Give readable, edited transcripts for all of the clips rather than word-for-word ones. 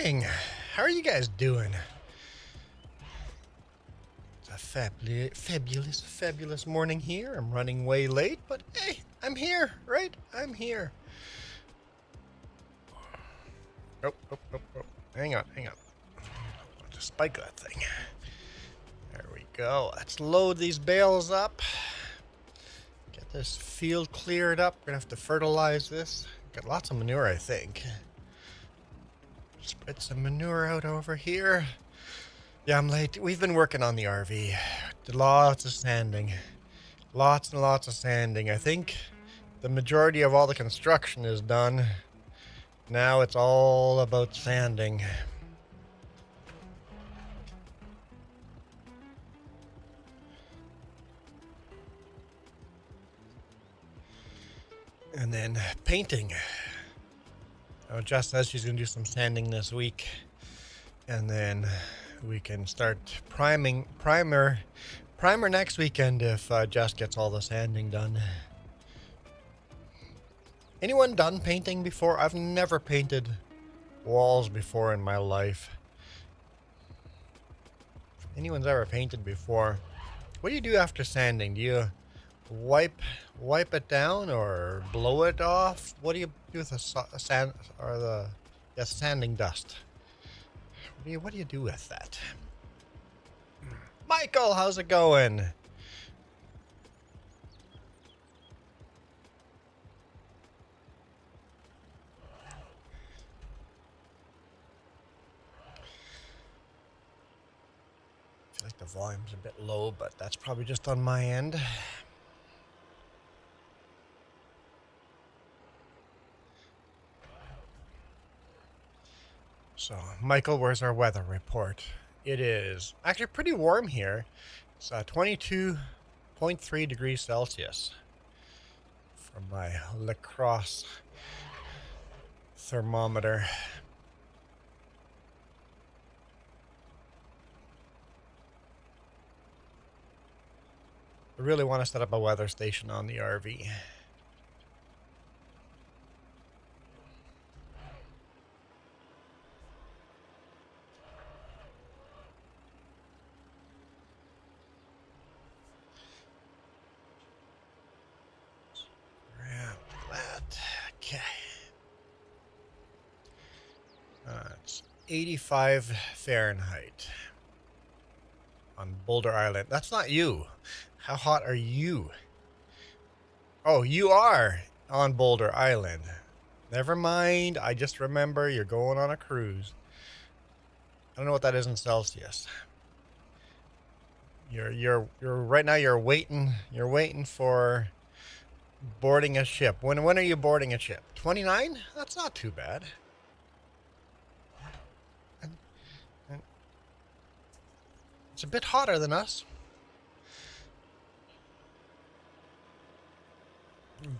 morning. How are you guys doing? It's a fabulous morning here. I'm running way late, but hey, I'm here, right? I'm here. Oh. Hang on. I'll just spike that thing. There we go. Let's load these bales up. Get this field cleared up. We're gonna have to fertilize this. Got lots of manure, I think. Spread some manure out over here. Yeah, I'm late. We've been working on the RV. Did lots of sanding. Lots and lots of sanding. I think the majority of all the construction is done. Now it's all about sanding. And then painting. Oh, Jess says she's going to do some sanding this week. And then we can start primer next weekend if Jess gets all the sanding done. Anyone done painting before? I've never painted walls before in my life. If anyone's ever painted before, what do you do after sanding? Do you wipe it down or blow it off? What do you do with the sand or the sanding dust? What do you do with that? Michael, how's it going? I feel like the volume's a bit low, but that's probably just on my end. So, Michael, where's our weather report? It is actually pretty warm here. It's 22.3 degrees Celsius from my lacrosse thermometer. I really want to set up a weather station on the RV. Grab that. Okay. It's 85 Fahrenheit on Boulder Island. That's not you. How hot are you? Oh, you are on Boulder Island. Never mind. I just remember you're going on a cruise. I don't know what that is in Celsius. You're right now you're waiting for boarding a ship. When are you boarding a ship? 29? That's not too bad. It's a bit hotter than us.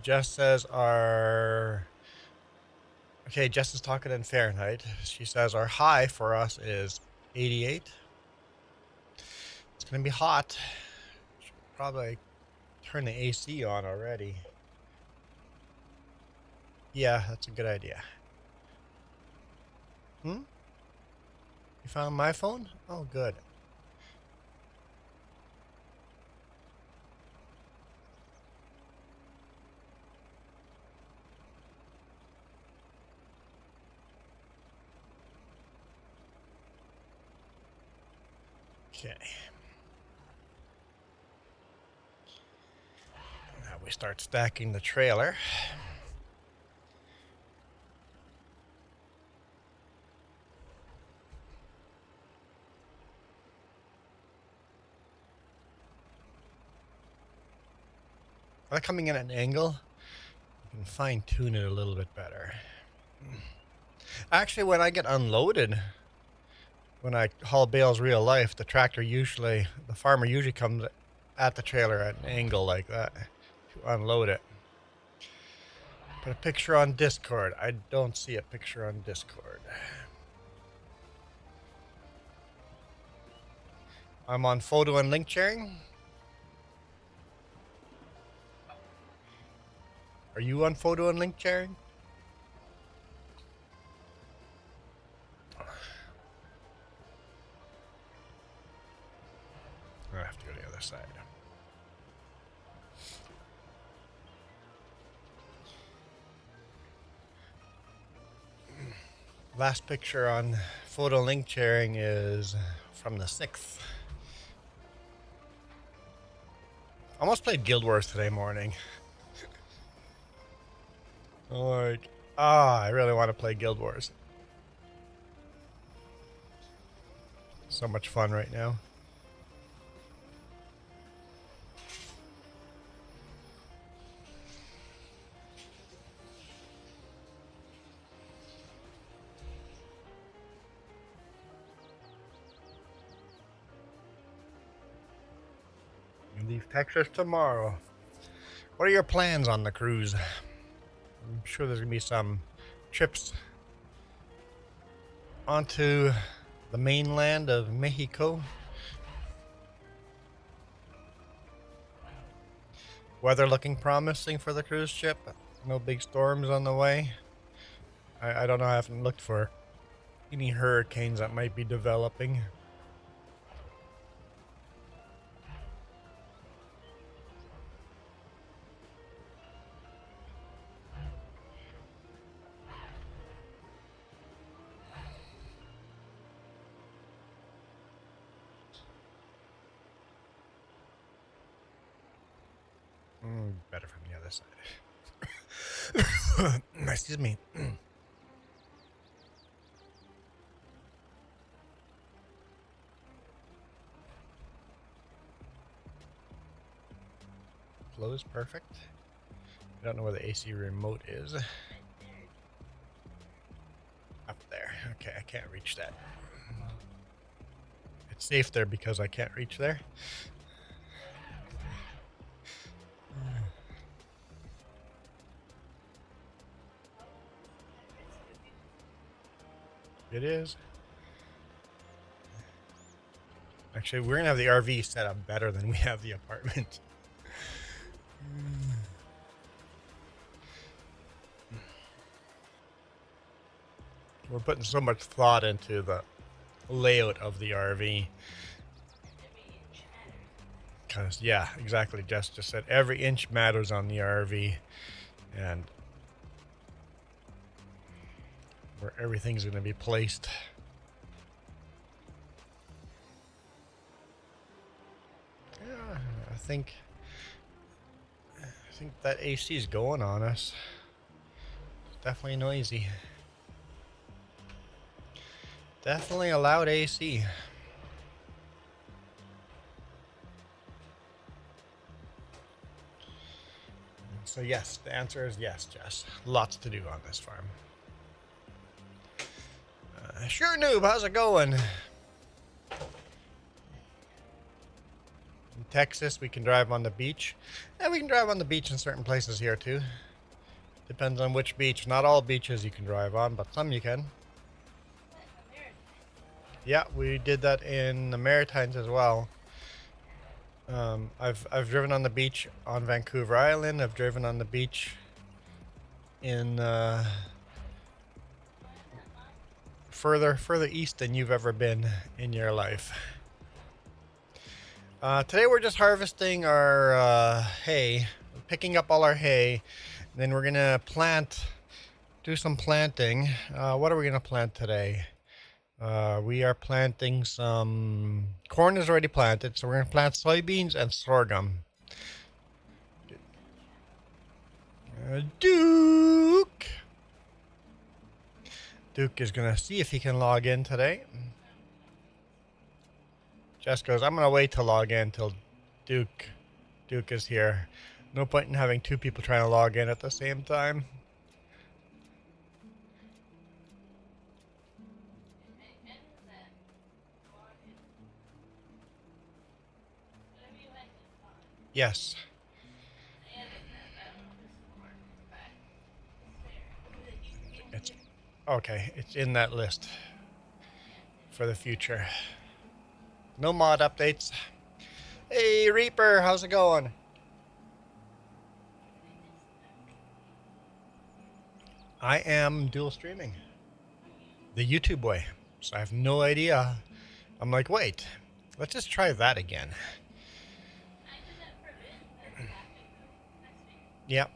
Jess says okay, Jess is talking in Fahrenheit. She says our high for us is 88. It's going to be hot. Should probably turn the AC on already. Yeah, that's a good idea. You found my phone? Oh, good. Okay. Now we start stacking the trailer. By coming in at an angle, you can fine tune it a little bit better. Actually, when I get unloaded, when I haul bales real life, the farmer usually comes at the trailer at an angle like that to unload it. Put a picture on Discord. I don't see a picture on Discord. I'm on photo and link sharing. Are you on photo and link sharing? Last picture on photo link sharing is from the 6th. Almost played Guild Wars today morning. Like, I really want to play Guild Wars. So much fun right now. You leave Texas tomorrow. What are your plans on the cruise? I'm sure there's going to be some trips onto the mainland of Mexico. Weather looking promising for the cruise ship. No big storms on the way. I don't know. I haven't looked for any hurricanes that might be developing. Better from the other side. Excuse me. Flow is perfect. I don't know where the AC remote is. Up there. Okay, I can't reach that. It's safe there because I can't reach there. It is. Actually, we're gonna have the RV set up better than we have the apartment. We're putting so much thought into the layout of the RV. Because, yeah, exactly. Jess just said every inch matters on the RV. And where everything's going to be placed. Yeah, I think that AC is going on us. It's definitely noisy. Definitely a loud AC. So yes, the answer is yes, Jess. Lots to do on this farm. Sure, Noob, how's it going? In Texas, we can drive on the beach. And we can drive on the beach in certain places here too. Depends on which beach. Not all beaches you can drive on, but some you can. Yeah, we did that in the Maritimes as well. I've driven on the beach on Vancouver Island. I've driven on the beach in further east than you've ever been in your life. Today we're just harvesting our hay, picking up all our hay, and then we're gonna do some planting. What are we gonna plant today? We are planting some corn is already planted, so we're going to plant soybeans and sorghum. Duke is going to see if he can log in today. Jess goes, I'm going to wait to log in till Duke is here. No point in having two people trying to log in at the same time. Yes. It's okay. It's in that list for the future. No mod updates. Hey Reaper, how's it going? I am dual streaming the YouTube way, so I have no idea. I'm like, wait, let's just try that again. Yep.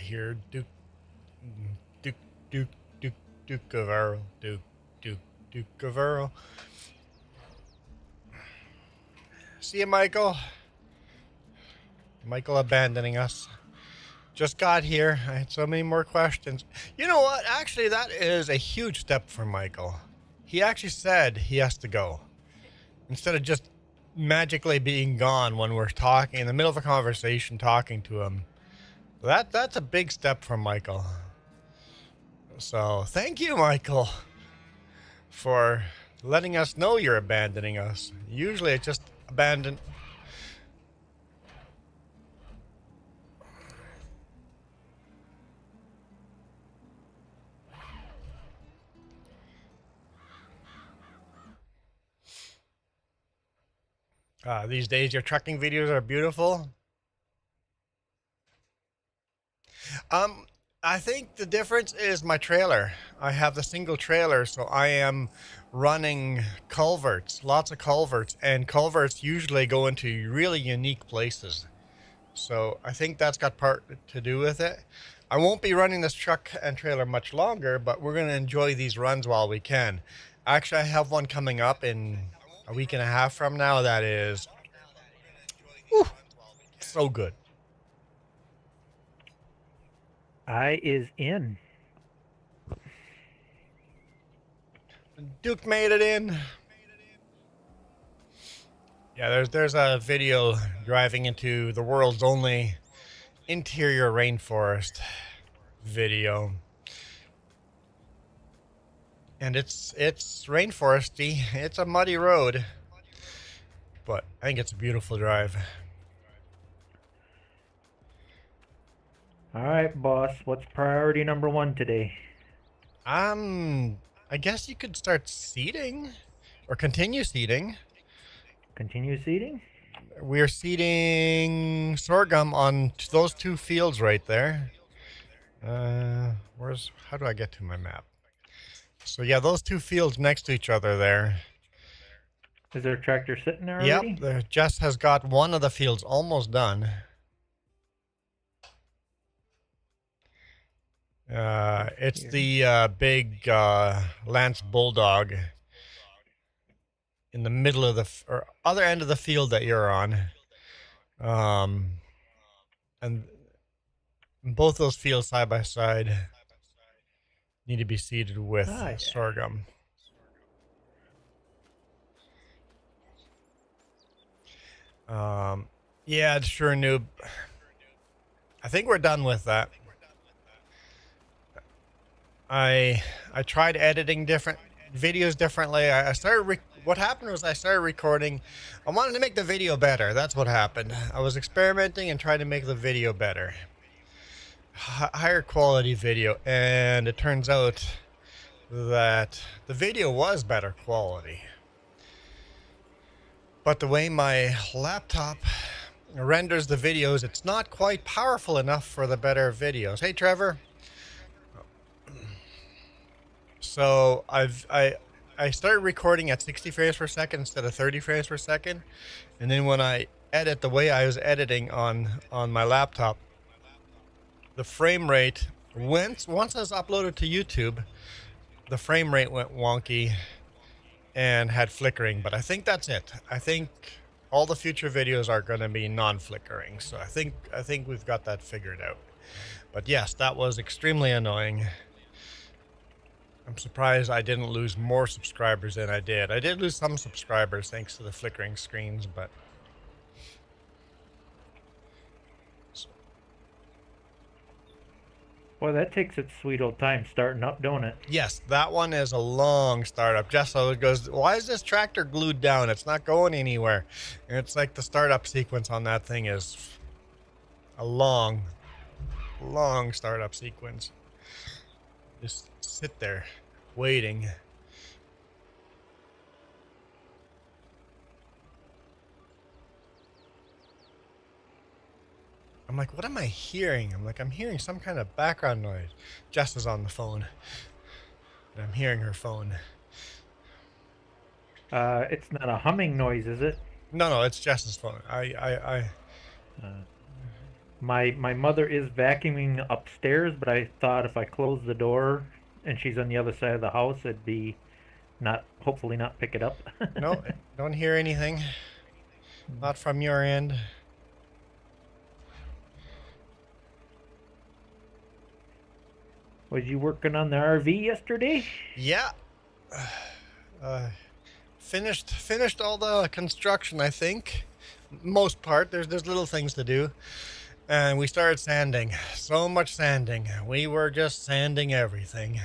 here. Duke of Earl. Duke of Earl. See you, Michael. Michael abandoning us. Just got here. I had so many more questions. You know what? Actually, that is a huge step for Michael. He actually said he has to go. Instead of just magically being gone when we're talking, in the middle of a conversation, talking to him. That's a big step for Michael. So, thank you, Michael, for letting us know you're abandoning us. Usually it's just abandon. These days your trucking videos are beautiful. I think the difference is my trailer. I have the single trailer, so I am running culverts, lots of culverts, and culverts usually go into really unique places. So I think that's got part to do with it. I won't be running this truck and trailer much longer, but we're going to enjoy these runs while we can. Actually, I have one coming up in a week and a half from now that is so good. I is in. Duke made it in. Yeah, there's a video driving into the world's only interior rainforest video. And it's rainforesty. It's a muddy road. But I think it's a beautiful drive. All right, boss. What's priority number 1 today? I guess you could start seeding or continue seeding. Continue seeding? We're seeding sorghum on those 2 fields right there. How do I get to my map? So yeah, those 2 fields next to each other there. Is there a tractor sitting there already? Yep, Jess has got one of the fields almost done. It's the big Lance Bulldog in the middle of the or other end of the field that you're on. And both those fields side by side need to be seeded with sorghum. Yeah, sure, noob. I think we're done with that. I tried editing different videos differently. I started what happened was I started recording. I wanted to make the video better. That's what happened. I was experimenting and trying to make the video better. Higher quality video, and it turns out that the video was better quality. But the way my laptop renders the videos, it's not quite powerful enough for the better videos. Hey, Trevor. So I started recording at 60 frames per second instead of 30 frames per second. And then when I edit the way I was editing on my laptop, the frame rate, once I was uploaded to YouTube, the frame rate went wonky and had flickering. But I think that's it. I think all the future videos are going to be non-flickering. So I think we've got that figured out. But yes, that was extremely annoying. I'm surprised I didn't lose more subscribers than I did. I did lose some subscribers thanks to the flickering screens, but... Boy, that takes its sweet old time starting up, don't it? Yes, that one is a long startup. Jessa goes, why is this tractor glued down? It's not going anywhere. And it's like the startup sequence on that thing is a long startup sequence. Just sit there waiting. I'm like, what am I hearing? I'm hearing some kind of background noise. Jess is on the phone. And I'm hearing her phone. It's not a humming noise, is it? No, it's Jess's phone. My mother is vacuuming upstairs, but I thought if I close the door and she's on the other side of the house, it'd be not hopefully not pick it up. No, don't hear anything. Not from your end. Was you working on the RV yesterday? Yeah. Finished all the construction, I think. Most part. There's little things to do. And we started sanding. So much sanding. We were just sanding everything.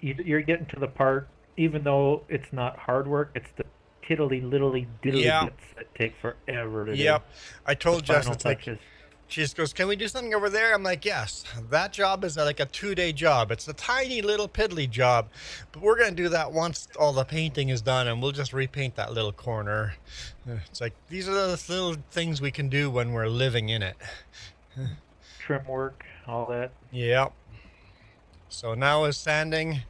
You're getting to the part, even though it's not hard work, it's the tiddly littly diddly Yeah. bits that take forever to do. Yep. I told The Jess, final it's like, touches. she just goes, can we do something over there? I'm like, yes. That job is like a 2-day job. It's a tiny little piddly job. But we're going to do that once all the painting is done, and we'll just repaint that little corner. It's like, these are the little things we can do when we're living in it. Trim work, all that. Yep. So now is sanding.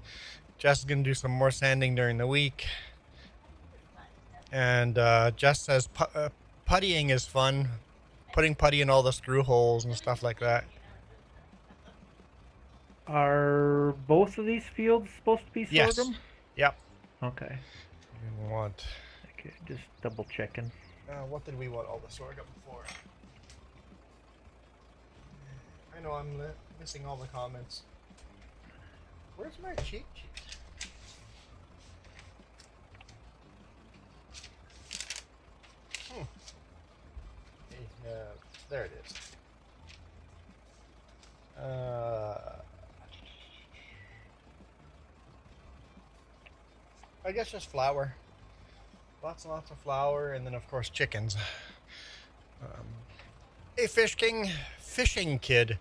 Jess is going to do some more sanding during the week. And Jess says puttying is fun. Putting putty in all the screw holes and stuff like that. Are both of these fields supposed to be Yes. sorghum? Yep. Okay. We want... Okay, just double checking. what did we want all the sorghum for? I know I'm missing all the comments. Where's my cheat sheet? There it is. I guess just flour. Lots and lots of flour, and then of course chickens. Hey, fishing kid.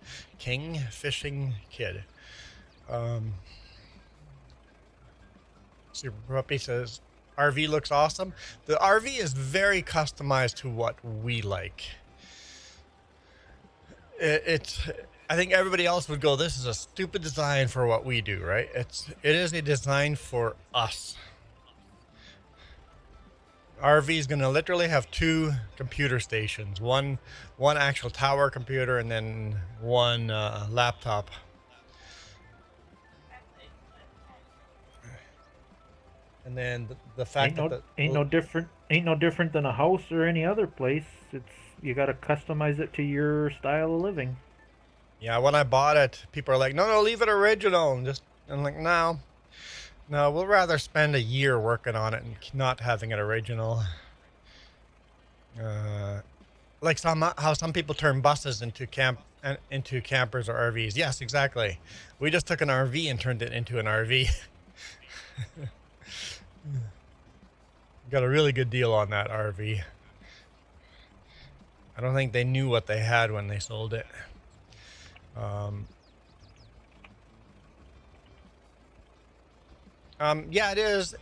Super Puppy says, RV looks awesome. The RV is very customized to what we like. I think everybody else would go, this is a stupid design for what we do, right? It is a design for us. RV is going to literally have 2 computer stations, one actual tower computer and then one laptop. And then the fact ain't no different than a house or any other place. You got to customize it to your style of living. Yeah, when I bought it, people are like, no, leave it original. And I'm like, no, we'll rather spend a year working on it and not having it original. Like how some people turn buses into campers or RVs. Yes, exactly. We just took an RV and turned it into an RV. Got a really good deal on that RV. I don't think they knew what they had when they sold it. Yeah, it is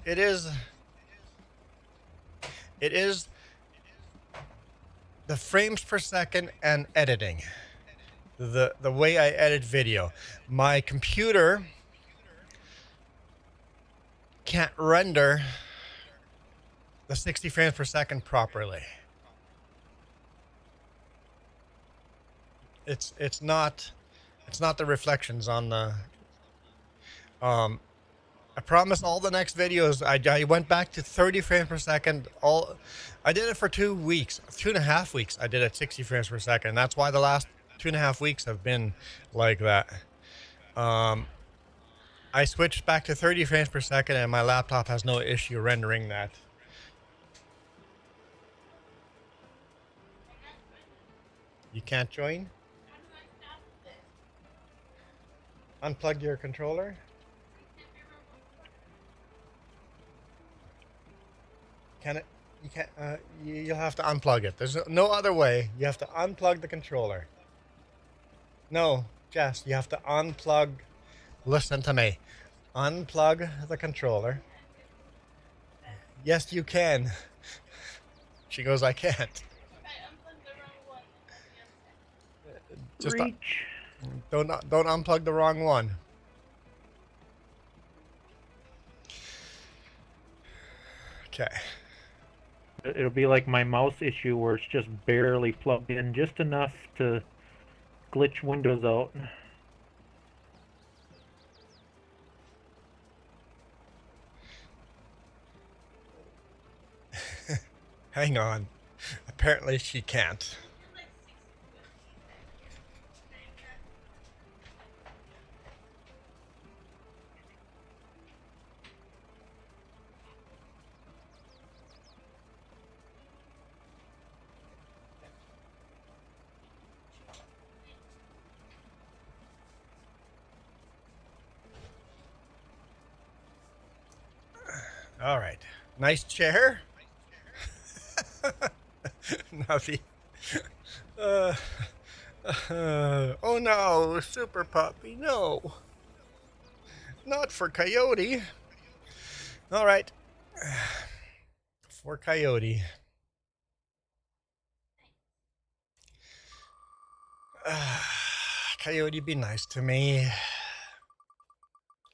the frames per second and editing. The way I edit video. My computer can't render the 60 frames per second properly. It's not the reflections on the I promise all the next videos I went back to 30 frames per second. I did it for 2 weeks, 2.5 weeks. I did it 60 frames per second. That's why the last 2.5 weeks have been like that. I switched back to 30 frames per second and my laptop has no issue rendering that. You can't join? Unplug your controller. Can it? You can't. You'll have to unplug it. There's no other way. You have to unplug the controller. No, Jess, you have to unplug. Listen to me. Unplug the controller. Yes, you can. She goes, I can't. Just Reach. don't unplug the wrong one. Okay. It'll be like my mouse issue where it's just barely plugged in, just enough to glitch Windows out. Hang on. Apparently she can't. All right. Nice chair. Nuffy. Uh, oh no, Super Puppy, no. Not for Coyote. All right. For Coyote. Coyote, be nice to me.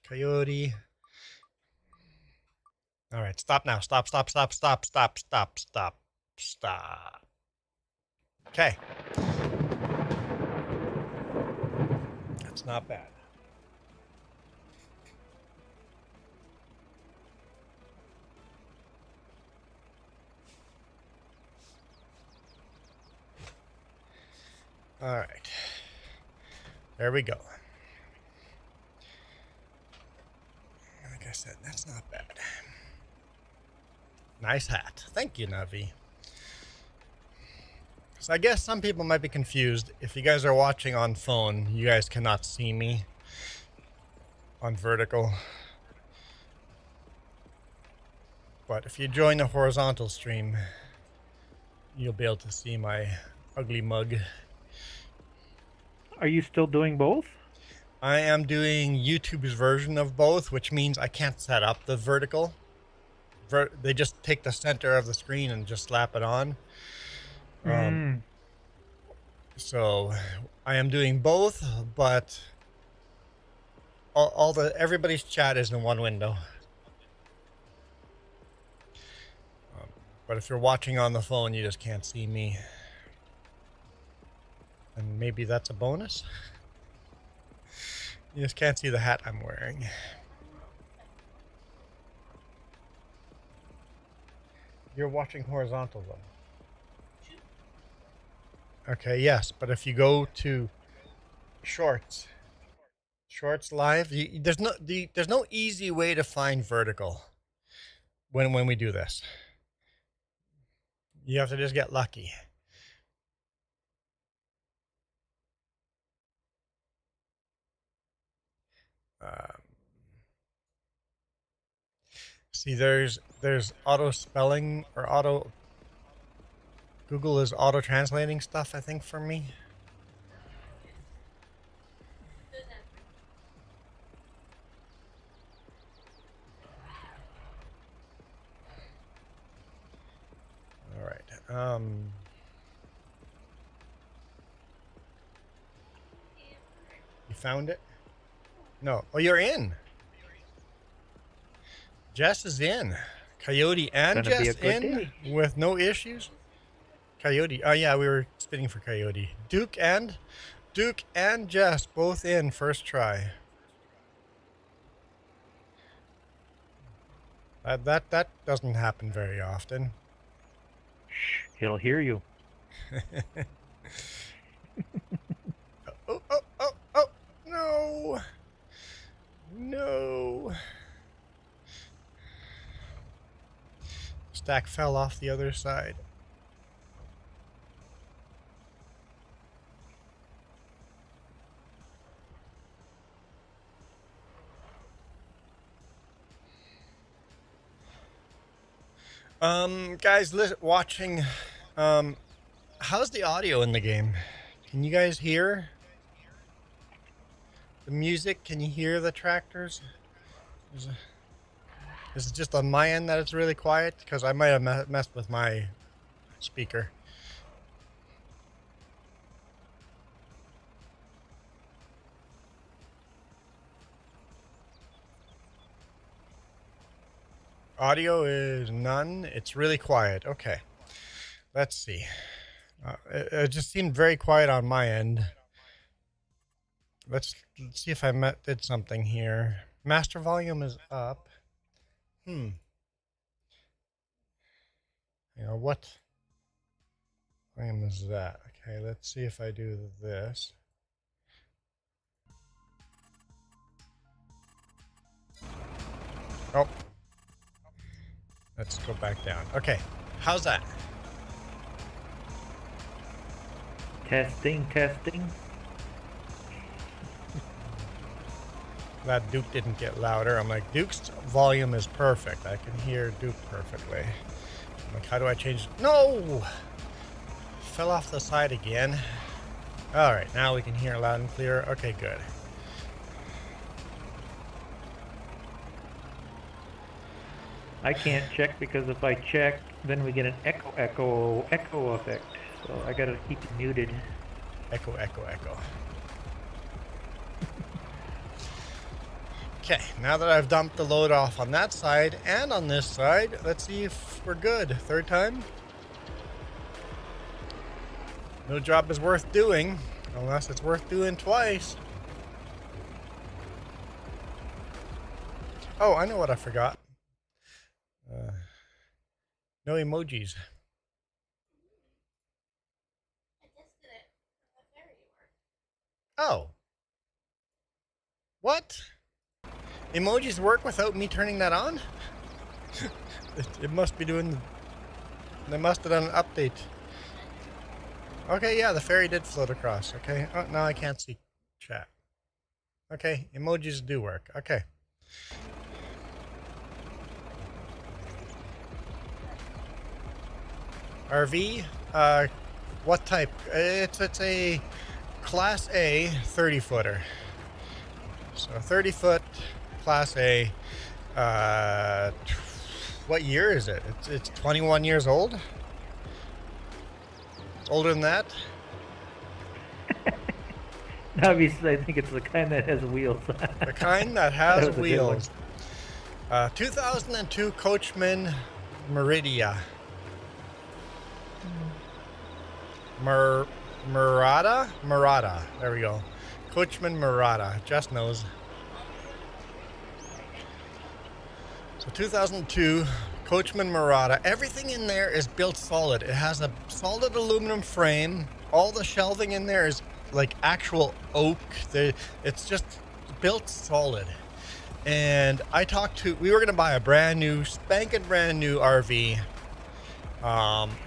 Coyote. All right, stop now. Stop, stop, stop, stop, stop, stop, stop, stop. Okay. That's not bad. All right. There we go. Like I said, that's not bad. Nice hat. Thank you, Navi. So I guess some people might be confused. If you guys are watching on phone, you guys cannot see me on vertical. But if you join the horizontal stream, you'll be able to see my ugly mug. Are you still doing both? I am doing YouTube's version of both, which means I can't set up the vertical. They just take the center of the screen and just slap it on. So I am doing both, but everybody's chat is in one window. But if you're watching on the phone, you just can't see me. And maybe that's a bonus. You just can't see the hat I'm wearing. You're watching horizontal though. Okay, yes, but if you go to Shorts live, there's no easy way to find vertical when we do this. You have to just get lucky. See, there's auto spelling or auto. Google is auto translating stuff, I think, for me. All right. You found it? No. Oh, you're in. Jess is in. Coyote and Jess in with no issues. Coyote. Oh yeah, we were spinning for Coyote. Duke and Jess both in first try. That doesn't happen very often. Shh, he'll hear you. Oh, no. No. Stack fell off the other side. Guys, watching, how's the audio in the game? Can you guys hear the music? Can you hear the tractors? Is it just on my end that it's really quiet? Because I might have messed with my speaker. Audio is none. It's really quiet. Okay. Let's see. It just seemed very quiet on my end. Let's see if I did something here. Master volume is up. You know, what volume is that? Okay, let's see if I do this. Oh. Let's go back down. Okay, how's that? Testing, testing. Glad Duke didn't get louder. I'm like, Duke's volume is perfect. I can hear Duke perfectly. I'm like, how do I change? No! Fell off the side again. All right, now we can hear loud and clear. Okay, good. I can't check because if I check, then we get an echo effect. So I gotta keep it muted. Echo, echo, echo. Okay, now that I've dumped the load off on that side and on this side, let's see if we're good. Third time. No job is worth doing unless it's worth doing twice. Oh, I know what I forgot. No emojis. Oh. What? Emojis work without me turning that on? It must be doing... They must have done an update. Okay, yeah, the ferry did float across. Okay, oh, now I can't see chat. Okay, emojis do work. Okay. RV, what type? It's a Class A 30-footer. So 30-foot Class A. What year is it? It's 21 years old. Older than that? Obviously, I think it's the kind that has wheels. The kind that has That was a good wheels. 2002 Coachman Meridia. Murata? There we go. Coachman Murata. Just knows. So 2002 Coachman Murata. Everything in there is built solid. It has a solid aluminum frame. All the shelving in there is like actual oak. It's just built solid. And we were going to buy a spanking brand new RV.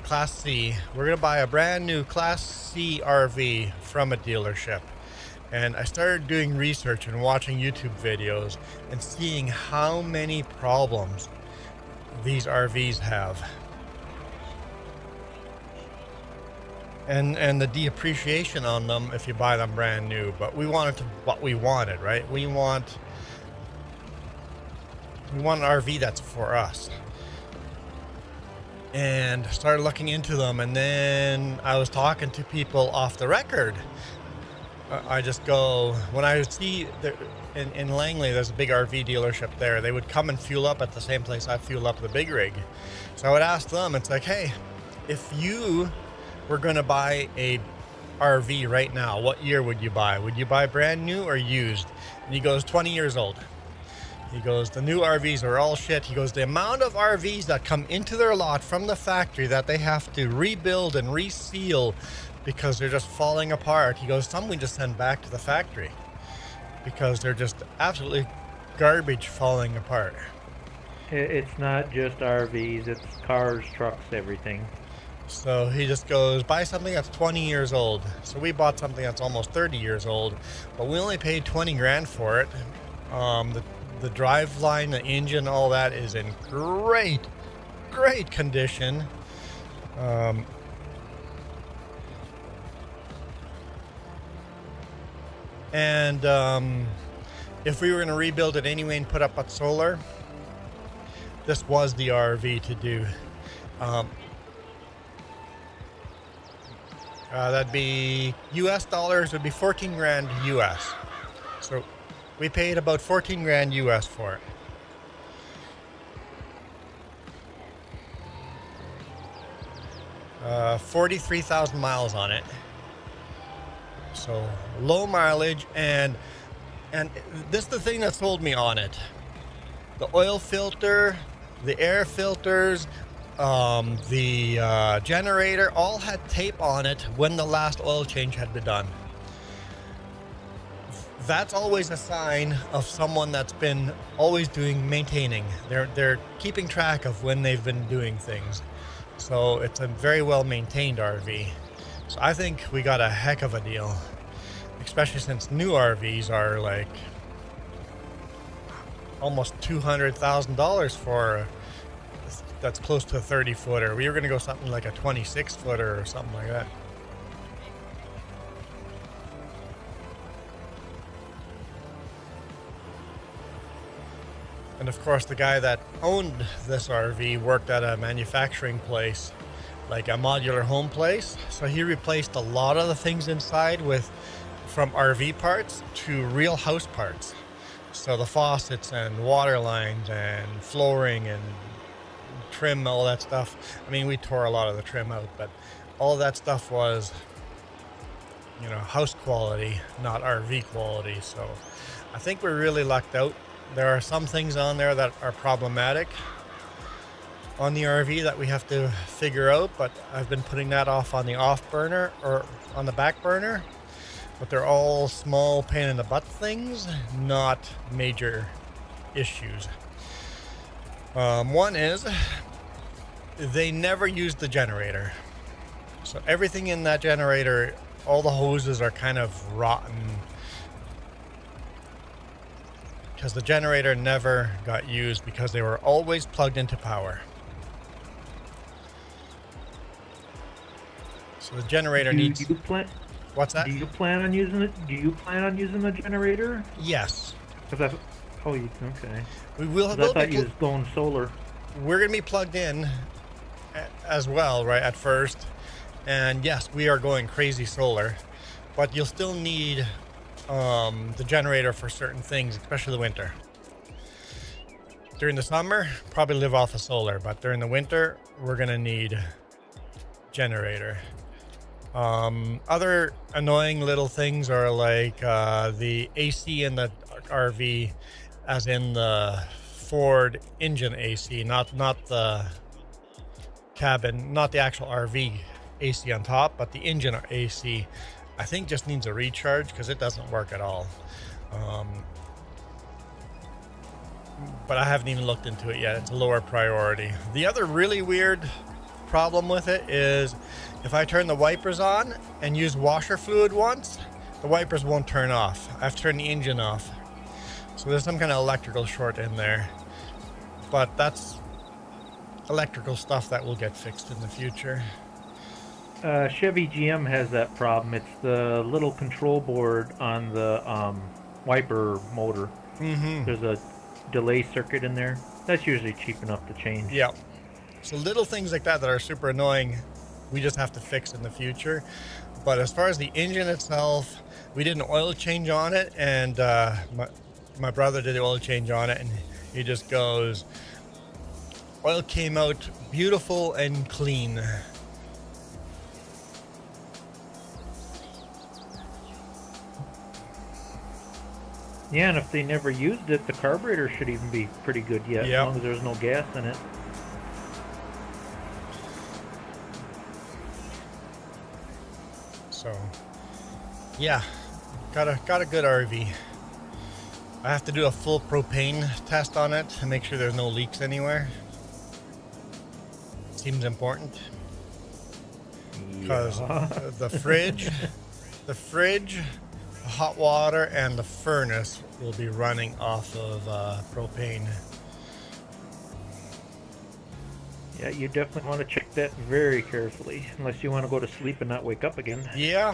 Class C. We're going to buy a brand new Class C RV from a dealership. And I started doing research and watching YouTube videos and seeing how many problems these RVs have. And the depreciation on them if you buy them brand new. But we wanted what we wanted, right? We want an RV that's for us. And started looking into them, and then I was talking to people off the record. I just go, when I see in Langley, there's a big RV dealership there. They would come and fuel up at the same place I fuel up the big rig. So I would ask them, it's like, hey, if you were going to buy a RV right now, what year would you buy? Would you buy brand new or used? And he goes, 20 years old. He goes, the new RVs are all shit. He goes, the amount of RVs that come into their lot from the factory that they have to rebuild and reseal because they're just falling apart. He goes, some we just send back to the factory because they're just absolutely garbage falling apart. It's not just RVs, it's cars, trucks, everything. So he just goes, buy something that's 20 years old. So we bought something that's almost 30 years old, but we only paid 20 grand for it. The drive line, the engine, all that is in great condition. If we were going to rebuild it anyway and put up a solar, this was the RV to do. That'd be US dollars, would be 14 grand US. So we paid about 14 grand US for it. 43,000 miles on it. So low mileage, and this is the thing that sold me on it. The oil filter, the air filters, the generator all had tape on it when the last oil change had been done. That's always a sign of someone that's been always maintaining. They're keeping track of when they've been doing things. So it's a very well maintained RV. So I think we got a heck of a deal, especially since new RVs are like almost $200,000 for that's close to a 30 footer. We were going to go something like a 26 footer or something like that. And of course, the guy that owned this RV worked at a manufacturing place, like a modular home place. So he replaced a lot of the things inside from RV parts to real house parts. So the faucets and water lines and flooring and trim, all that stuff. I mean, we tore a lot of the trim out, but all that stuff was, house quality, not RV quality. So I think we're really lucked out. There are some things on there that are problematic on the RV that we have to figure out, but I've been putting that off on the off burner or on the back burner. But they're all small pain in the butt things, not major issues. One is they never used the generator. So everything in that generator, all the hoses are kind of rotten because the generator never got used because they were always plugged into power. So the generator needs... What's that? Do you plan on using it? Do you plan on using the generator? Yes. Okay. We will. I thought you was going solar. We're going to be plugged in as well, right, at first. And yes, we are going crazy solar. But you'll still need the generator for certain things, especially the winter. During the summer, probably live off of solar. But during the winter, we're going to need generator. Other annoying little things are like the AC in the RV, as in the Ford engine AC, not the cabin, not the actual RV AC on top, but the engine AC. I think just needs a recharge because it doesn't work at all. But I haven't even looked into it yet. It's a lower priority. The other really weird problem with it is if I turn the wipers on and use washer fluid once, the wipers won't turn off. I have to turn the engine off. So there's some kind of electrical short in there. But that's electrical stuff that will get fixed in the future. Chevy GM has that problem. It's the little control board on the wiper motor. Mm-hmm. There's a delay circuit in there. That's usually cheap enough to change. Yeah. So little things like that are super annoying, we just have to fix in the future. But as far as the engine itself, we did an oil change on it, and my brother did the oil change on it, and he just goes, oil came out beautiful and clean. Yeah, and if they never used it, the carburetor should even be pretty good yet, Yep. as long as there's no gas in it. So, yeah, got a good RV. I have to do a full propane test on it to make sure there's no leaks anywhere. Seems important because the fridge, the hot water, and the furnace will be running off of propane. Yeah, you definitely want to check that very carefully, unless you want to go to sleep and not wake up again. Yeah.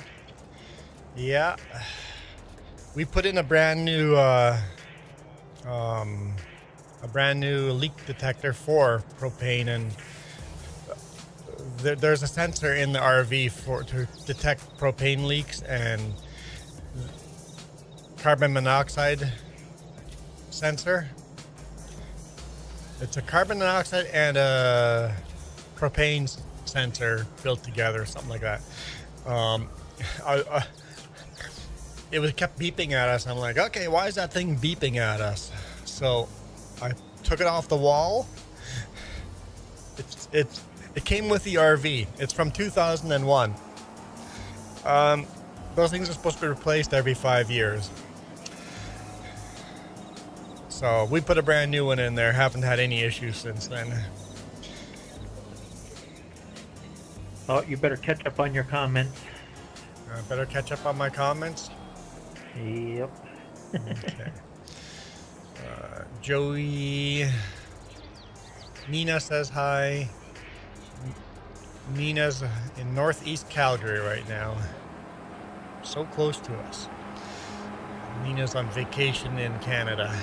We put in a brand new leak detector for propane, and there's a sensor in the RV to detect propane leaks and carbon monoxide sensor. It's a carbon monoxide and a propane sensor built together, something like that. It kept beeping at us. I'm like, okay, why is that thing beeping at us? So I took it off the wall. It came with the RV. It's from 2001. Those things are supposed to be replaced every 5 years. So we put a brand new one in there. Haven't had any issues since then. Oh, you better catch up on your comments. Better catch up on my comments. Yep. Okay. Joey. Nina says hi. Nina's in northeast Calgary right now. So close to us. Nina's on vacation in Canada.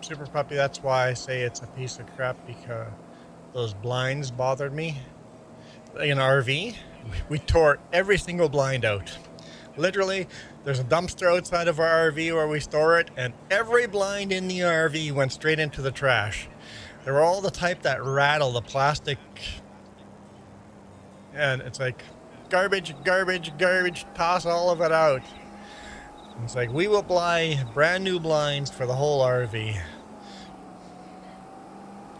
Super Puppy, that's why I say it's a piece of crap, because those blinds bothered me. In an RV, we tore every single blind out. Literally, there's a dumpster outside of our RV where we store it, and every blind in the RV went straight into the trash. They were all the type that rattle the plastic, and it's like garbage, garbage, garbage, toss all of it out. It's like, we will buy brand new blinds for the whole RV.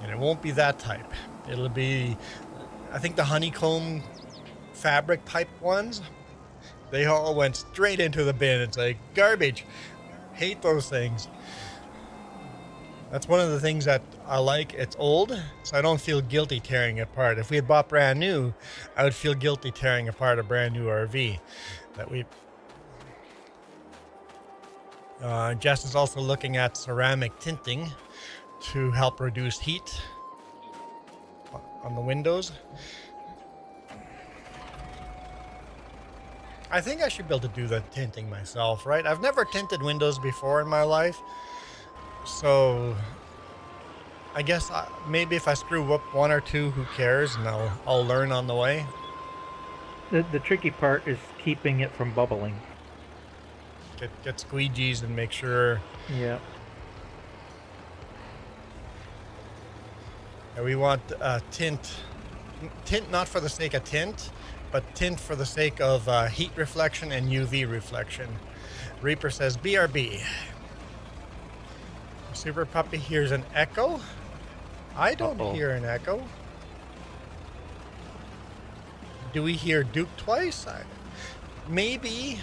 And it won't be that type. It'll be, I think, the honeycomb fabric type ones. They all went straight into the bin. It's like garbage. Hate those things. That's one of the things that I like. It's old, so I don't feel guilty tearing it apart. If we had bought brand new, I would feel guilty tearing apart a brand new RV. Jess is also looking at ceramic tinting to help reduce heat on the windows. I think I should be able to do the tinting myself, right? I've never tinted windows before in my life, so I guess maybe if I screw up one or two, who cares, and I'll learn on the way. The tricky part is keeping it from bubbling. Get squeegees and make sure. Yeah. And we want tint not for the sake of tint, but tint for the sake of heat reflection and UV reflection. Reaper says BRB. Super Puppy hears an echo. I don't hear an echo. Do we hear Duke twice? Maybe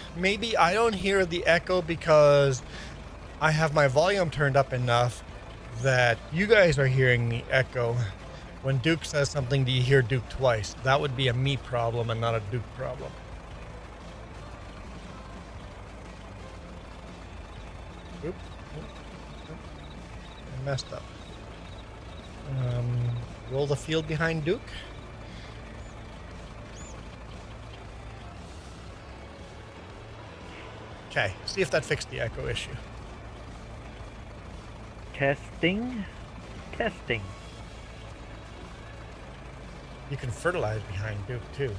I don't hear the echo because I have my volume turned up enough that you guys are hearing the echo. When Duke says something, do you hear Duke twice? That would be a me problem and not a Duke problem. Oop. I messed up. Roll the field behind Duke. Okay, see if that fixed the echo issue. Testing. You can fertilize behind Duke too.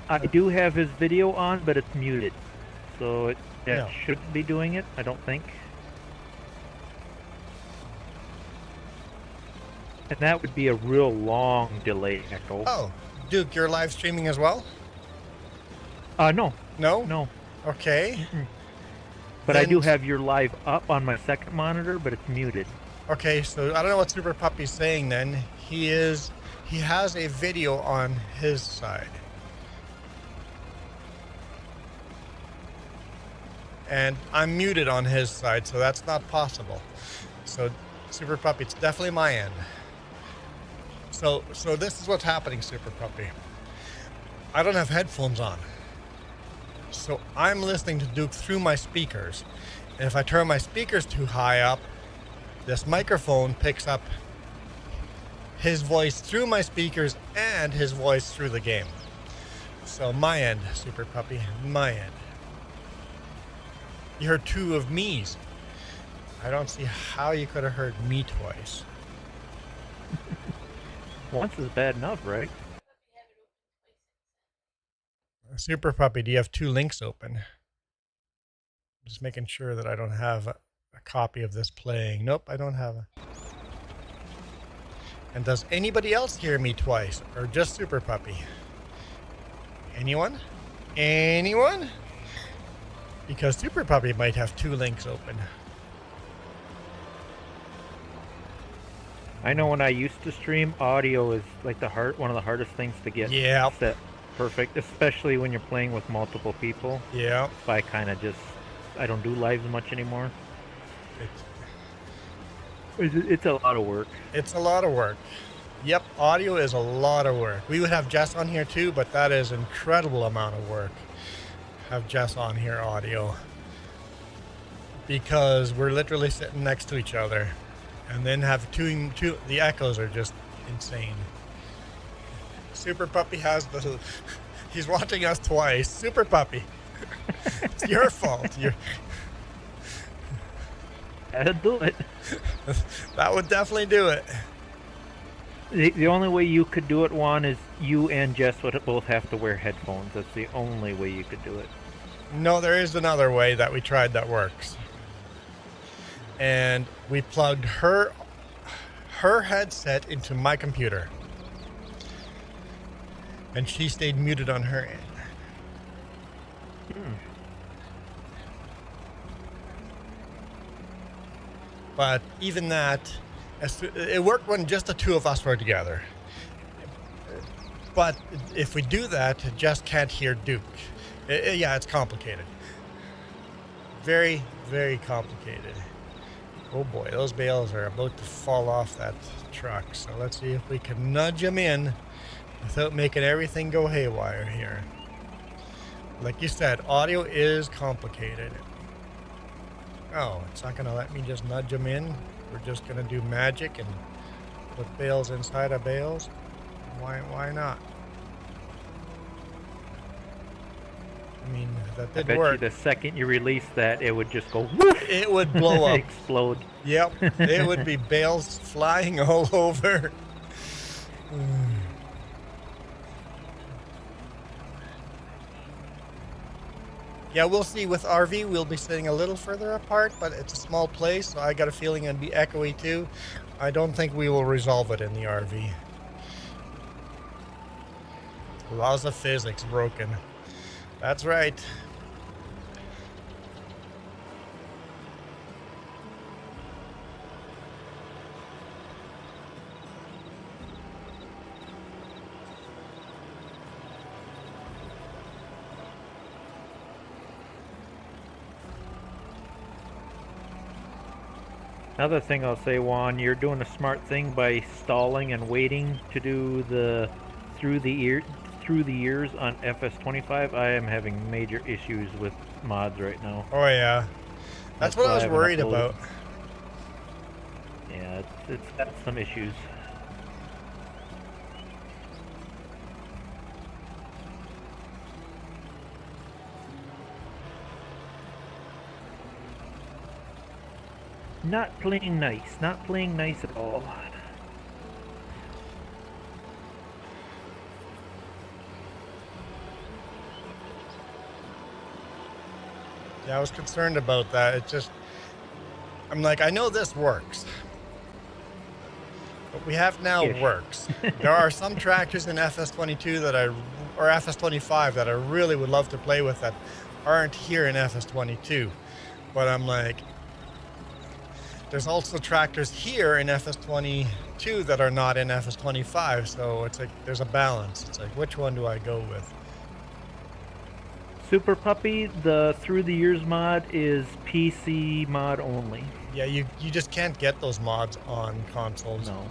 I do have his video on, but it's muted, so that shouldn't be doing it, I don't think. And that would be a real long delay echo. Oh, Duke, you're live streaming as well? No. No? Okay. But then I do have your live up on my second monitor, but it's muted. Okay, so I don't know what Super Puppy's saying then. He has a video on his side. And I'm muted on his side, so that's not possible. So Super Puppy, it's definitely my end. So this is what's happening, Super Puppy. I don't have headphones on. So I'm listening to Duke through my speakers. And if I turn my speakers too high up, this microphone picks up his voice through my speakers and his voice through the game. So my end, Super Puppy, my end. You heard two of me's. I don't see how you could have heard me twice. Once is bad enough, right? Super Puppy, do you have 2 links open? Just making sure that I don't have a copy of this playing. Nope, I don't have a... And does anybody else hear me twice? Or just Super Puppy? Anyone? Anyone? Because Super Puppy might have 2 links open. I know when I used to stream, audio is like one of the hardest things to get set perfect, especially when you're playing with multiple people. Yeah. So I kind of I don't do lives much anymore. It's a lot of work. It's a lot of work. Yep, audio is a lot of work. We would have Jess on here too, but that is an incredible amount of work. Have Jess on here audio. Because we're literally sitting next to each other. And then have two, the echoes are just insane. Super Puppy has he's watching us twice. Super Puppy. It's your fault. That'd do it. That would definitely do it. The only way you could do it, Juan, is you and Jess would both have to wear headphones. That's the only way you could do it. No, there is another way that we tried that works. And we plugged her headset into my computer. And she stayed muted on her end. But even that, it worked when just the 2 of us were together. But if we do that, Jess can't hear Duke. Yeah, it's complicated. Very, very complicated. Oh boy, those bales are about to fall off that truck. So let's see if we can nudge them in without making everything go haywire here. Like you said, audio is complicated. Oh, it's not going to let me just nudge them in. We're just going to do magic and put bales inside of bales. Why not? I mean, that did work. I bet you the second you release that, it would just go whoosh! It would blow up. Explode. Yep. It would be bales flying all over. Yeah, we'll see. With RV, we'll be sitting a little further apart, but it's a small place, so I got a feeling it'd be echoey too. I don't think we will resolve it in the RV. Laws of physics broken. That's right. Another thing I'll say, Juan, you're doing a smart thing by stalling and waiting to do the through the years on FS25. I am having major issues with mods right now. Oh yeah, that's what I was worried about. Yeah, it's got some issues. Not playing nice. Not playing nice at all. Yeah, I was concerned about that. It just, I'm like, I know this works. What we have now works. There are some tractors in FS22 that or FS25 that I really would love to play with that aren't here in FS22. But I'm like, there's also tractors here in FS22 that are not in FS25, so it's like there's a balance. It's like, which one do I go with? Super Puppy, the Through the Years mod is PC mod only. Yeah, you just can't get those mods on consoles. No.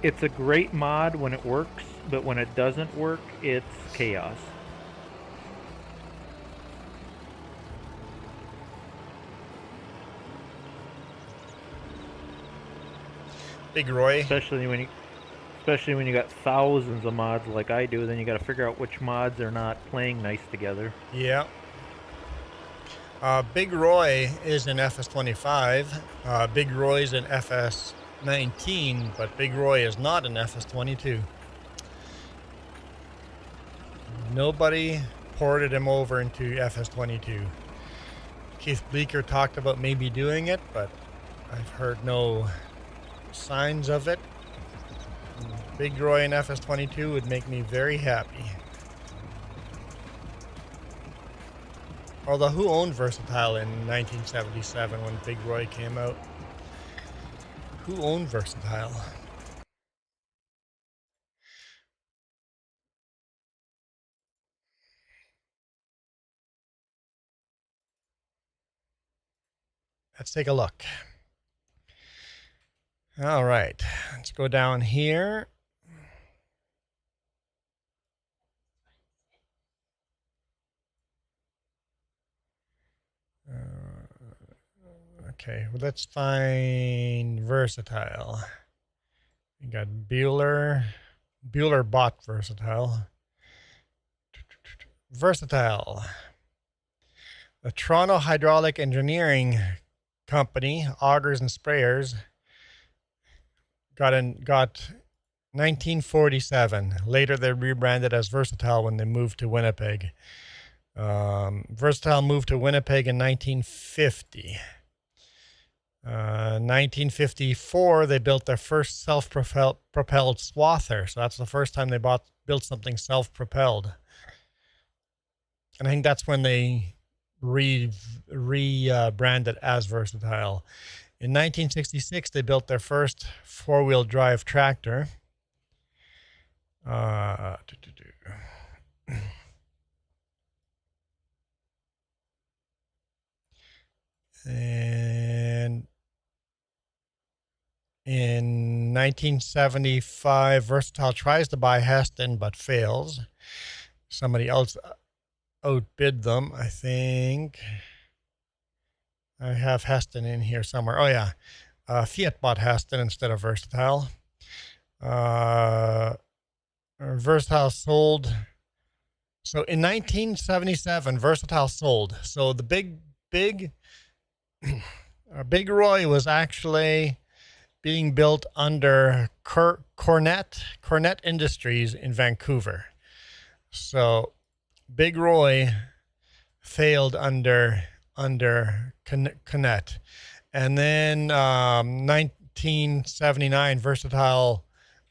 It's a great mod when it works, but when it doesn't work, it's chaos. Big Roy. Especially when you got thousands of mods like I do, then you got to figure out which mods are not playing nice together. Yeah. Big Roy is in FS25. Big Roy's in FS19, but Big Roy is not in FS22. Nobody ported him over into FS22. Keith Bleeker talked about maybe doing it, but I've heard no signs of it. Big Roy in FS22 would make me very happy. Although, who owned Versatile in 1977 when Big Roy came out? Who owned Versatile? Let's take a look. All right, let's go down here. Okay, well, let's find Versatile. We got Bueller. Bueller bought Versatile. Versatile. The Toronto Hydraulic Engineering Company, augers and sprayers, got 1947. Later, they rebranded as Versatile when they moved to Winnipeg. Versatile moved to Winnipeg in 1950. 1954, they built their first self-propelled swather. So that's the first time they built something self-propelled. And I think that's when they rebranded as Versatile. In 1966, they built their first four-wheel drive tractor. And in 1975, Versatile tries to buy Heston but fails. Somebody else outbid them, I think. I have Heston in here somewhere. Oh, yeah. Fiat bought Heston instead of Versatile. Versatile sold. So in 1977, Versatile sold. So the Big Roy was actually being built under Cornet Industries in Vancouver. So Big Roy failed under Cornet. And then 1979, Versatile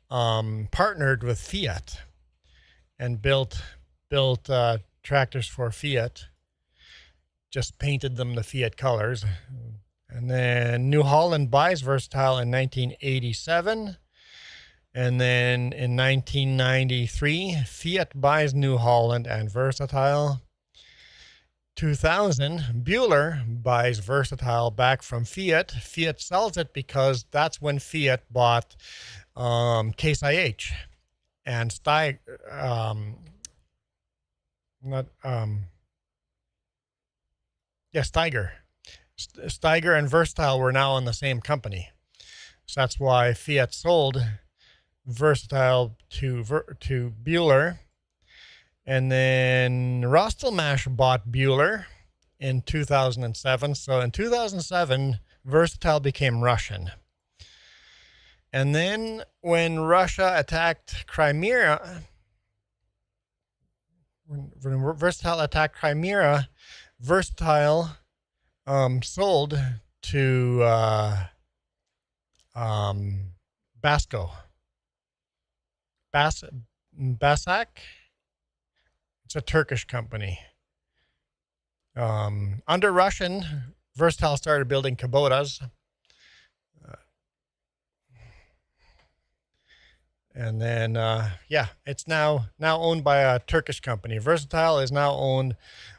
partnered with Fiat and built tractors for Fiat. Just painted them the Fiat colors. And then New Holland buys Versatile in 1987. And then in 1993, Fiat buys New Holland and Versatile. 2000, Bueller buys Versatile back from Fiat. Fiat sells it because that's when Fiat bought Case IH and Steiger and Versatile were now in the same company. So that's why Fiat sold Versatile to Bueller. And then Rostelmash bought Bueller in 2007. So in 2007, Versatile became Russian. And then when Russia attacked Crimea, when Versatile attacked Crimea, Versatile sold to Basco. Basak? It's a Turkish company. Under Russian, Versatile started building Kubotas. And then, it's now owned by a Turkish company. Versatile is now owned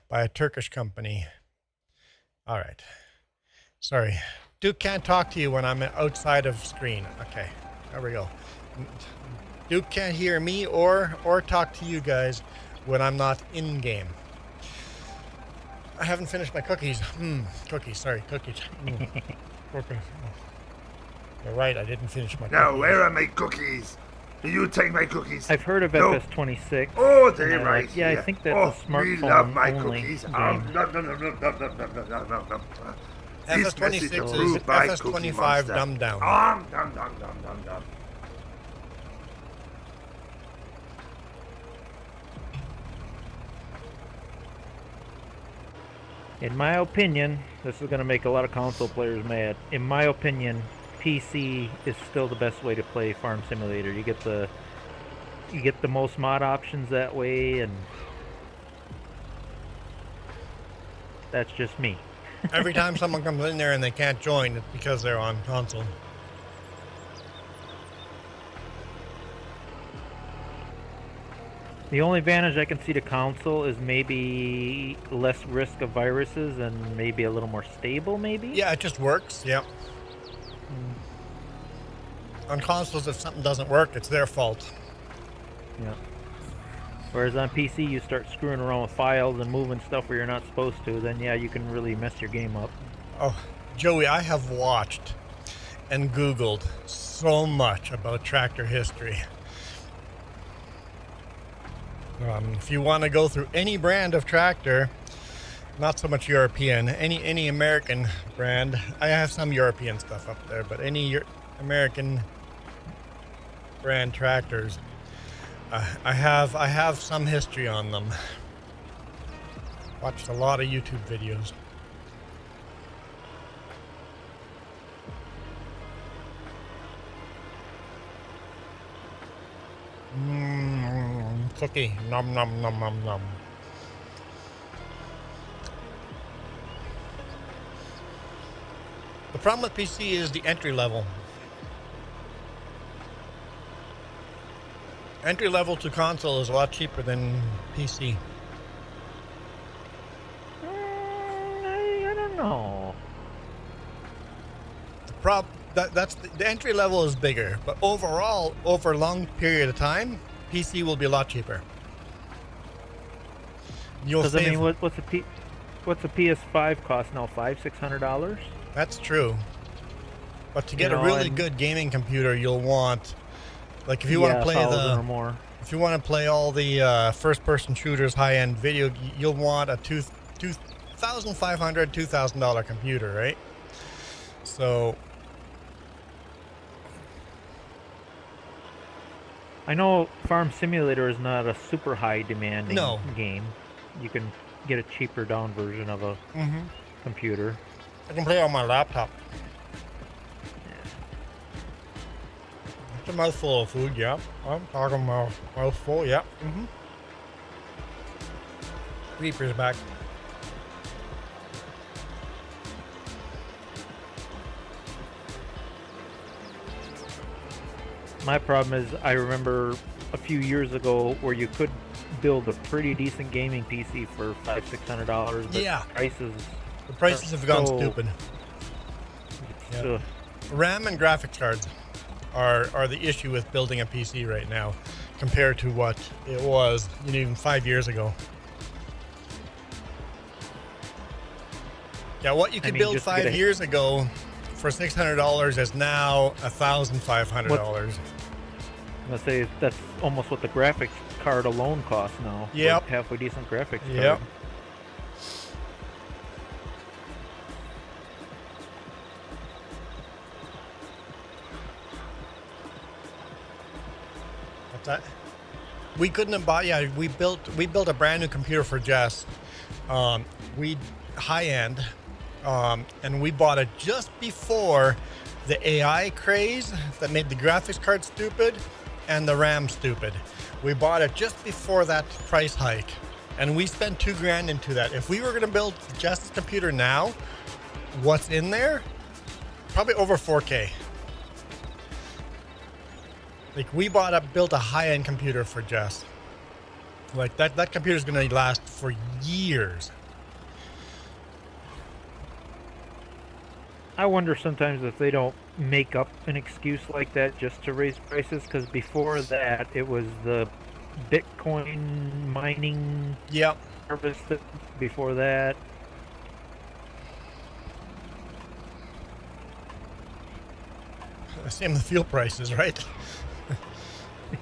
by a Turkish company. All right. Sorry. Duke can't talk to you when I'm outside of screen. Okay, there we go. Duke can't hear me or talk to you guys when I'm not in game. I haven't finished my cookies. Cookies. Okay. You're right, I didn't finish my cookies. Now, where are my cookies? You take my cookies. I've heard of No. FS26. Oh, they're and right yeah, I here. think that's oh, a we love smartphone my only cookies. game. No. This message FS26 is approved by Cookie FS25 Monster. dumbed down. Dum. In my opinion, this is going to make a lot of console players mad. In my opinion, PC is still the best way to play Farm Simulator. You get the most mod options that way, and that's just me. Every time someone comes in there and they can't join, it's because they're on console. The only advantage I can see to console is maybe less risk of viruses and maybe a little more stable, maybe? Yeah, it just works. Yep. On consoles, if something doesn't work, it's their fault. Yeah. Whereas on PC, you start screwing around with files and moving stuff where you're not supposed to, then yeah, you can really mess your game up. Oh, Joey, I have watched and Googled so much about tractor history. If you want to go through any brand of tractor, not so much European, any American brand, I have some European stuff up there, but any American brand tractors, I have some history on them. Watched a lot of YouTube videos. Cookie, nom nom nom nom nom. The problem with PC is the entry level. Entry level to console is a lot cheaper than PC. I don't know. That's the entry level is bigger, but overall, over a long period of time, PC will be a lot cheaper. You'll Because I save. mean, what's a PS5 cost now? $500-600? That's true. But to get You a know, really and- good gaming computer, you'll want, like, if you want to play 1,000 or more. if you want to play all the first-person shooters, high-end video, you'll want a $2,500, $2,000 computer, right? So I know Farm Simulator is not a super high demanding No. game. You can get a cheaper down version of a computer. I can play on my laptop. It's a mouthful of food, yeah. I'm talking mouthful, yeah. Reaper's back. My problem is I remember a few years ago where you could build a pretty decent gaming PC for $500-600, but Yeah. the prices have gone so- stupid. it's, Yeah. RAM and graphics cards are the issue with building a PC right now compared to what it was even 5 years ago. Yeah, what you could build just to get 5 years ago for $600 is now $1,500. Let's say that's almost what the graphics card alone costs now. for Yep. a halfway decent graphics card. Yep. What's that? We couldn't have bought. Yeah, we built a brand new computer for Jess. We high end, and we bought it just before the AI craze that made the graphics card stupid and the RAM stupid. We bought it just before that price hike, and we spent $2,000 into that. If we were going to build Jess's computer now, what's in there? Probably over 4K. Like, we built a high-end computer for Jess. Like, that computer's gonna last for years. I wonder sometimes if they don't make up an excuse like that just to raise prices, because before that it was the Bitcoin mining Yep. service before that. Same with fuel prices, right?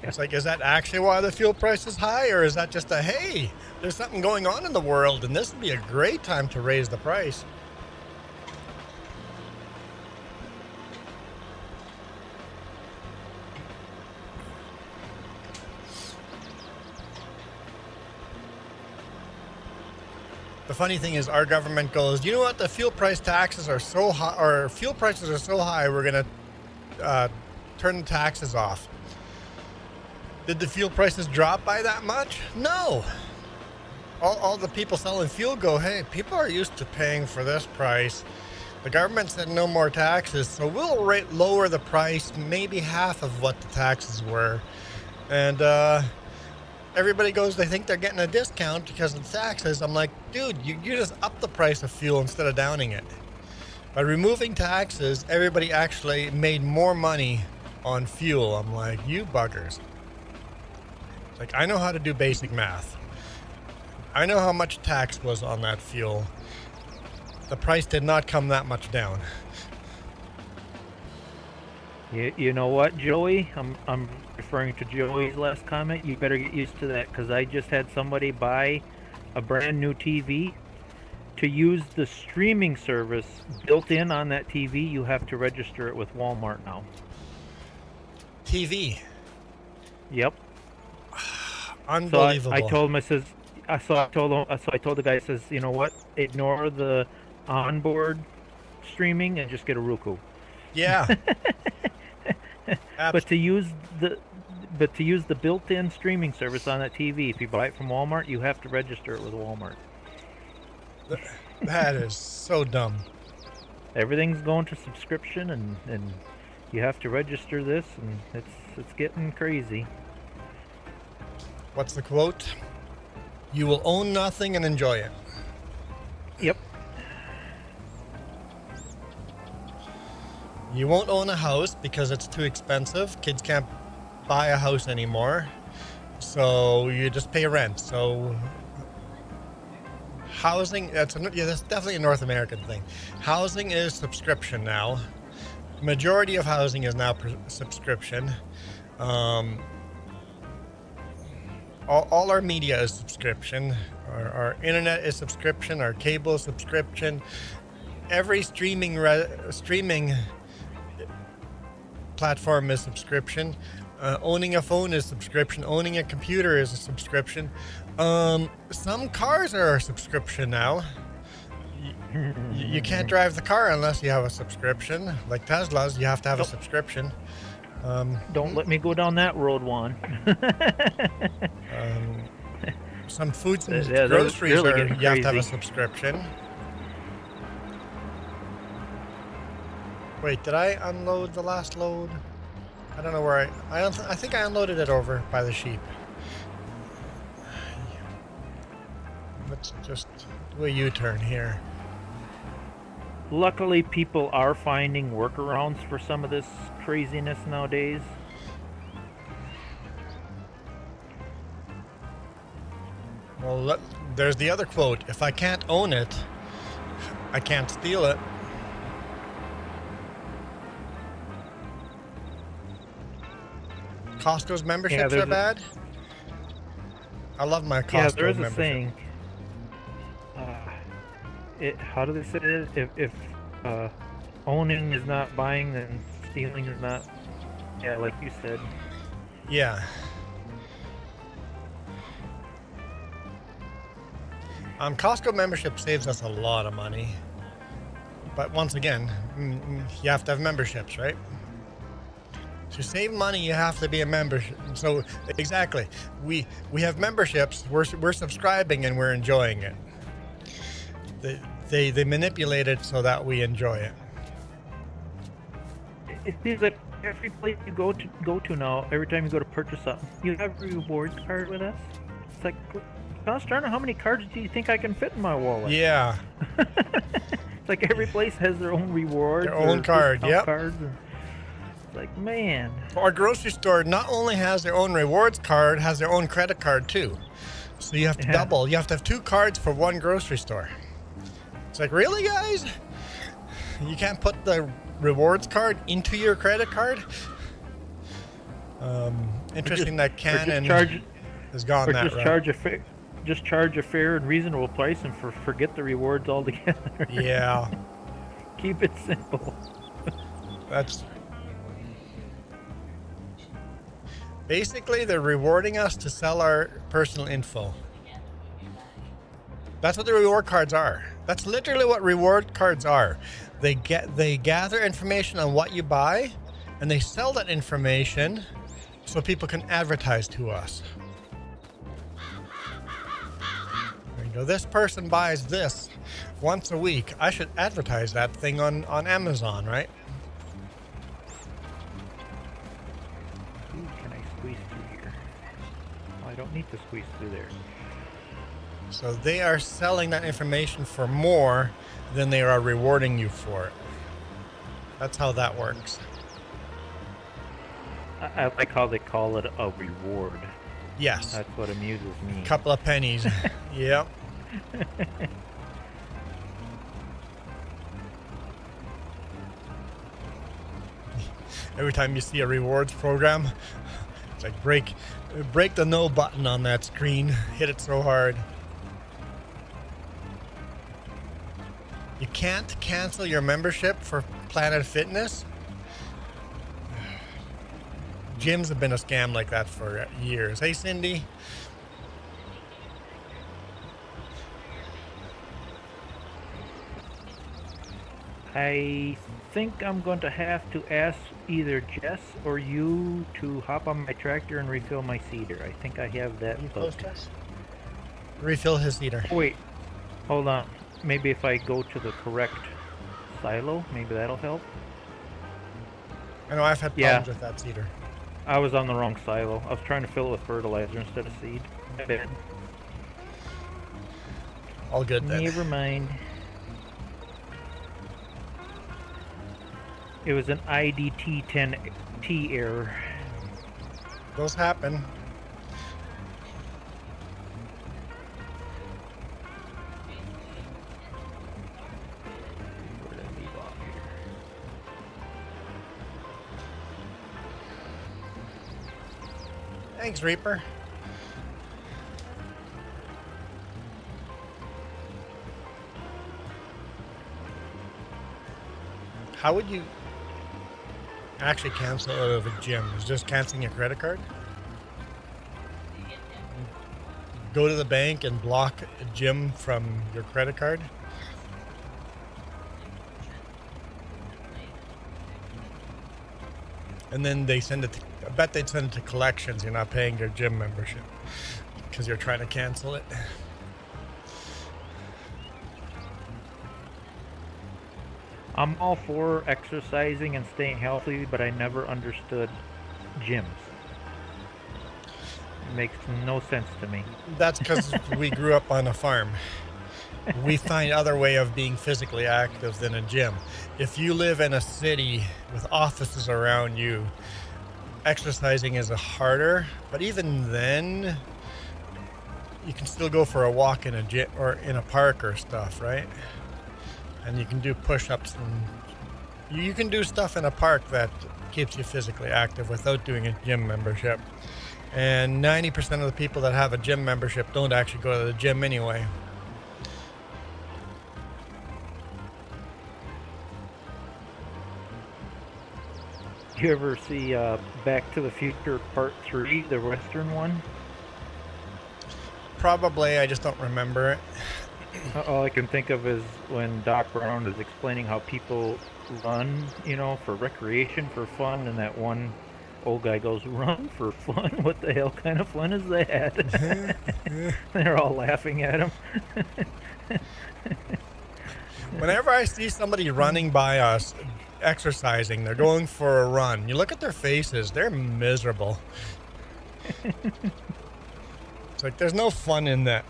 It's like, is that actually why the fuel price is high, or is that just a, hey, there's something going on in the world and this would be a great time to raise the price? The funny thing is, our government goes, you know what? The fuel price taxes are so high, or fuel prices are so high, we're going to turn the taxes off. Did the fuel prices drop by that much? No. All the people selling fuel go, hey, people are used to paying for this price. The government said no more taxes, so we'll lower the price maybe half of what the taxes were. And everybody goes, they think they're getting a discount because of the taxes. I'm like, dude, you just up the price of fuel instead of downing it. By removing taxes, everybody actually made more money on fuel. I'm like, you buggers. Like, I know how to do basic math. I know how much tax was on that fuel. The price did not come that much down. You know what, Joey? I'm referring to Joey's last comment. You better get used to that, because I just had somebody buy a brand new TV. To use the streaming service built in on that TV, you have to register it with Walmart now. TV. Yep. Unbelievable. So I told him, I says, I told the guy, I says, you know what? Ignore the onboard streaming and just get a Roku. Yeah. But to use the built-in streaming service on that TV, if you buy it from Walmart, you have to register it with Walmart. That is so dumb. Everything's going to subscription, and you have to register this, and it's getting crazy. What's the quote? You will own nothing and enjoy it. Yep. You won't own a house because it's too expensive. Kids can't buy a house anymore. So you just pay rent. So housing, that's definitely a North American thing. Housing is subscription now. Majority of housing is now subscription. All our media is subscription. Our internet is subscription. Our cable is subscription. Every streaming platform is subscription. Owning a phone is subscription. Owning a computer is a subscription. Some cars are a subscription now. You can't drive the car unless you have a subscription. Like Tesla's, you have to have a subscription. Don't let me go down that road, Juan. Some foods and Yeah, groceries really you have to have a crazy. subscription. Wait, did I unload the last load? I don't know where I think I unloaded it over by the sheep. Let's just do a U-turn here. Luckily, people are finding workarounds for some of this craziness nowadays. Well, there's the other quote. If I can't own it, I can't steal it. Costco's memberships are bad? I love my Costco Yeah, there is a membership. saying. How do they say it? If owning is not buying, then stealing is not. Yeah, like you said. Yeah. Costco membership saves us a lot of money. But once again, you have to have memberships, right? To save money, you have to be a member. So exactly, we have memberships. We're subscribing and we're enjoying it. They manipulate it so that we enjoy it. It seems like every place you go to now, every time you go to purchase something, you have a rewards card with us. It's like, gosh darn it, how many cards do you think I can fit in my wallet? Yeah. It's like every place has their own rewards. Their own card, yep. Cards. It's like, man. Our grocery store not only has their own rewards card, has their own credit card too. So you have to double. You have to have 2 cards for one grocery store. It's like, really, guys? You can't put the rewards card into your credit card? Interesting that Canon has gone or that just route. charge a fair and reasonable price and forget the rewards altogether. Yeah, Keep it simple. that's basically they're rewarding us to sell our personal info. That's what the reward cards are. That's literally what reward cards are. They gather information on what you buy, and they sell that information so people can advertise to us. There you go. This person buys this once a week. I should advertise that thing on Amazon, right? Ooh, can I squeeze through here? Oh, I don't need to squeeze through there. So they are selling that information for more than they are rewarding you for it. That's how that works. I like how they call it a reward. Yes. That's what amuses me. Couple of pennies. Yep. Every time you see a rewards program, it's like break the no button on that screen. Hit it so hard. You can't cancel your membership for Planet Fitness. Gyms have been a scam like that for years. Hey, Cindy. I think I'm going to have to ask either Jess or you to hop on my tractor and refill my cedar. I think I have that booked. Refill his heater. Oh, wait, hold on. Maybe if I go to the correct silo, maybe that'll help. I know I've had problems with that cedar. I was on the wrong silo. I was trying to fill it with fertilizer instead of seed. All good then. Never mind. It was an IDT10T error. Those happen. Where did I leave off here? Thanks, Reaper. How would you actually cancel out of a gym? Is just canceling your credit card? Go to the bank and block a gym from your credit card? And then they send it to, I bet they'd send it to collections. You're not paying your gym membership because you're trying to cancel it. I'm all for exercising and staying healthy, but I never understood gyms. It makes no sense to me. That's because we grew up on a farm. We find other way of being physically active than a gym. If you live in a city with offices around you, exercising is harder, but even then you can still go for a walk in a gym or in a park or stuff, right? And you can do push-ups and you can do stuff in a park that keeps you physically active without doing a gym membership. And 90% of the people that have a gym membership don't actually go to the gym anyway. Do you ever see Back to the Future Part 3, the Western one? Probably, I just don't remember it. All I can think of is when Doc Brown is explaining how people run, you know, for recreation, for fun, and that one old guy goes, "Run for fun? What the hell kind of fun is that?" They're all laughing at him. Whenever I see somebody running by us, exercising, they're going for a run, you look at their faces, they're miserable. It's like there's no fun in that.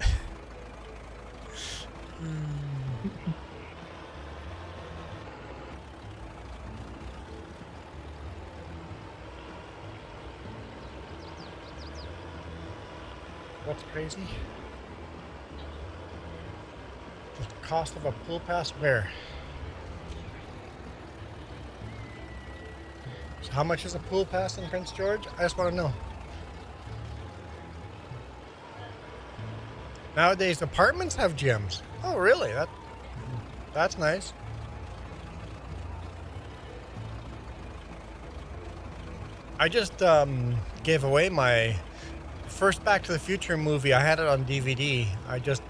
What's crazy? The cost of a pool pass where? So how much is a pool pass in Prince George? I just want to know. Nowadays, apartments have gyms. Oh, really? That's nice. I just gave away my first Back to the Future movie. I had it on DVD. I just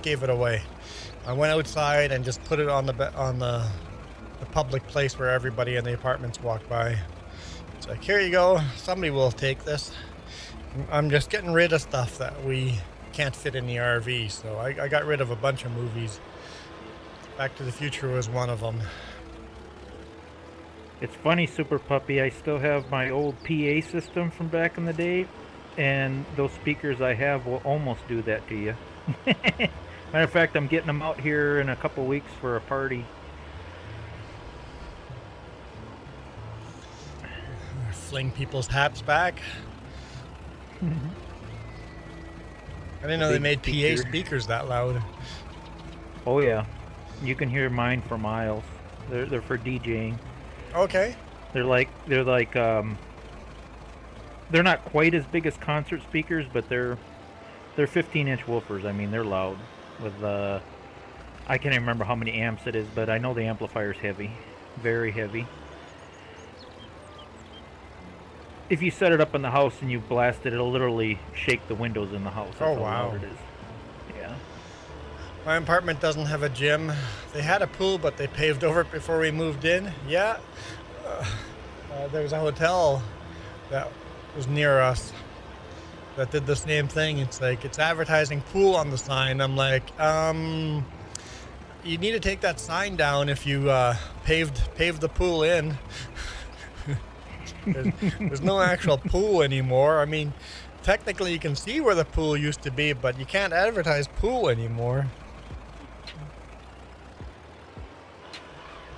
gave it away. I went outside and just put it on the public place where everybody in the apartments walk by. It's like, here you go. Somebody will take this. I'm just getting rid of stuff that we can't fit in the RV. So I got rid of a bunch of movies. Back to the Future was one of them. It's funny, Super Puppy, I still have my old PA system from back in the day, and those speakers I have will almost do that to you. Matter of fact, I'm getting them out here in a couple weeks for a party. Fling people's hats back. I didn't know they made PA speakers that loud. Oh yeah, you can hear mine for miles. They're for DJing. Okay. They're not quite as big as concert speakers, but they're 15-inch woofers. I mean, they're loud. With I can't even remember how many amps it is, but I know the amplifier's heavy, very heavy. If you set it up in the house and you blast it, it'll literally shake the windows in the house. That's oh how wow! loud it is. Yeah. My apartment doesn't have a gym. They had a pool, but they paved over it before we moved in. Yeah. There was a hotel that was near us that did the same thing. It's like, it's advertising pool on the sign. I'm like, you need to take that sign down if you paved the pool in. There's no actual pool anymore. I mean, technically you can see where the pool used to be, but you can't advertise pool anymore.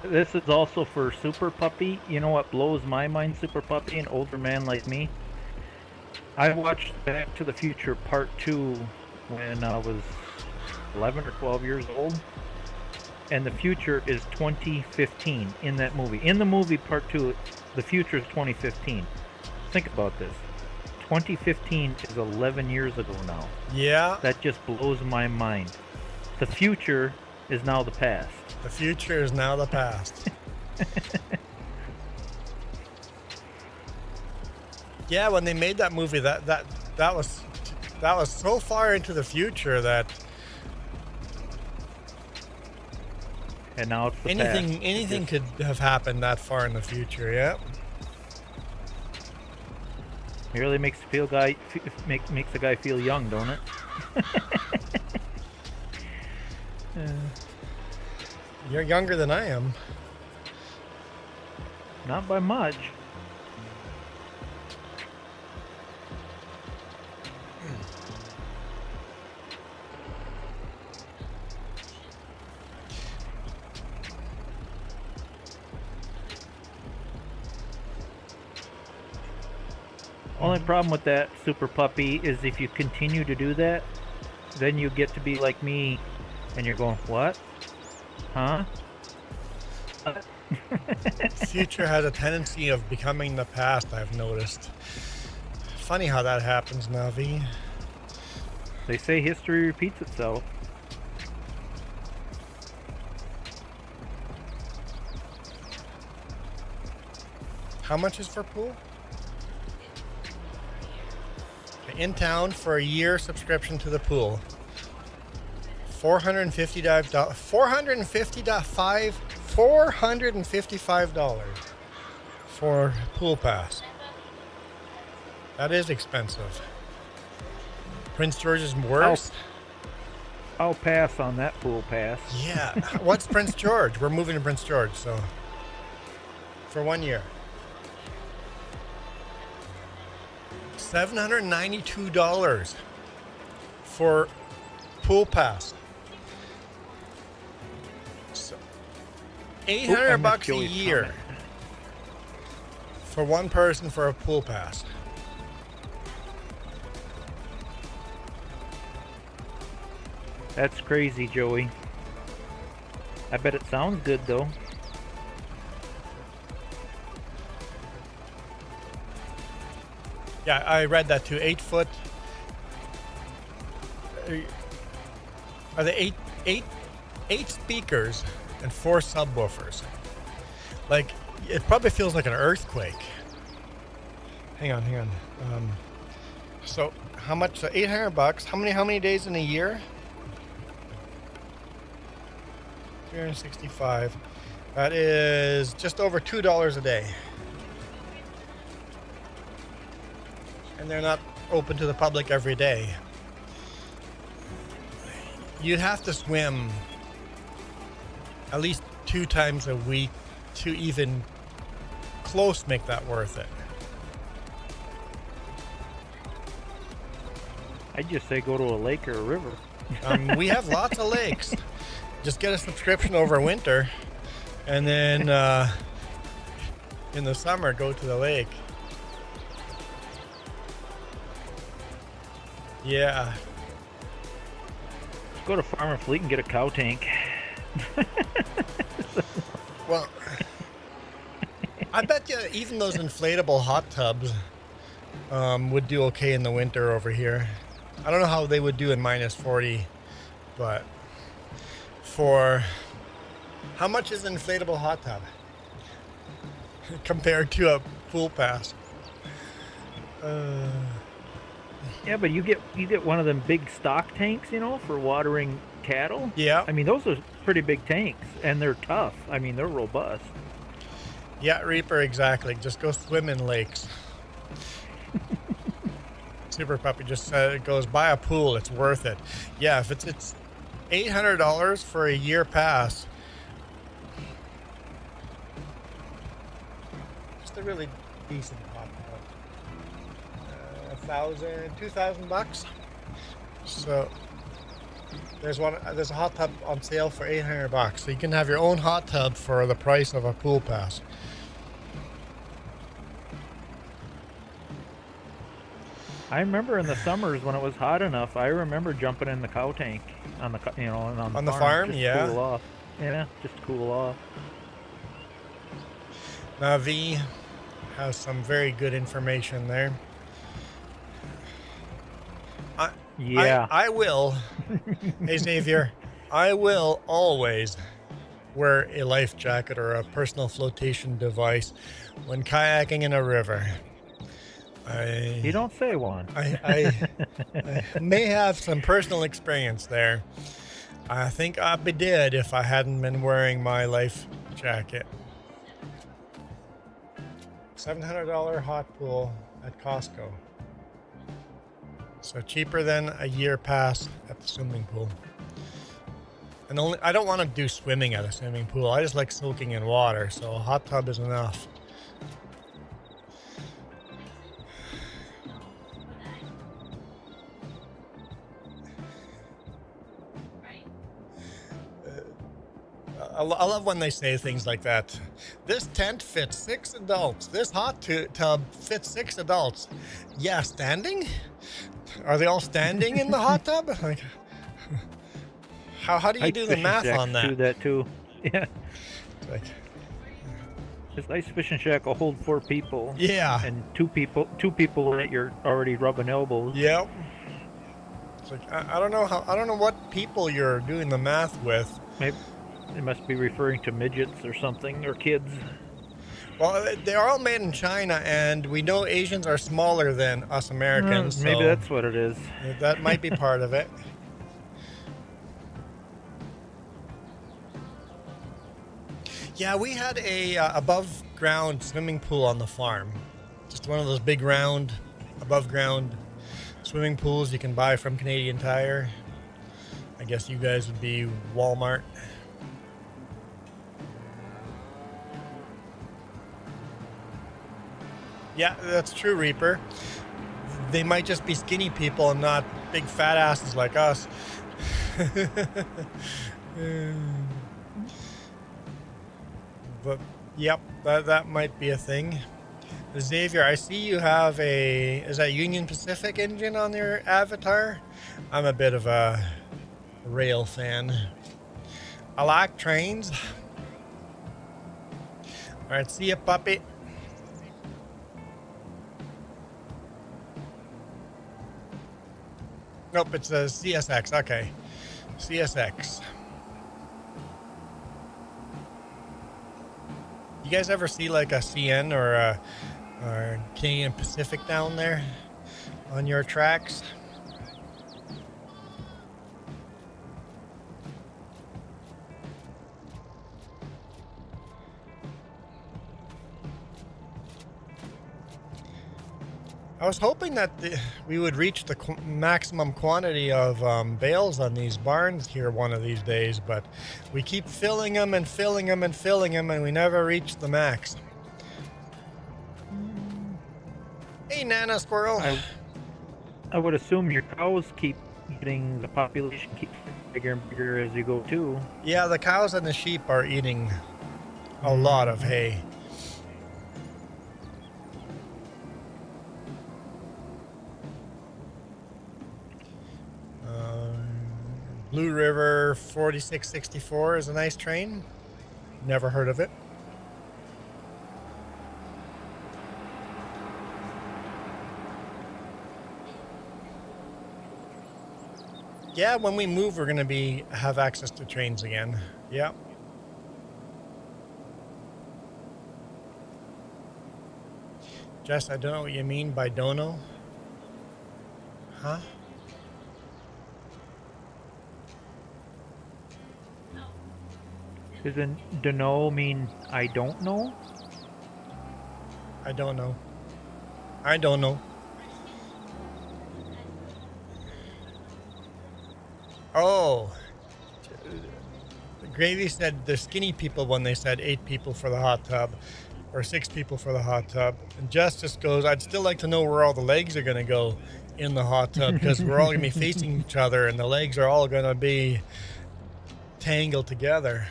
This is also for Super Puppy. You know what blows my mind, Super Puppy, an older man like me? I watched Back to the Future Part 2 when I was 11 or 12 years old. And the future is 2015 in that movie. In the movie Part 2, the future is 2015. Think about this. 2015 is 11 years ago now. Yeah. That just blows my mind. The future is now the past. The future is now the past. Yeah, when they made that movie, that was so far into the future that and now it's the anything could have happened that far in the future. Yeah. It really makes makes a guy feel young, don't it? You're younger than I am. Not by much. Only problem with that, Super Puppy, is if you continue to do that, then you get to be like me, and you're going, what? Huh? Future has a tendency of becoming the past, I've noticed. Funny how that happens, Navi. They say history repeats itself. How much is for pool? In town for a year subscription to the pool. $455 for pool pass. That is expensive. Prince George is worse. I'll pass on that pool pass. Yeah. What's Prince George? We're moving to Prince George, so for 1 year. $792 for pool pass. So $800 a year for one person for a pool pass. That's crazy, Joey. I bet it sounds good though. Yeah, I read that too. 8 foot. are they eight speakers and 4 subwoofers. Like, it probably feels like an earthquake. Hang on. So how much? So $800. How many days in a year? 365. That is just over $2 a day. And they're not open to the public every day. You'd have to swim at least 2 times a week to even close make that worth it. I'd just say go to a lake or a river. We have lots of lakes. Just get a subscription over winter, and then in the summer go to the lake. Yeah. Go to Farm and Fleet and get a cow tank. Well, I bet you even those inflatable hot tubs would do okay in the winter over here. I don't know how they would do in -40, but for how much is an inflatable hot tub compared to a pool pass? Yeah, but you get one of them big stock tanks, you know, for watering cattle. Yeah. I mean, those are pretty big tanks, and they're tough. I mean, they're robust. Yeah, Reaper, exactly. Just go swim in lakes. Super Puppy just said it goes, buy a pool, it's worth it. Yeah, if it's $800 for a year pass. Just a really decent hot tub. $2,000 So there's a hot tub on sale for $800. So you can have your own hot tub for the price of a pool pass. I remember in the summers when it was hot enough, I remember jumping in the cow tank on the On the farm, just yeah. to cool off. Yeah, just to cool off. Now V has some very good information there. Yeah. I will. Hey Xavier, I will always wear a life jacket or a personal flotation device when kayaking in a river. You don't say one. I may have some personal experience there. I think I'd be dead if I hadn't been wearing my life jacket. $700 hot pool at Costco. So cheaper than a year pass at the swimming pool. And I don't want to do swimming at a swimming pool. I just like soaking in water, so a hot tub is enough. I love when they say things like that. This tent fits 6 adults. This hot tub fits 6 adults. Yeah, standing? Are they all standing in the hot tub? Like, how do you do the math on that? Do that too. Yeah. Like, this ice fishing shack will hold 4 people. yeah. And two people that you're already rubbing elbows. Yep. It's like I don't know what people you're doing the math with. Maybe they must be referring to midgets or something, or kids. Well, they're all made in China, and we know Asians are smaller than us Americans. Maybe so that's what it is. that might be part of it. Yeah, we had a above-ground swimming pool on the farm. Just one of those big round, above-ground swimming pools you can buy from Canadian Tire. I guess you guys would be Walmart. Yeah, that's true, Reaper. They might just be skinny people and not big fat asses like us. But, yep, that might be a thing. Xavier, I see you have is that Union Pacific engine on your avatar? I'm a bit of a rail fan. I like trains. All right, see ya, puppy. Nope, it's a CSX. Okay. CSX. You guys ever see like a CN or a Canadian Pacific down there on your tracks? I was hoping that we would reach the maximum quantity of bales on these barns here one of these days, but we keep filling them and filling them and filling them, and we never reach the max. Hey, Nana Squirrel. I would assume your cows keep getting, the population keeps bigger and bigger as you go too. Yeah, the cows and the sheep are eating a lot of hay. Blue River 4664 is a nice train. Never heard of it. Yeah, when we move, we're going to have access to trains again. Yeah. Jess, I don't know what you mean by dono. Huh? Doesn't "dunno" mean I don't know? I don't know. I don't know. Oh. Gravy said the skinny people when they said 8 people for the hot tub or 6 people for the hot tub. And Justice goes, I'd still like to know where all the legs are going to go in the hot tub because we're all going to be facing each other and the legs are all going to be tangled together.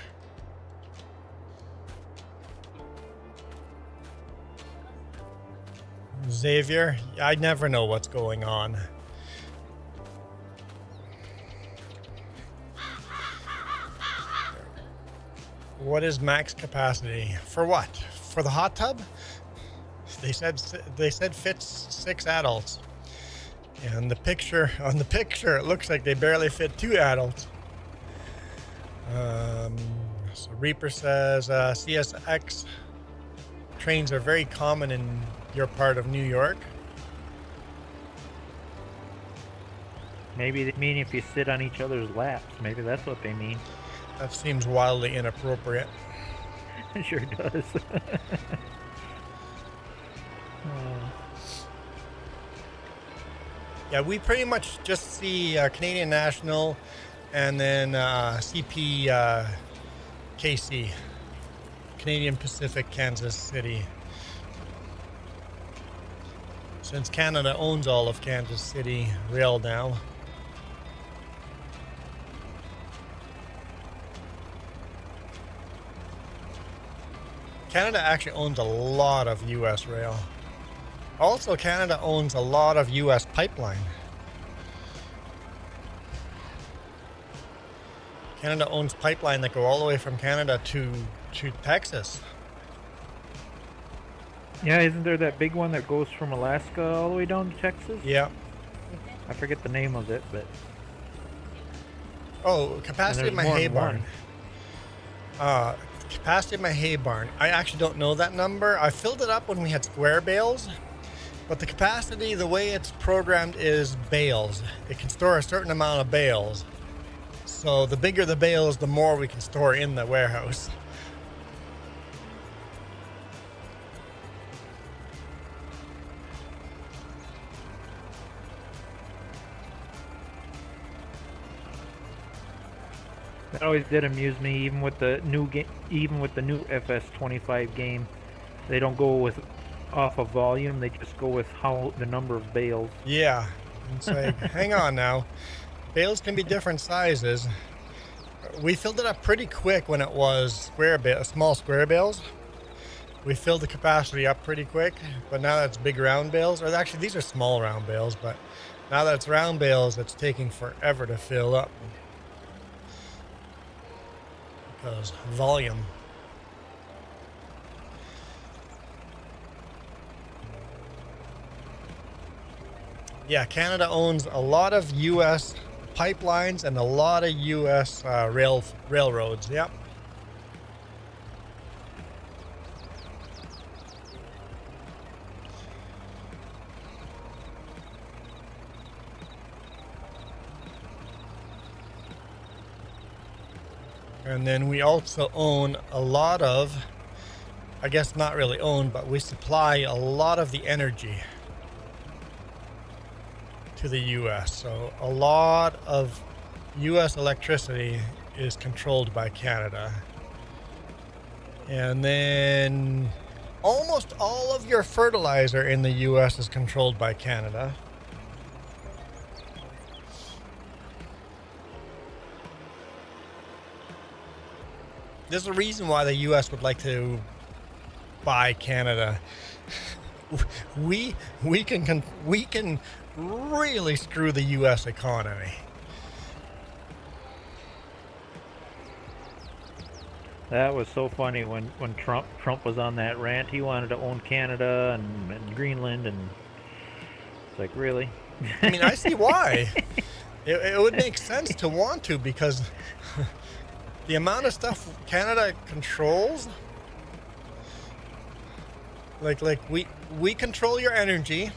Xavier, I never know what's going on. What is max capacity? For what? For the hot tub? They said fits 6 adults. And on the picture it looks like they barely fit 2 adults. So Reaper says CSX trains are very common in your part of New York. Maybe they mean if you sit on each other's laps. Maybe that's what they mean. That seems wildly inappropriate. It sure does. Yeah, we pretty much just see Canadian National and then CP KC, Canadian Pacific, Kansas City. Since Canada owns all of Kansas City rail now. Canada actually owns a lot of U.S. rail. Also, Canada owns a lot of U.S. pipeline. Canada owns pipeline that go all the way from Canada to Texas. Yeah, isn't there that big one that goes from Alaska all the way down to Texas? Yeah. I forget the name of it, but... Oh, capacity of my hay barn. Capacity of my hay barn. I actually don't know that number. I filled it up when we had square bales, but the capacity, the way it's programmed is bales. It can store a certain amount of bales. So the bigger the bales, the more we can store in the warehouse. That always did amuse me, even with the new FS25 game. They don't go off of volume; they just go with the number of bales. Yeah, it's like, hang on now. Bales can be different sizes. We filled it up pretty quick when it was small square bales. We filled the capacity up pretty quick, but now that's big round bales. Or actually, these are small round bales, but now that it's round bales, it's taking forever to fill up. Because volume. Yeah, Canada owns a lot of U.S. pipelines and a lot of U.S. Railroads. Yep. And then we also own a lot of, I guess not really own, but we supply a lot of the energy to the U.S. So a lot of U.S. electricity is controlled by Canada. And then almost all of your fertilizer in the U.S. is controlled by Canada. There's a reason why the U.S. would like to buy Canada. We can really screw the U.S. economy. That was so funny when Trump was on that rant. He wanted to own Canada and Greenland, and it's like, really? I mean, I see why. It would make sense to want to, because the amount of stuff Canada controls, like we control your energy,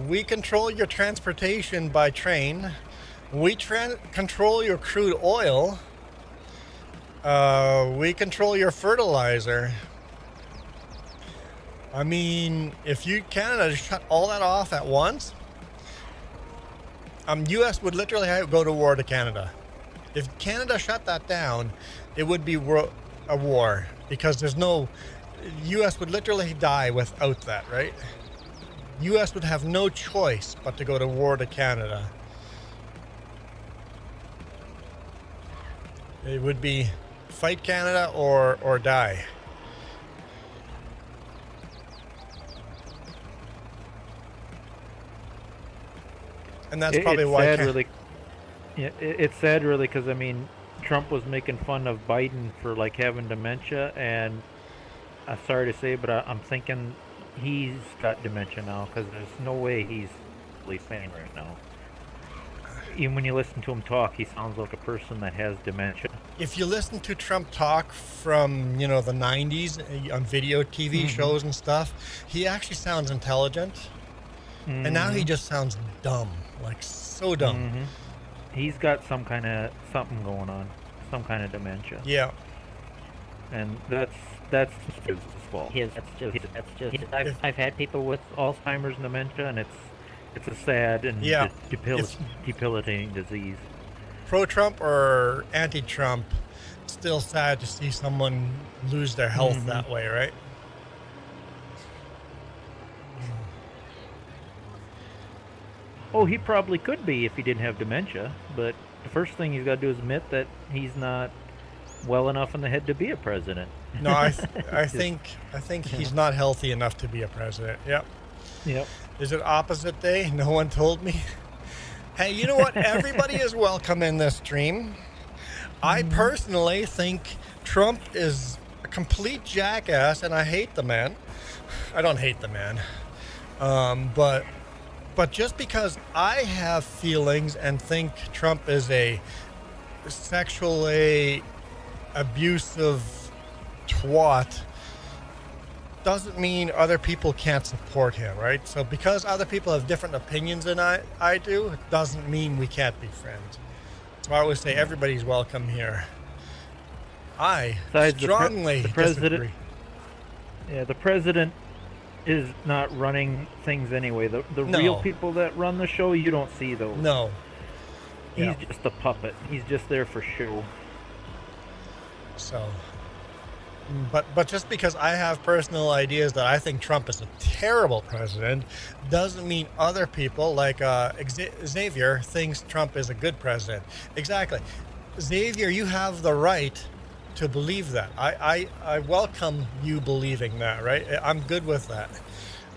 we control your transportation by train, we control your crude oil, we control your fertilizer. I mean, if Canada shut all that off at once, U.S. would literally go to war to Canada. If Canada shut that down, it would be a war, because U.S. would literally die without that, right? U.S. would have no choice but to go to war to Canada. It would be fight Canada or die. And that's probably why. It's sad, really, because I mean, Trump was making fun of Biden for like having dementia, and I'm sorry to say, but I'm thinking he's got dementia now, because there's no way he's really sane right now. Even when you listen to him talk, he sounds like a person that has dementia. If you listen to Trump talk from, the 90s on video TV shows and stuff, he actually sounds intelligent. And now he just sounds dumb, like so dumb. He's got something going on, some kind of dementia. Yeah. And that's his fault. I've had people with Alzheimer's and dementia, and it's a sad and debilitating disease. Pro-Trump or anti-Trump, it's still sad to see someone lose their health that way, right? Oh, he probably could be if he didn't have dementia, but the first thing he's got to do is admit that he's not well enough in the head to be a president. No, I think he's not healthy enough to be a president. Yep. Is it opposite day? No one told me. Hey, you know what? Everybody is welcome in this stream. I personally think Trump is a complete jackass, and I hate the man. I don't hate the man, but just because I have feelings and think Trump is a sexually abusive twat doesn't mean other people can't support him, right? So because other people have different opinions than I do, it doesn't mean we can't be friends. So I always say everybody's welcome here. I strongly disagree. Yeah, the president is not running things anyway. The real people that run the show, you don't see those. No. He's just a puppet. He's just there for show. So, but just because I have personal ideas that I think Trump is a terrible president doesn't mean other people like Xavier thinks Trump is a good president. Exactly. Xavier, you have the right to believe that. I welcome you believing that, right? I'm good with that.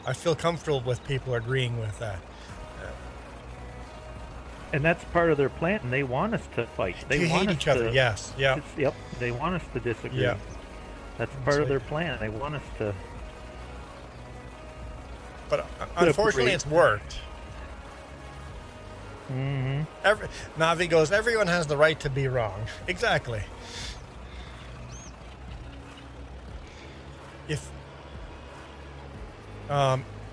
I feel comfortable with people agreeing with that. And that's part of their plan. They want us to fight. They want hate each other. Yes. Yeah. Yep. They want us to disagree. Yeah. That's part of their plan. They want us to. But unfortunately, it's worked. Mm-hmm. Navi goes, everyone has the right to be wrong. Exactly.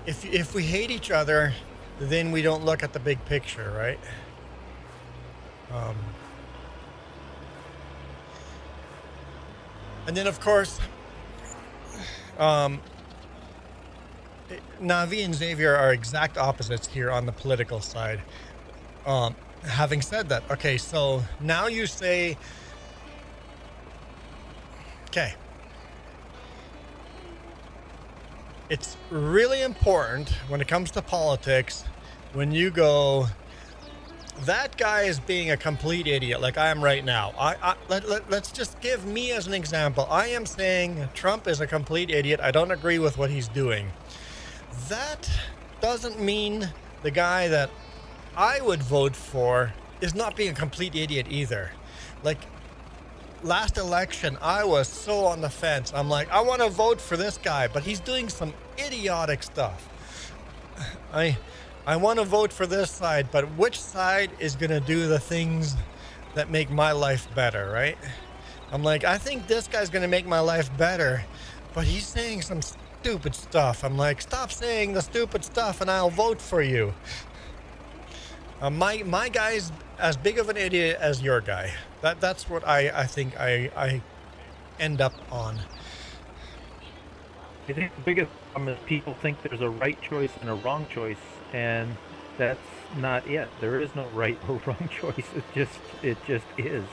If we hate each other, then we don't look at the big picture, right? And then, of course, Navi and Xavier are exact opposites here on the political side. Having said that, okay, so now you say, okay, it's really important when it comes to politics when you go, that guy is being a complete idiot like I am right now. Let's just give me as an example. I am saying Trump is a complete idiot. I don't agree with what he's doing. That doesn't mean the guy that I would vote for is not being a complete idiot either. Like, last election, I was so on the fence. I'm like, I want to vote for this guy, but he's doing some idiotic stuff. I want to vote for this side, but which side is going to do the things that make my life better, right? I'm like, I think this guy's going to make my life better, but he's saying some stupid stuff. I'm like, stop saying the stupid stuff and I'll vote for you. My guy's as big of an idiot as your guy. That's what I think I end up on. I think the biggest problem is people think there's a right choice and a wrong choice, and that's not it. There is no right or wrong choice. It just is.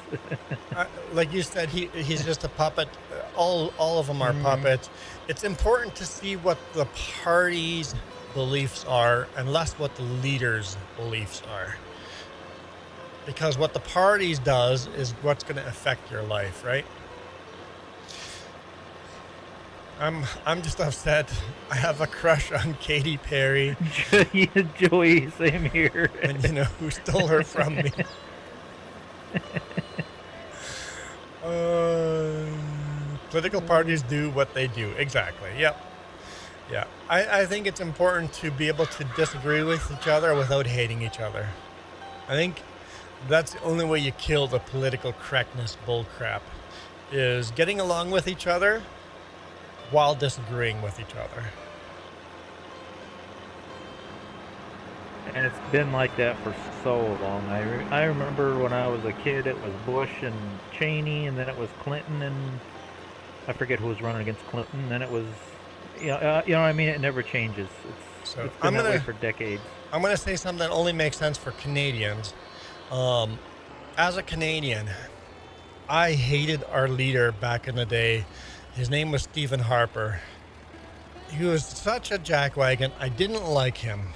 Like you said, he's just a puppet. All of them are puppets. It's important to see what the party's beliefs are and less what the leader's beliefs are. Because what the parties does is what's going to affect your life, right? I'm just upset. I have a crush on Katy Perry. Joey, same here. And you know who stole her from me? Political parties do what they do. Exactly. Yep. Yeah. I think it's important to be able to disagree with each other without hating each other. I think that's the only way you kill the political correctness bullcrap, is getting along with each other while disagreeing with each other. And it's been like that for so long. I remember when I was a kid, it was Bush and Cheney, and then it was Clinton, and I forget who was running against Clinton. Then it was, you know what I mean? It never changes. It's been that way for decades. I'm going to say something that only makes sense for Canadians. As a Canadian, I hated our leader back in the day. His name was Stephen Harper. He was such a jackwagon. I didn't like him.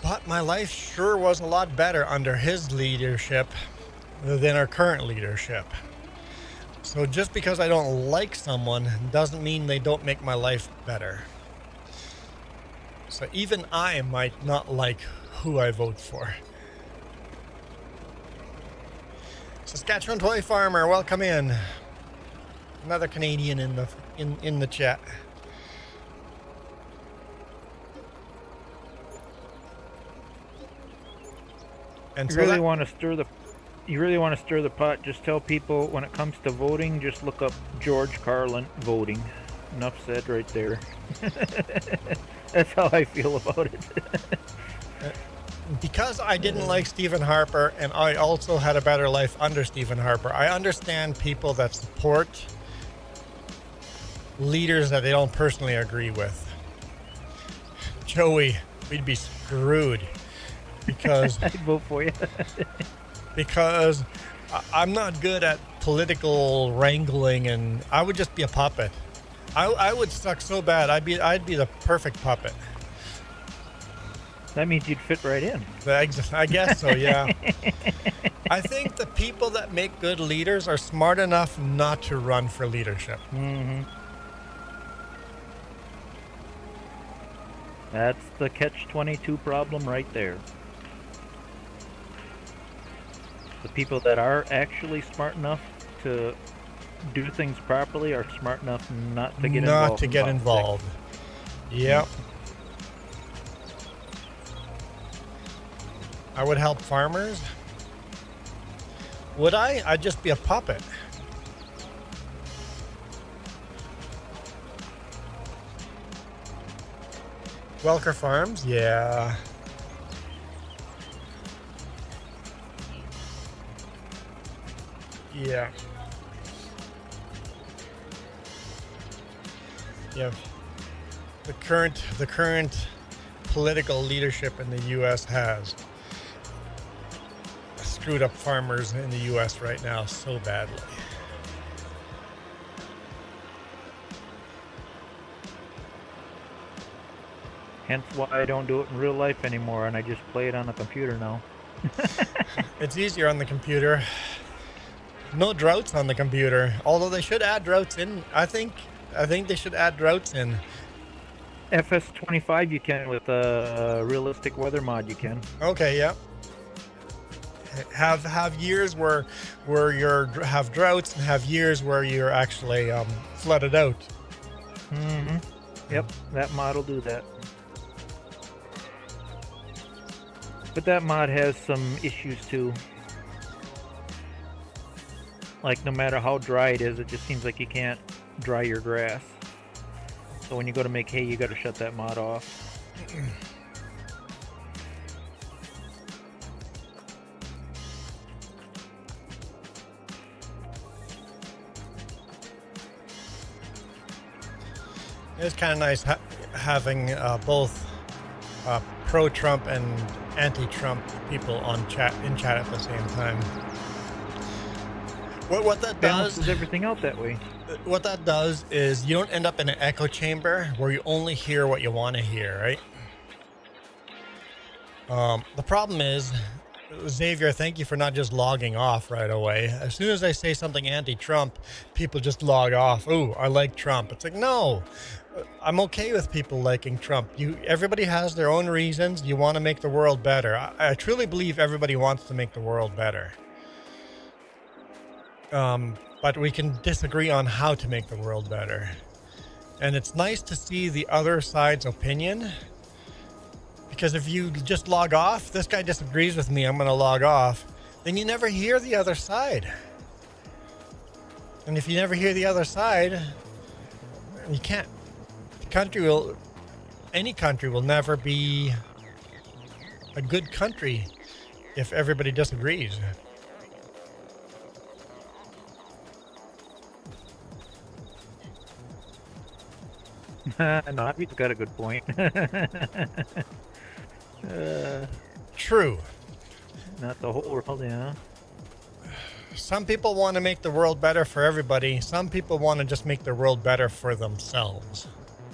But my life sure was a lot better under his leadership than our current leadership. So just because I don't like someone doesn't mean they don't make my life better. So even I might not like who I vote for. Saskatchewan Toy Farmer, welcome in. Another Canadian in the chat. And You really want to stir the pot, just tell people when it comes to voting, just look up George Carlin voting. Enough said right there. That's how I feel about it. Because I didn't like Stephen Harper, and I also had a better life under Stephen Harper, I understand people that support leaders that they don't personally agree with. Joey, we'd be screwed. Because I'd vote for you. Because I'm not good at political wrangling, and I would just be a puppet. I would suck so bad. I'd be the perfect puppet. That means you'd fit right in. I guess so, yeah. I think the people that make good leaders are smart enough not to run for leadership. Mm-hmm. That's the catch-22 problem right there. The people that are actually smart enough to do things properly are smart enough not to get involved. Yep. I would help farmers. Would I? I'd just be a puppet. Welker Farms? Yeah. Yeah. Yeah. The current political leadership in the US has screwed up farmers in the US right now so badly. Hence why I don't do it in real life anymore, and I just play it on the computer now. It's easier on the computer. No droughts on the computer, although they should add droughts in. I think they should add droughts in. FS25 you can with a realistic weather mod you can. Okay, yeah. Have years where you're have droughts and have years where you're actually flooded out. Mm-hmm. Yep, that mod will do that. But that mod has some issues too. Like no matter how dry it is, it just seems like you can't dry your grass. So when you go to make hay, you got to shut that mod off. It's kind of nice having both pro-Trump and anti-Trump people in chat at the same time. What that Balances does, everything out that way. what that does is you don't end up in an echo chamber where you only hear what you want to hear, right? The problem is, Xavier, thank you for not just logging off right away. As soon as I say something anti-Trump, people just log off. Ooh, I like Trump. It's like, no, I'm okay with people liking Trump. Everybody has their own reasons. You want to make the world better. I truly believe everybody wants to make the world better. But we can disagree on how to make the world better. And it's nice to see the other side's opinion. Because if you just log off, this guy disagrees with me, I'm going to log off, then you never hear the other side. And if you never hear the other side, you can't. Any country will never be a good country if everybody disagrees. No, Avi's got a good point. True. Not the whole world, yeah. Some people want to make the world better for everybody. Some people want to just make the world better for themselves.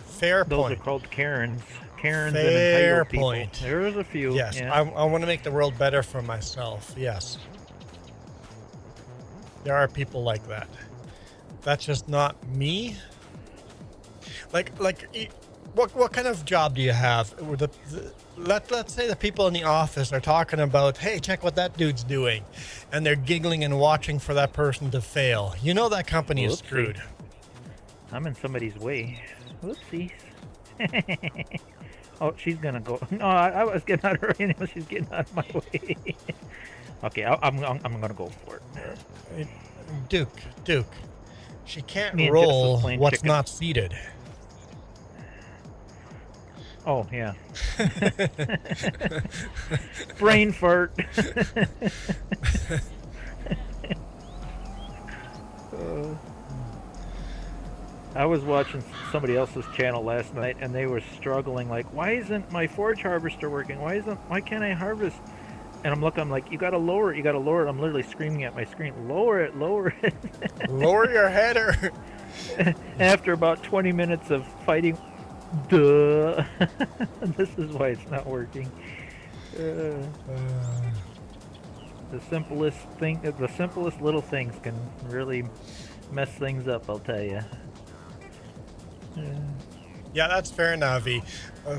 Fair Those point. are called Karens. Karens and Fair entitled people. point. There's a few. Yes, Yeah. I want to make the world better for myself. Yes. There are people like that. That's just not me. What kind of job do you have? Let's say the people in the office are talking about, hey, check what that dude's doing. And they're giggling and watching for that person to fail. You know that company is Whoopsie. screwed. I'm in somebody's way. Whoopsies. Oh, she's gonna go. No, I was getting out of her way. Now she's getting out of my way. Okay, I'm gonna go for it. Duke. She can't Me and roll Chips was playing what's chicken. not seated. Oh yeah. Brain fart. I was watching somebody else's channel last night, and they were struggling. Like, why isn't my forage harvester working? Why can't I harvest? And I'm looking. I'm like, you gotta lower it. You gotta lower it. I'm literally screaming at my screen. Lower it. Lower it. Lower your header. After about 20 minutes of fighting, duh. This is why it's not working. The simplest little things can really mess things up, I'll tell you. Yeah, that's fair, Navi.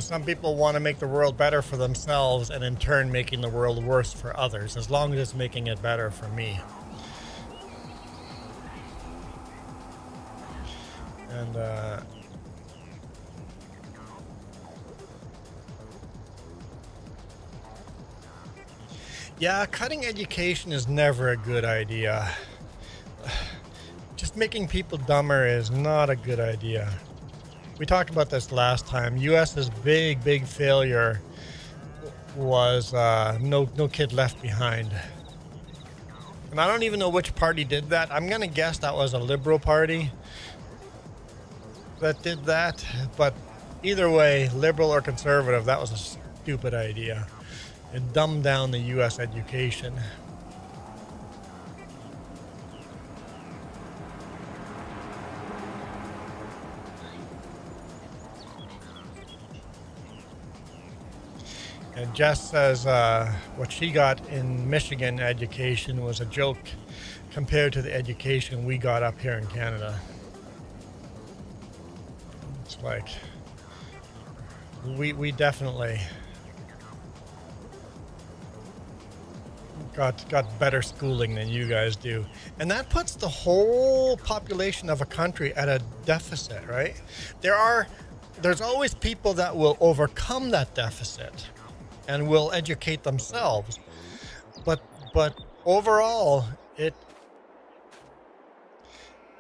Some people want to make the world better for themselves and in turn making the world worse for others, as long as it's making it better for me. And Yeah, cutting education is never a good idea. Just making people dumber is not a good idea. We talked about this last time. US's big failure was no kid left behind. And I don't even know which party did that. I'm gonna guess that was a Liberal Party that did that. But either way, Liberal or Conservative, that was a stupid idea. It dumbed down the US education. And Jess says what she got in Michigan education was a joke compared to the education we got up here in Canada. It's like we definitely got better schooling than you guys do. And that puts the whole population of a country at a deficit, right? There's always people that will overcome that deficit and will educate themselves, but overall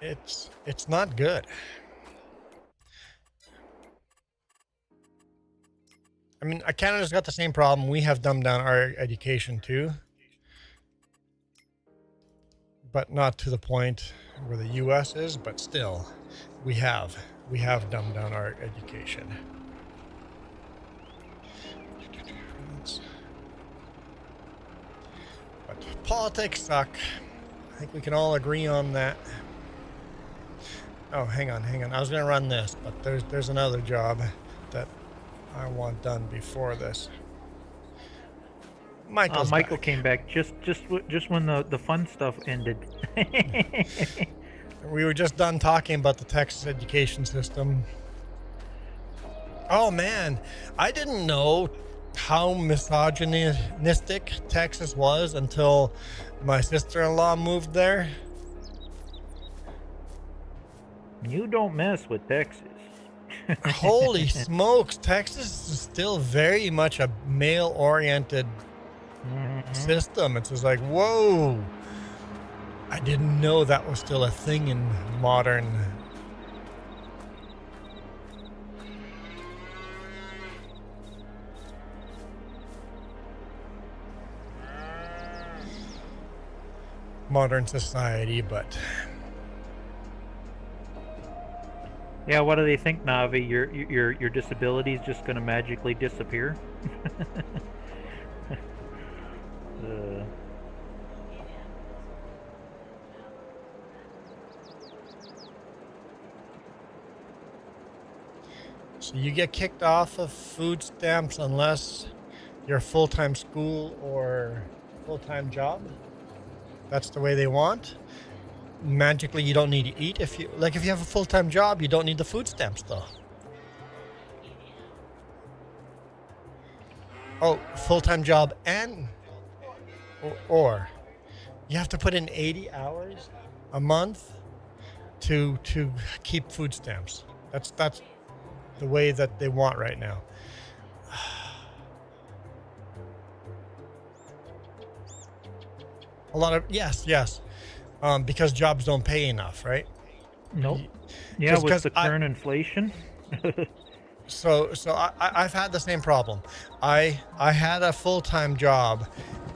it's not good. I mean, Canada's got the same problem. We have dumbed down our education too, but not to the point where the US is, but still we have dumbed down our education. But politics suck. I think we can all agree on that. Oh, hang on. I was gonna run this, but there's another job that I want done before this. Michael came back just when the fun stuff ended. We were just done talking about the Texas education system. Oh man, I didn't know how misogynistic Texas was until my sister-in-law moved there. You don't mess with Texas. Holy smokes, Texas is still very much a male-oriented system. It's just like, whoa. I didn't know that was still a thing in modern. Modern society, but yeah, what do they think, Navi? Your disability is just going to magically disappear? So you get kicked off of food stamps unless you're full-time school or full-time job. That's the way they want. Magically, you don't need to eat. If you have a full-time job, you don't need the food stamps though. Oh, full-time job and or you have to put in 80 hours a month to keep food stamps. That's the way that they want right now. A lot of yes, because jobs don't pay enough, right? Nope. Yeah, with the current inflation. So I've had the same problem. I had a full-time job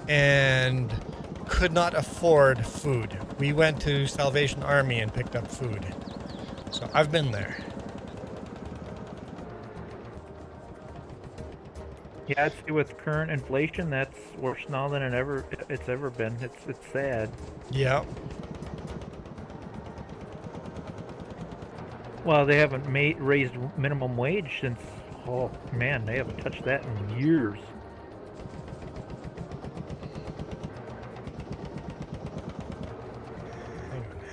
and could not afford food. We went to Salvation Army and picked up food. So I've been there. Yeah, I'd say with current inflation, that's worse now than it's ever been. It's sad. Yeah. Well, they haven't raised minimum wage since, oh man, they haven't touched that in years.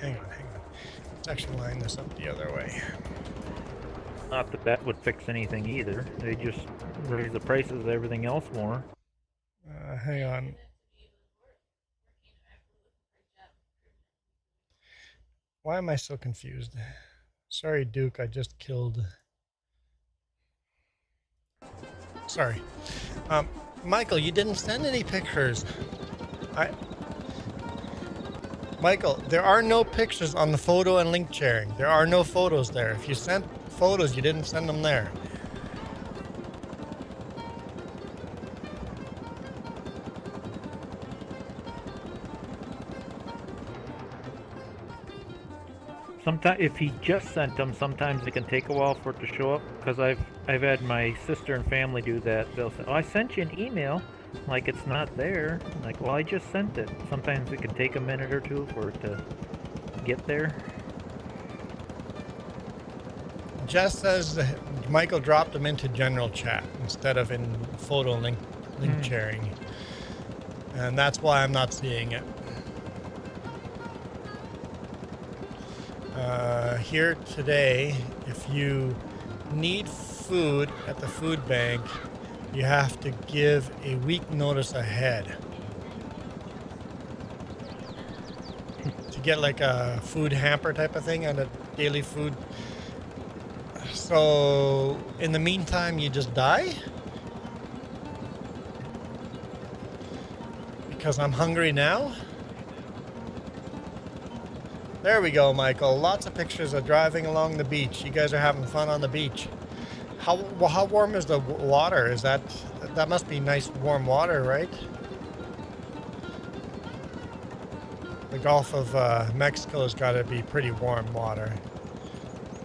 Hang on. Let's actually line this up the other way. Not that that would fix anything either. They just raise the prices of everything else more. Hang on. Why am I so confused? Sorry, Duke, I just killed. Sorry. Michael, you didn't send any pictures. Michael, there are no pictures on the photo and link sharing. There are no photos there. If you sent photos, you didn't send them there. Sometimes, if he just sent them, sometimes it can take a while for it to show up. Because I've had my sister and family do that. They'll say, "Oh, I sent you an email," like it's not there. I'm like, well, I just sent it. Sometimes it can take a minute or two for it to get there. Jess says that Michael dropped them into general chat instead of in photo link sharing, and that's why I'm not seeing it. Here today, if you need food at the food bank, you have to give a week notice ahead to get like a food hamper type of thing on a daily food. So in the meantime, you just die? Because I'm hungry now? There we go, Michael. Lots of pictures of driving along the beach. You guys are having fun on the beach. How warm is the water? Is that must be nice warm water, right? The Gulf of Mexico has got to be pretty warm water.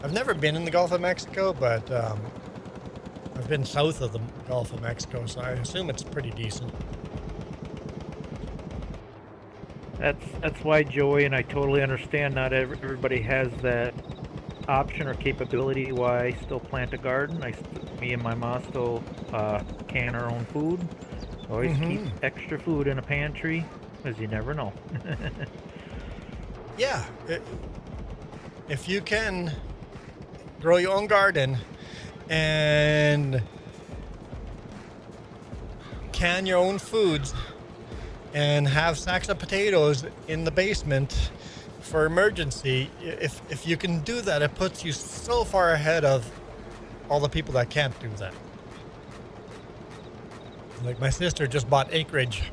I've never been in the Gulf of Mexico, but I've been south of the Gulf of Mexico, so I assume it's pretty decent. That's why, Joey, and I totally understand not everybody has that option or capability. Why I still plant a garden. Me and my mom still can our own food. Always keep extra food in a pantry, because you never know. Yeah, if you can grow your own garden and can your own foods and have sacks of potatoes in the basement for emergency, if you can do that, it puts you so far ahead of all the people that can't do that. Like my sister just bought acreage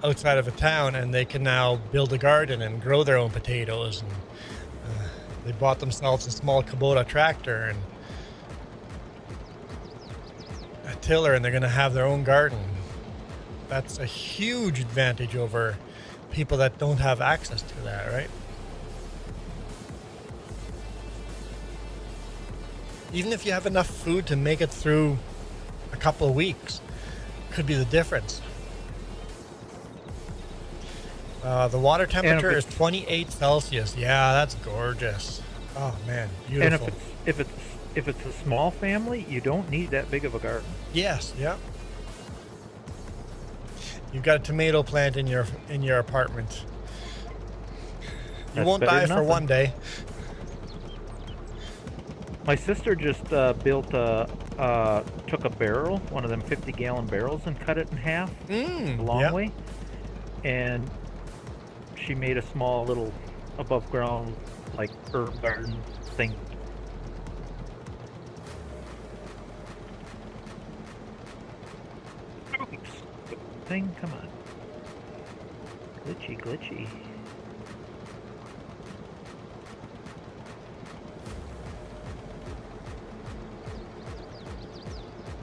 outside of a town, and they can now build a garden and grow their own potatoes. And they bought themselves a small Kubota tractor and a tiller, and they're going to have their own garden. That's a huge advantage over people that don't have access to that, right? Even if you have enough food to make it through a couple of weeks, could be the difference. The water temperature is 28 Celsius. Yeah, that's gorgeous. Oh man, beautiful. And if it's a small family, you don't need that big of a garden. Yes, yeah. You've got a tomato plant in your apartment. You won't die for one day. My sister just took a barrel, one of them 50-gallon barrels, and cut it in half, a long way, and she made a small little above ground like herb garden thing. Thing, come on. Glitchy.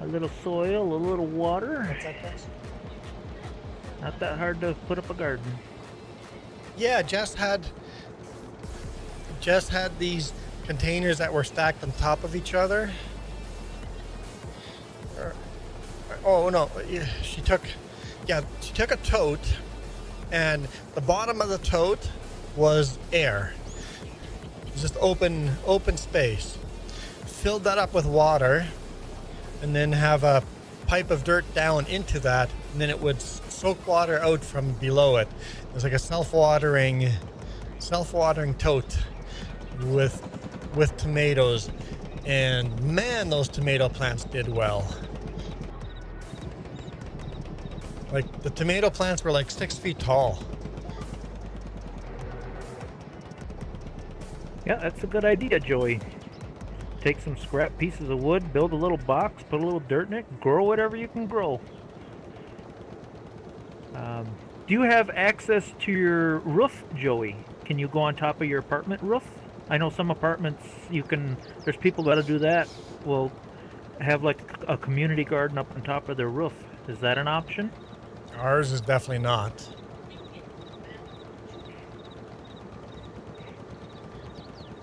A little soil, a little water. What's that, Chris? Not that hard to put up a garden. Yeah, Jess had these containers that were stacked on top of each other. Oh no, she took a tote, and the bottom of the tote was air. It was just open space. Filled that up with water, and then have a pipe of dirt down into that, and then it would soak water out from below it. It was like a self-watering tote with tomatoes, and man, those tomato plants did well. Like the tomato plants were like 6 feet tall. Yeah, that's a good idea, Joey. Take some scrap pieces of wood, build a little box, put a little dirt in it, grow whatever you can grow. Do you have access to your roof, Joey? Can you go on top of your apartment roof? I know some apartments you can. There's people that'll do that. Will have like a community garden up on top of their roof. Is that an option? Ours is definitely not.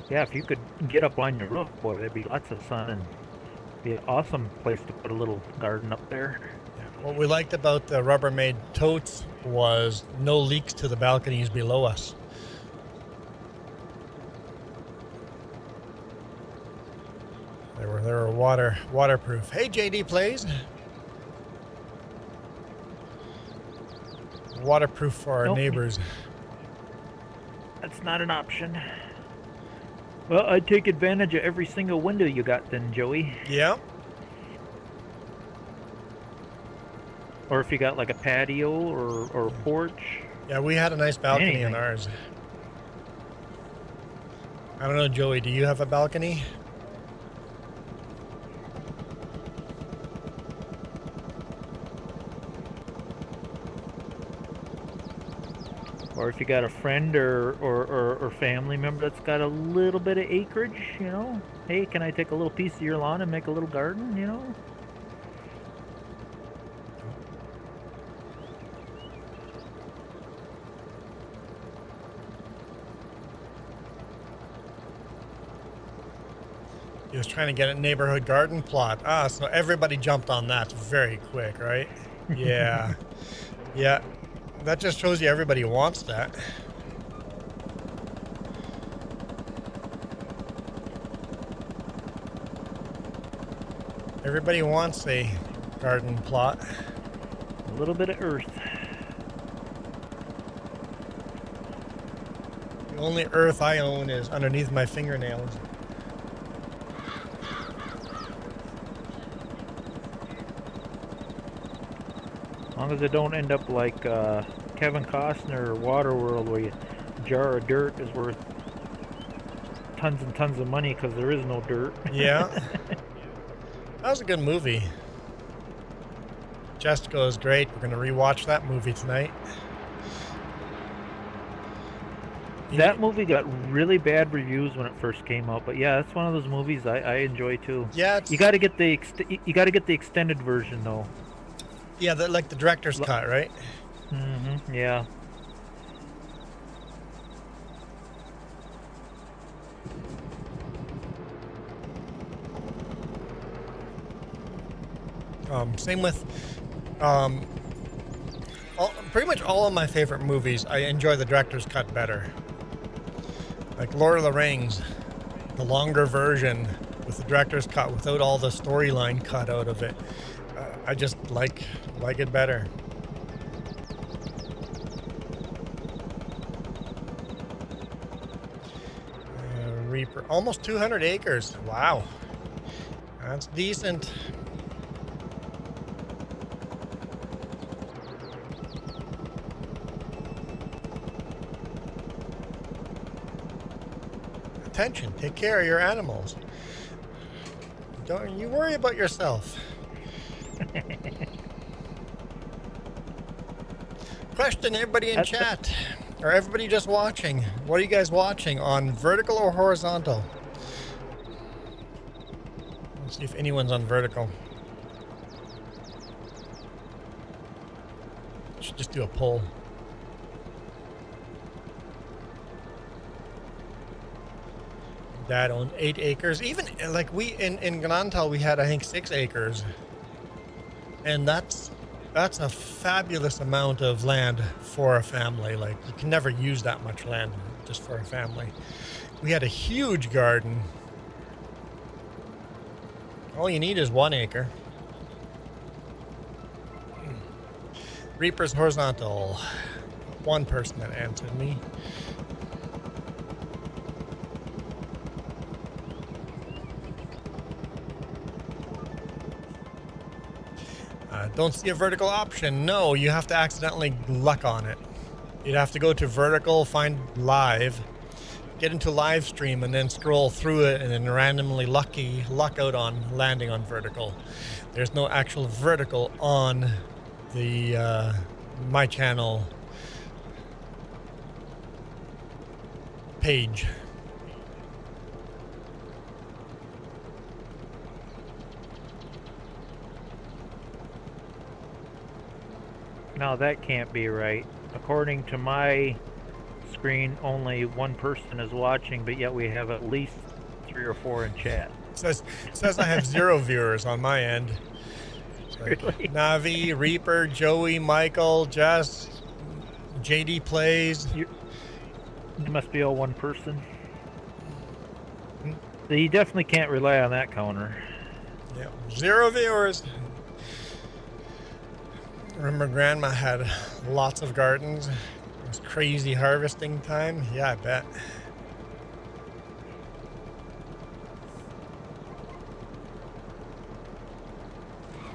Yeah, if you could get up on your roof, boy, there'd be lots of sun and be an awesome place to put a little garden up there. What we liked about the Rubbermaid totes was no leaks to the balconies below us. They were waterproof. Hey, JD Plays. Waterproof for our Nope. neighbors. That's not an option. Well, I'd take advantage of every single window you got then, Joey. Yeah. Or if you got like a patio or a porch. Yeah, we had a nice balcony in Anything. ours. I don't know, Joey, do you have a balcony? Or if you got a friend or family member that's got a little bit of acreage, you know. Hey, can I take a little piece of your lawn and make a little garden, you know? He was trying to get a neighborhood garden plot. Ah, so everybody jumped on that very quick, right? Yeah. Yeah. That just shows you everybody wants that. Everybody wants a garden plot. A little bit of earth. The only earth I own is underneath my fingernails. As long as it don't end up like Kevin Costner Waterworld, where a jar of dirt is worth tons and tons of money because there is no dirt. Yeah. That was a good movie. Jessica is great. We're going to rewatch that movie tonight. That movie got really bad reviews when it first came out, but yeah, that's one of those movies I enjoy too. Yeah, You got to get the extended version though. yeah, like the director's cut, right? Mm-hmm. Yeah. Same with pretty much all of my favorite movies. I enjoy the director's cut better. Like Lord of the Rings, the longer version with the director's cut without all the storyline cut out of it. I just like it better. Reaper, almost 200 acres. Wow, that's decent. Attention, take care of your animals. Don't you worry about yourself. Question, everybody in chat, or everybody just watching. What are you guys watching, on vertical or horizontal? Let's see if anyone's on vertical. Should just do a poll. Dad owned 8 acres. Even like we in Ganantal, we had I think 6 acres, and that's a fabulous amount of land for a family. Like you can never use that much land just for a family. We had a huge garden. All you need is 1 acre. Reaper's horizontal. One person that answered me. Don't see a vertical option. No, you have to accidentally luck on it. You'd have to go to vertical, find live, get into live stream, and then scroll through it, and then randomly luck out on landing on vertical. There's no actual vertical on the my channel page. No, that can't be right. According to my screen, only one person is watching, but yet we have at least 3 or 4 in chat. Says I have 0 viewers on my end. Really? Navi, Reaper, Joey, Michael, Jess, JD Plays. You must be all one person. Hmm. So you definitely can't rely on that counter. Yeah, 0 viewers. Remember Grandma had lots of gardens. It was crazy harvesting time. Yeah, I bet.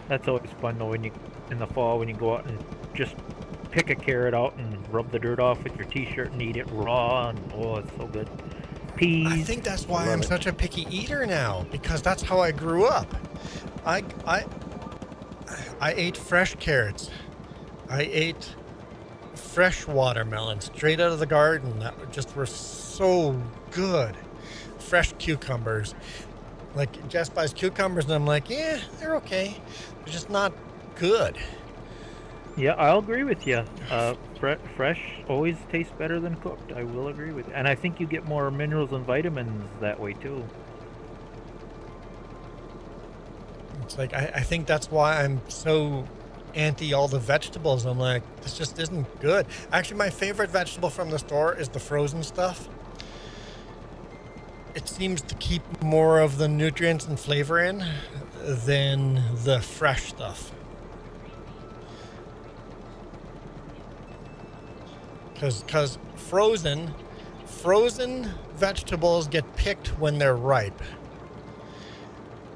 That's always fun though when you in the fall when you go out and just pick a carrot out and rub the dirt off with your t-shirt and eat it raw, and oh, it's so good. Peas. I think that's why love I'm it. such a picky eater now, because that's how I grew up. I ate fresh carrots. I ate fresh watermelons straight out of the garden that just were so good. Fresh cucumbers. Like, Jess buys cucumbers and I'm like, yeah, they're okay. They're just not good. Yeah, I'll agree with you. Fresh always tastes better than cooked. I will agree with you. And I think you get more minerals and vitamins that way too. It's like, I think that's why I'm so anti all the vegetables. I'm like, this just isn't good. Actually, my favorite vegetable from the store is the frozen stuff. It seems to keep more of the nutrients and flavor in than the fresh stuff. Because frozen vegetables get picked when they're ripe.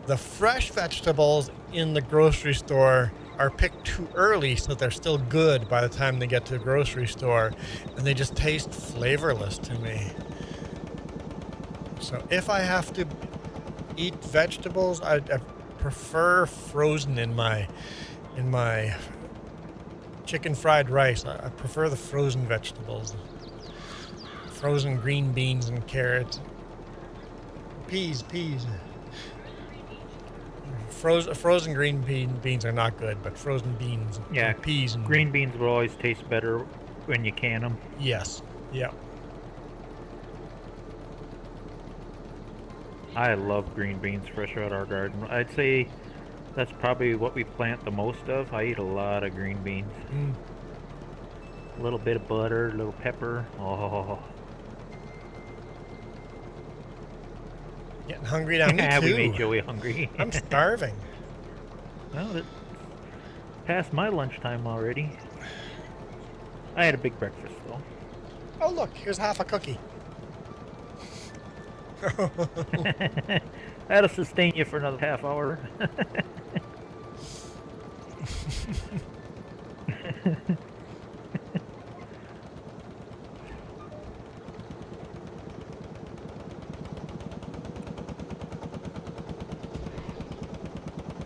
The fresh vegetables in the grocery store are picked too early, so they're still good by the time they get to the grocery store, and they just taste flavorless to me. So if I have to eat vegetables, I prefer frozen in my chicken fried rice. I prefer the frozen vegetables. Frozen green beans and carrots. Peas. Frozen green beans are not good, but frozen beans, Yeah, peas, and green beans will always taste better when you can them. yes, yeah. I love green beans fresh out our garden. I'd say that's probably what we plant the most of. I eat a lot of green beans. Mm. A little bit of butter, a little pepper. Oh, Getting hungry now. Me we too. made Joey hungry. I'm starving. Well, it's past my lunchtime already. I had a big breakfast though. Oh look, here's half a cookie. That'll sustain you for another half hour.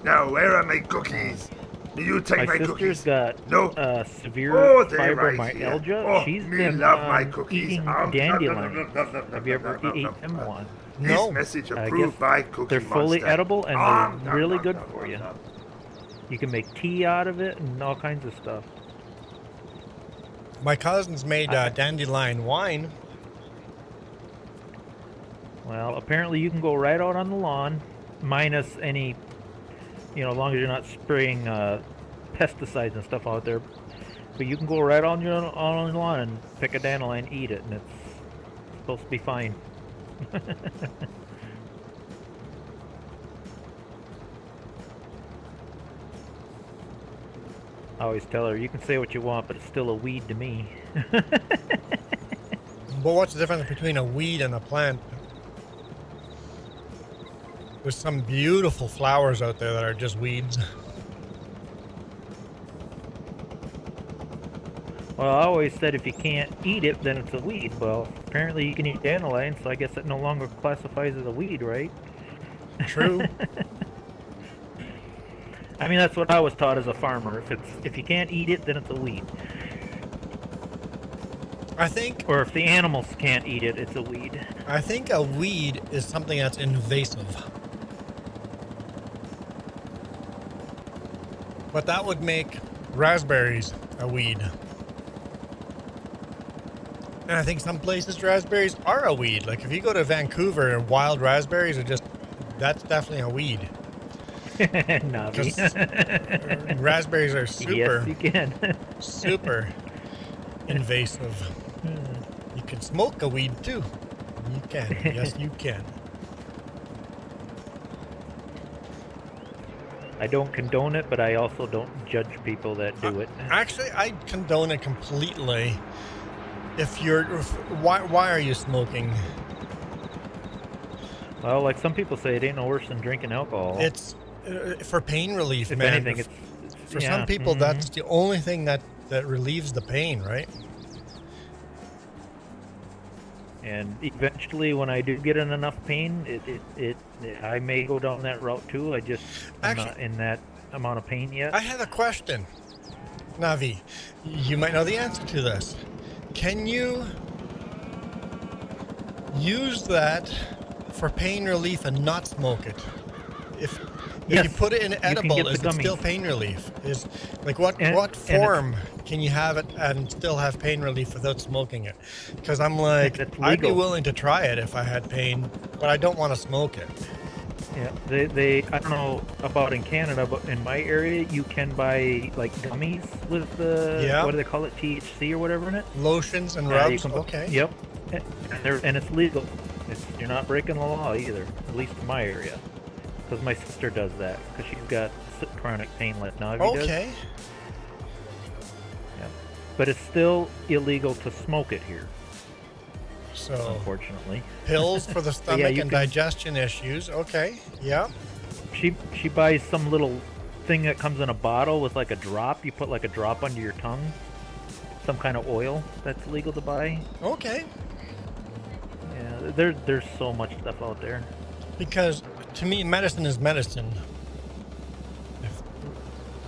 Now, where are my cookies? Do you take My my sister's cookies? got No. severe Oh, they're right fibromyalgia. here. Oh, She's me been love my cookies. eating dandelions. Have you ever eaten one? No. This message I approved guess by Cookie They're fully Monster. edible and Nom, they're nom, really nom, good nom, for nom, you. nom. You can make tea out of it and all kinds of stuff. My cousins made dandelion wine. Well, apparently you can go right out on the lawn, minus any, as long as you're not spraying pesticides and stuff out there. But you can go right on your lawn and pick a dandelion, eat it, and it's supposed to be fine. I always tell her, you can say what you want, but it's still a weed to me. But what's the difference between a weed and a plant? There's some beautiful flowers out there that are just weeds. Well, I always said if you can't eat it, then it's a weed. Well, apparently you can eat dandelion, so I guess it no longer classifies as a weed, right? True. I mean, that's what I was taught as a farmer. If you can't eat it, then it's a weed. I think Or if the animals can't eat it, it's a weed. I think a weed is something that's invasive. But that would make raspberries a weed. And I think some places raspberries are a weed. Like if you go to Vancouver, wild raspberries are that's definitely a weed. Navi. Raspberries are super, Yes, you can. super invasive. You can smoke a weed too. You can. Yes, you can. I don't condone it, but I also don't judge people that do it. Actually, I condone it completely. Why are you smoking? Well, like some people say, it ain't no worse than drinking alcohol. It's for pain relief, if man. anything, it's For yeah, some people, that's the only thing that relieves the pain, right? And eventually, when I do get in enough pain, I may go down that route too. I'm not in that amount of pain yet. I have a question, Navi. You might know the answer to this. Can you use that for pain relief and not smoke it? If Yes, you put it in you can edible, get is the it still gummies. pain relief? Is like what And form can you have it and still have pain relief without smoking it? Because I'm like, That's I'd be legal. willing to try it if I had pain, but I don't want to smoke it. Yeah, they I don't know about in Canada, but in my area, you can buy like gummies with the what do they call it, THC or whatever in it. Lotions and Yeah, you rubs. can- Okay. Yep. And it's legal. You're not breaking the law either, at least in my area. Because my sister does that, because she's got chronic pain like Navi does. Okay. Yeah. But it's still illegal to smoke it here, So unfortunately. pills for the stomach you and can- digestion issues. Okay. Yeah. She buys some little thing that comes in a bottle with like a drop. You put like a drop under your tongue. Some kind of oil that's legal to buy. Okay. Yeah, there's so much stuff out there. Because to me, medicine is medicine.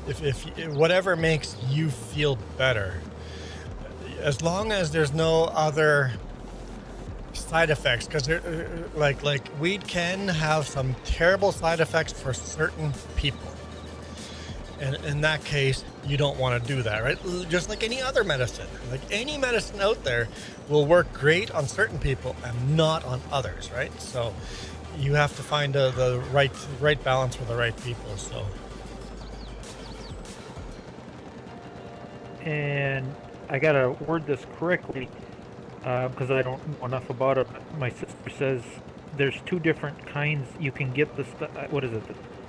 If whatever makes you feel better, as long as there's no other side effects, because like weed can have some terrible side effects for certain people, and in that case, you don't want to do that, right? Just like any other medicine, like any medicine out there will work great on certain people and not on others, right? So you have to find the right balance for the right people. So And I gotta word this correctly because I don't know enough about it. My sister says there's two different kinds. You can get the what is it?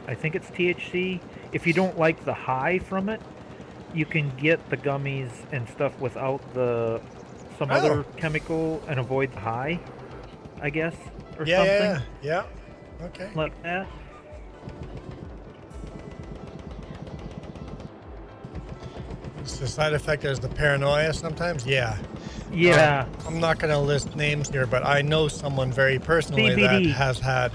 I think it's THC. If you don't like the high from it, you can get the gummies and stuff without some other chemical and avoid the high, I guess, or something yeah. Okay. like that. The side effect is the paranoia sometimes. Yeah. Yeah. I'm not going to list names here, but I know someone very personally that CBD. has had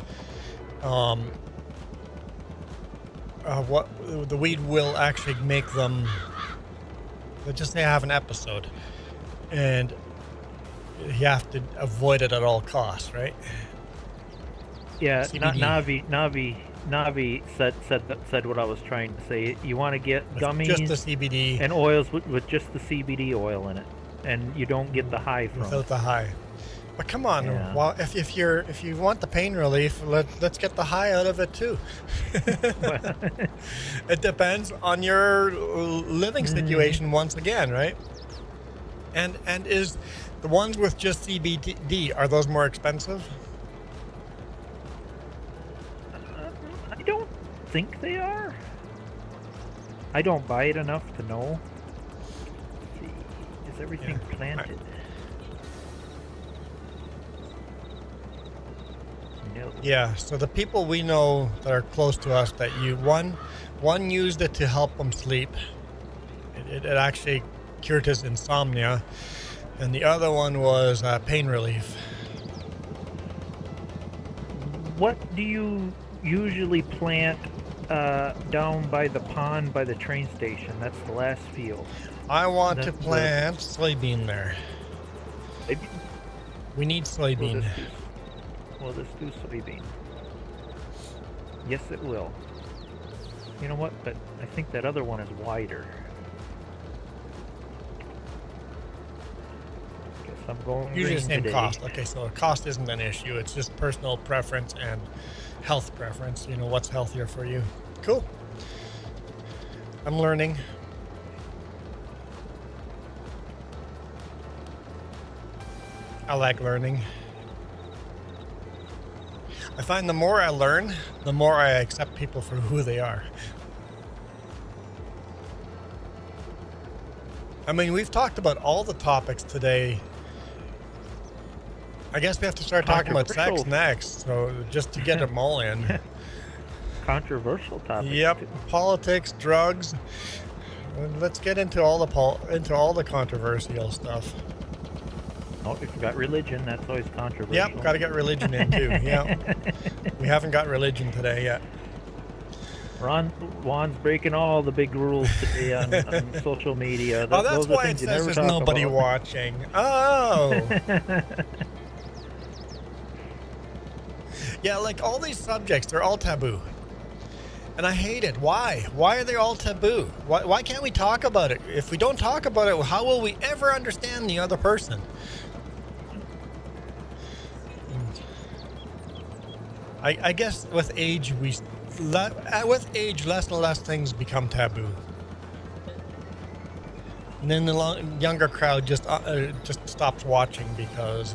what the weed will actually make them. Let's just say have an episode, and you have to avoid it at all costs, right? Yeah, CBD. Navi said what I was trying to say. You want to get With gummies just the CBD and oils with just the CBD oil in it, and you don't get the high from without it. the high. But come on, Yeah. well, if you want the pain relief, let's get the high out of it too. It depends on your living situation once again, right? And is the ones with just CBD, are those more expensive? I don't think they are. I don't buy it enough to know. Let's see, is everything planted? No. Yeah, so the people we know that are close to us that one used it to help them sleep. It actually cured his insomnia, and the other one was pain relief. What do you usually plant down by the pond by the train station? That's the last field. I want to That's the- plant soybean there. Soybean? We need soybean. Will this do soybean? Yes, it will. You know what? But I think that other one is wider. Guess I'm going Usually the green same today. cost. Okay, so cost isn't an issue. It's just personal preference and health preference. You know, what's healthier for you. Cool. I'm learning. I like learning. I find the more I learn, the more I accept people for who they are. I mean, we've talked about all the topics today. I guess we have to start talking about sex Controversial. next, so just to get them all in. Controversial topic. Yep, politics, drugs. Let's get into all the controversial stuff. Oh, if you got religion, that's always controversial. Yep, got to get religion in too. Yep, we haven't got religion today yet. Juan's breaking all the big rules today on social media. Oh, that's Those are why it things you says never there's talk nobody about. watching. Oh. Yeah, like all these subjects, they're all taboo. And I hate it. Why? Why are they all taboo? Why can't we talk about it? If we don't talk about it, how will we ever understand the other person? I guess with age, less and less things become taboo. And then the younger crowd just stops watching because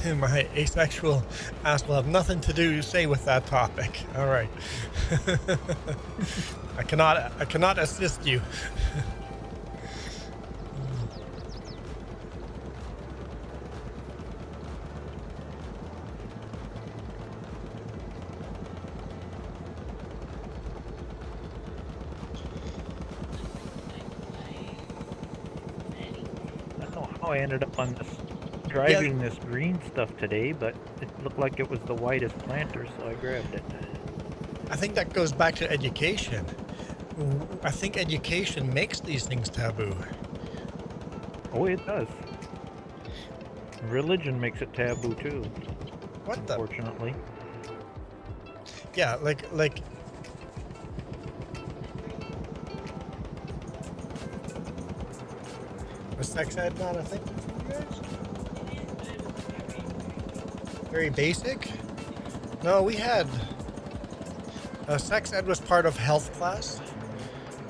my asexual ass will have nothing to say with that topic. All right. I cannot assist you. I don't know how I ended up on this driving this green stuff today, but it looked like it was the whitest planter, so I grabbed it. I think that goes back to education. I think education makes these things taboo. Oh, it does. Religion makes it taboo too. What the? Unfortunately. Yeah, like. Was sex ed not a thing for you guys? Very basic? No, we had. Sex ed was part of health class.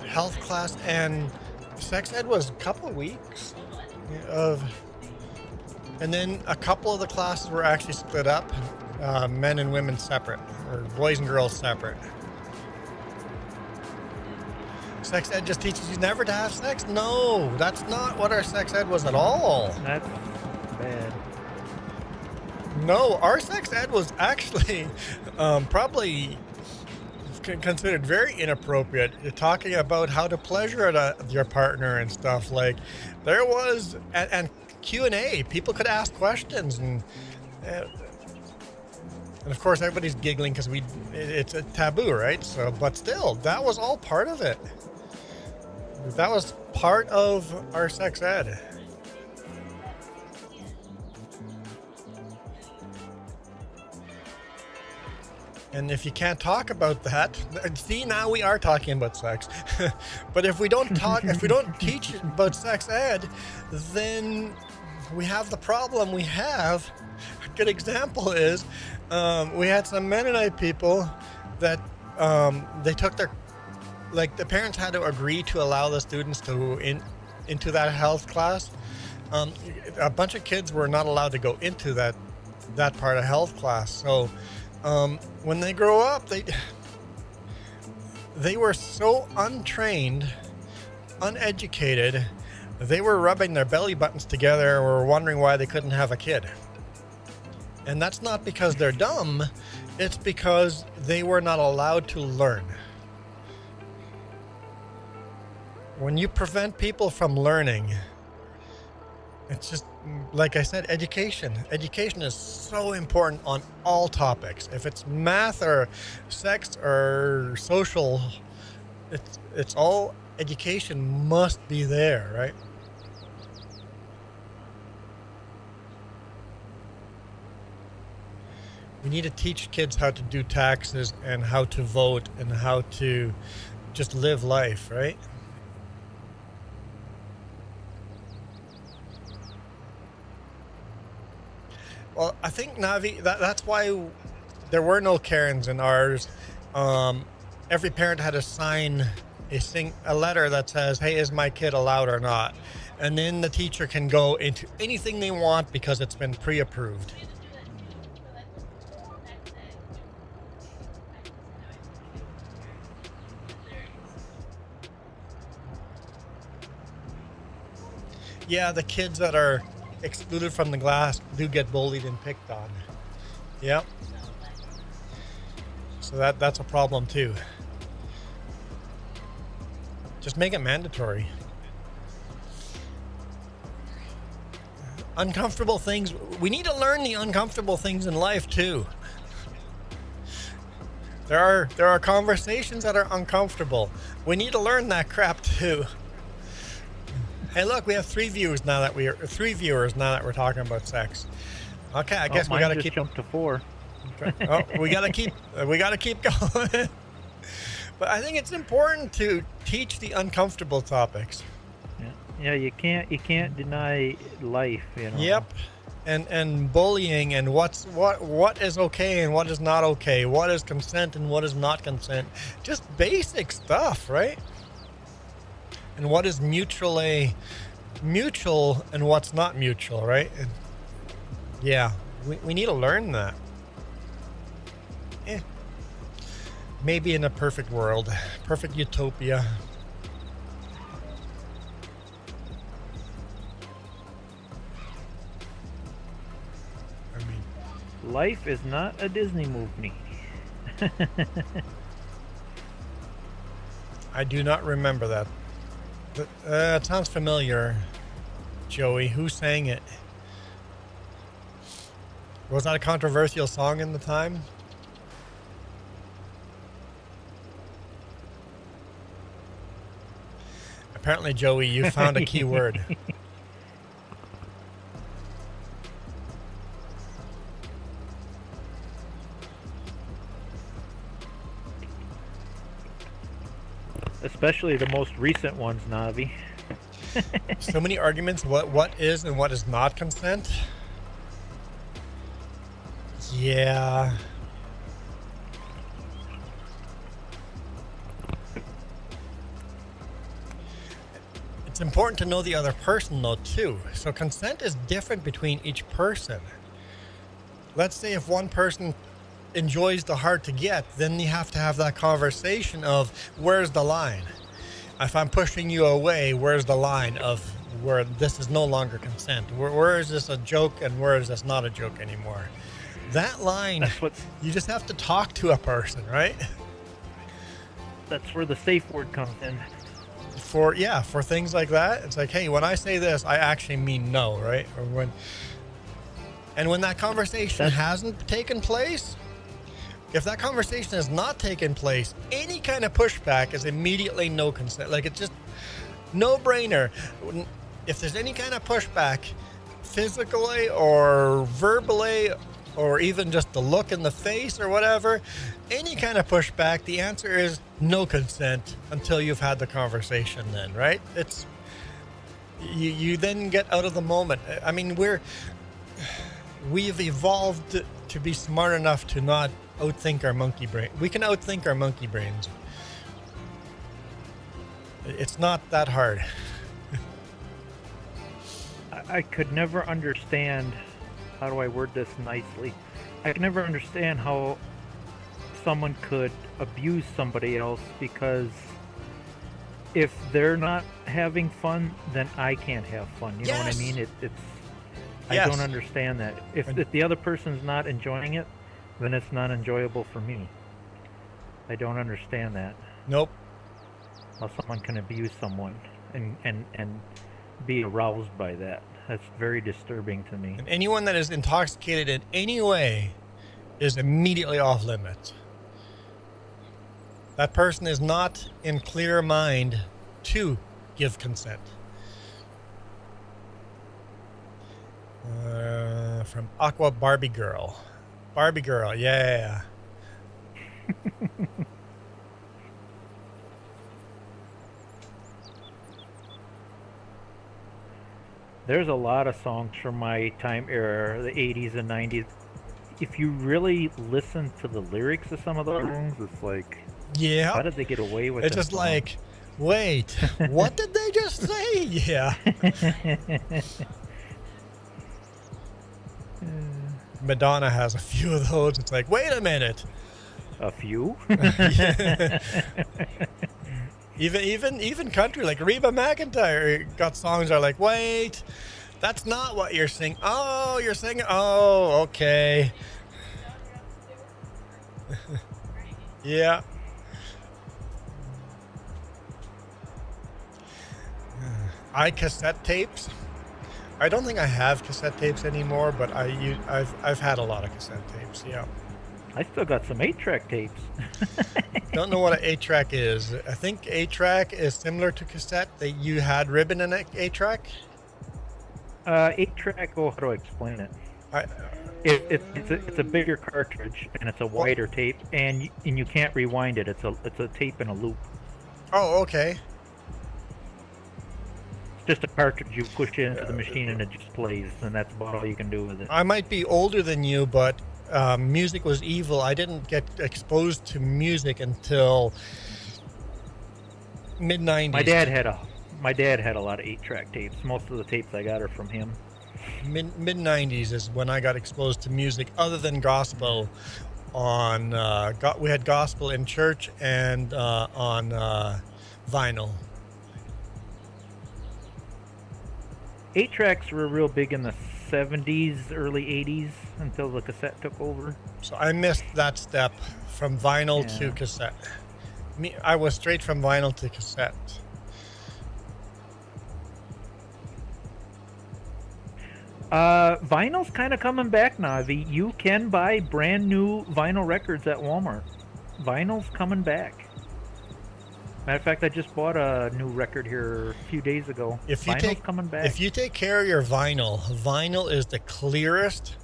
Health class and sex ed was a couple of weeks of. And then a couple of the classes were actually split up, men and women separate, or boys and girls separate. Sex ed just teaches you never to have sex? No, that's not what our sex ed was at all. That's bad. No, our sex ed was actually probably considered very inappropriate. You're talking about how to pleasure your partner and stuff. Like there was, and Q&A, people could ask questions, and of course everybody's giggling because it's a taboo, right? So, but still, that was all part of it. That was part of our sex ed. And if you can't talk about that, see, now we are talking about sex. But if we don't teach about sex ed, then we have the problem we have. A good example is we had some Mennonite people that they took the parents had to agree to allow the students to into that health class. A bunch of kids were not allowed to go into that part of health class. So when they grow up, they were so untrained, uneducated, they were rubbing their belly buttons together and were wondering why they couldn't have a kid. And that's not because they're dumb, it's because they were not allowed to learn. When you prevent people from learning, it's just, like I said, education. Education is so important on all topics. If it's math or sex or social, it's all education must be there, right? We need to teach kids how to do taxes and how to vote and how to just live life, right? Well, I think, Navi, that's why there were no Karens in ours. Every parent had to sign a letter that says, hey, is my kid allowed or not? And then the teacher can go into anything they want because it's been pre-approved. Yeah, the kids that are excluded from the class do get bullied and picked on. Yep. So that's a problem too. Just make it mandatory. Uncomfortable things. We need to learn the uncomfortable things in life too. There are conversations that are uncomfortable. We need to learn that crap too. Hey, look, we have three viewers now that we're talking about sex. Okay, I guess we gotta keep jump to 4. Oh, we gotta keep going. But I think it's important to teach the uncomfortable topics. Yeah, you can't deny life, you know. Yep. And bullying and what is okay and what is not okay, what is consent and what is not consent. Just basic stuff, right? And what is mutual and what's not mutual, right? And yeah, we need to learn that. Maybe in a perfect world, perfect utopia. I mean, life is not a Disney movie. I do not remember that. It sounds familiar, Joey. Who sang it? Was that a controversial song in the time? Apparently, Joey, you found a key word. Especially the most recent ones, Navi. So many arguments. What is and what is not consent? Yeah. It's important to know the other person, though, too. So consent is different between each person. Let's say if one person enjoys the hard to get, then you have to have that conversation of where's the line. If I'm pushing you away, where's the line of where this is no longer consent? Where is this a joke and where is this not a joke anymore? That line, you just have to talk to a person, right? That's where the safe word comes in. For things like that, it's like, hey, when I say this, I actually mean no, right? Or when that conversation hasn't taken place, if that conversation has not taken place, any kind of pushback is immediately no consent. Like, it's just no brainer. If there's any kind of pushback, physically or verbally, or even just the look in the face or whatever, any kind of pushback, the answer is no consent until you've had the conversation then, right? It's you then get out of the moment. I mean, we've evolved to be smart enough to not outthink our monkey brain. We can outthink our monkey brains. It's not that hard. I could never understand, how do I word this nicely? I could never understand how someone could abuse somebody else, because if they're not having fun, then I can't have fun. You know what I mean? I don't understand that. If the other person's not enjoying it, then it's not enjoyable for me. I don't understand that. Nope. How someone can abuse someone and be aroused by that. That's very disturbing to me. And anyone that is intoxicated in any way is immediately off limits. That person is not in clear mind to give consent. From Aqua Barbie Girl. Barbie Girl, yeah. There's a lot of songs from my time era, the 80s and 90s. If you really listen to the lyrics of some of those songs, it's like, Yeah. how did they get away with it? It's just songs? like, wait, what did they just say? Yeah. Madonna has a few of those. It's like, wait a minute. A few? Even country, like Reba McEntire got songs that are like, wait, that's not what you're singing. Oh, you're singing. Oh, okay. Yeah. Cassette tapes. I don't think I have cassette tapes anymore, but I've had a lot of cassette tapes. Yeah. I still got some 8-track tapes. Don't know what an 8-track is. I think 8-track is similar to cassette. That you had ribbon in an 8-track. 8-track. Oh, how do I explain it? It's a bigger cartridge and it's a wider tape, and you can't rewind it. It's a tape in a loop. Oh, okay. It's just a cartridge you push into the machine and it just plays, and that's about all you can do with it. I might be older than you, but music was evil. I didn't get exposed to music until mid-90s. My dad had a lot of 8-track tapes. Most of the tapes I got are from him. Mid-90s is when I got exposed to music other than gospel. We had gospel in church and on vinyl. 8-tracks were real big in the 70s, early 80s, until the cassette took over. So I missed that step from vinyl to cassette. I was straight from vinyl to cassette. Vinyl's kind of coming back now. You can buy brand new vinyl records at Walmart. Vinyl's coming back. Matter of fact, I just bought a new record here a few days ago. Vinyl's coming back. If you take care of your vinyl is the clearest,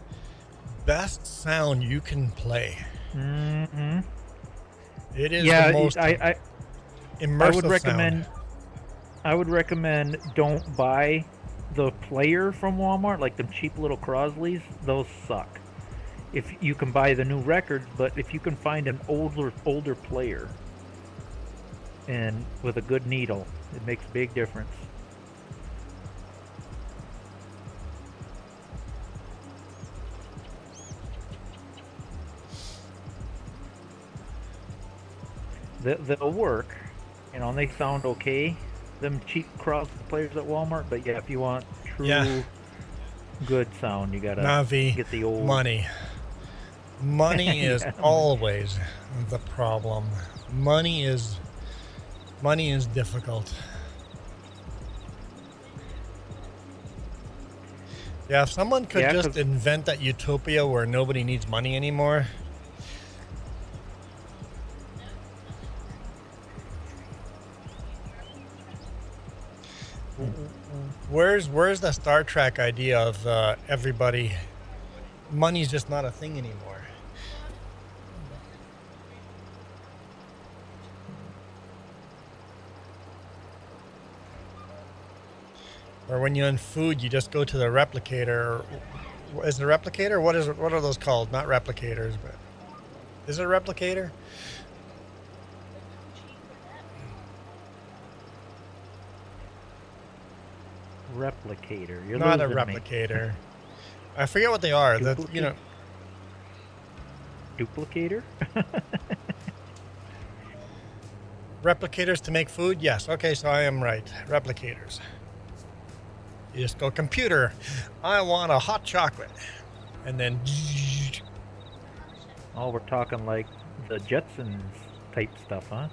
best sound you can play. Mm-hmm. It is the most immersive sound. I would recommend don't buy the player from Walmart, like the cheap little Crosleys. Those suck. If you can buy the new records, but if you can find an older player and with a good needle, it makes a big difference. They'll work, and they sound okay. Them cheap cross players at Walmart, but yeah, if you want true good sound, you gotta get the old money. Money is always the problem. Money is difficult. Yeah, if someone could just invent that utopia where nobody needs money anymore. Where's the Star Trek idea of everybody? Money's just not a thing anymore. Or when you're in food, you just go to the replicator. Is it a replicator? What are those called? Not replicators, but is it a replicator? Replicator. You're not a replicator. I forget what they are. Duplicator? Replicators to make food? Yes. Okay, so I am right. Replicators. You just go, computer, I want a hot chocolate. And then... Oh, we're talking like the Jetsons type stuff, huh?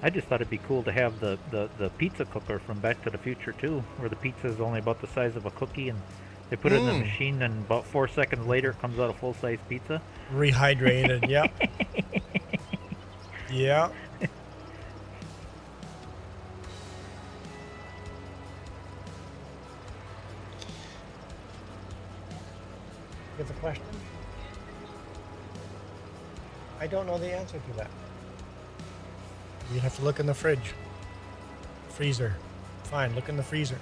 I just thought it'd be cool to have the pizza cooker from Back to the Future too, where the pizza is only about the size of a cookie, and they put it in the machine, and about 4 seconds later, it comes out a full-size pizza. Rehydrated, yep. Yeah. You have a question? I don't know the answer to that. You'd have to look in the fridge. Freezer. Fine, look in the freezer.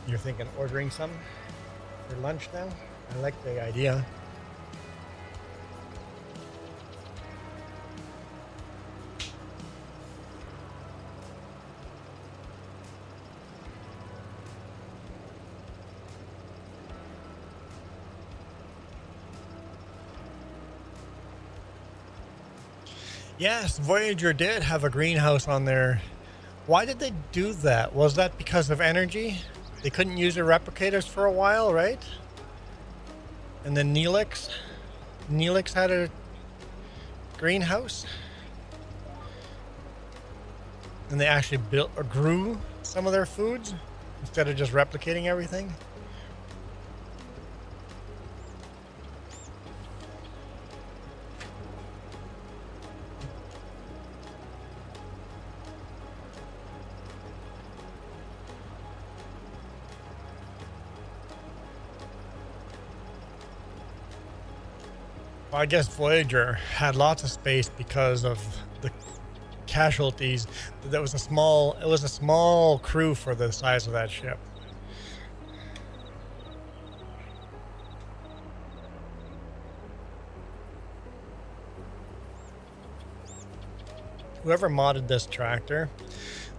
You're thinking ordering some for lunch now? I like the idea. Yes, Voyager did have a greenhouse on there. Why did they do that? Was that because of energy? They couldn't use their replicators for a while, right? And then Neelix had a greenhouse. And they actually built or grew some of their foods instead of just replicating everything. I guess Voyager had lots of space because of the casualties. It was a small crew for the size of that ship. Whoever modded this tractor,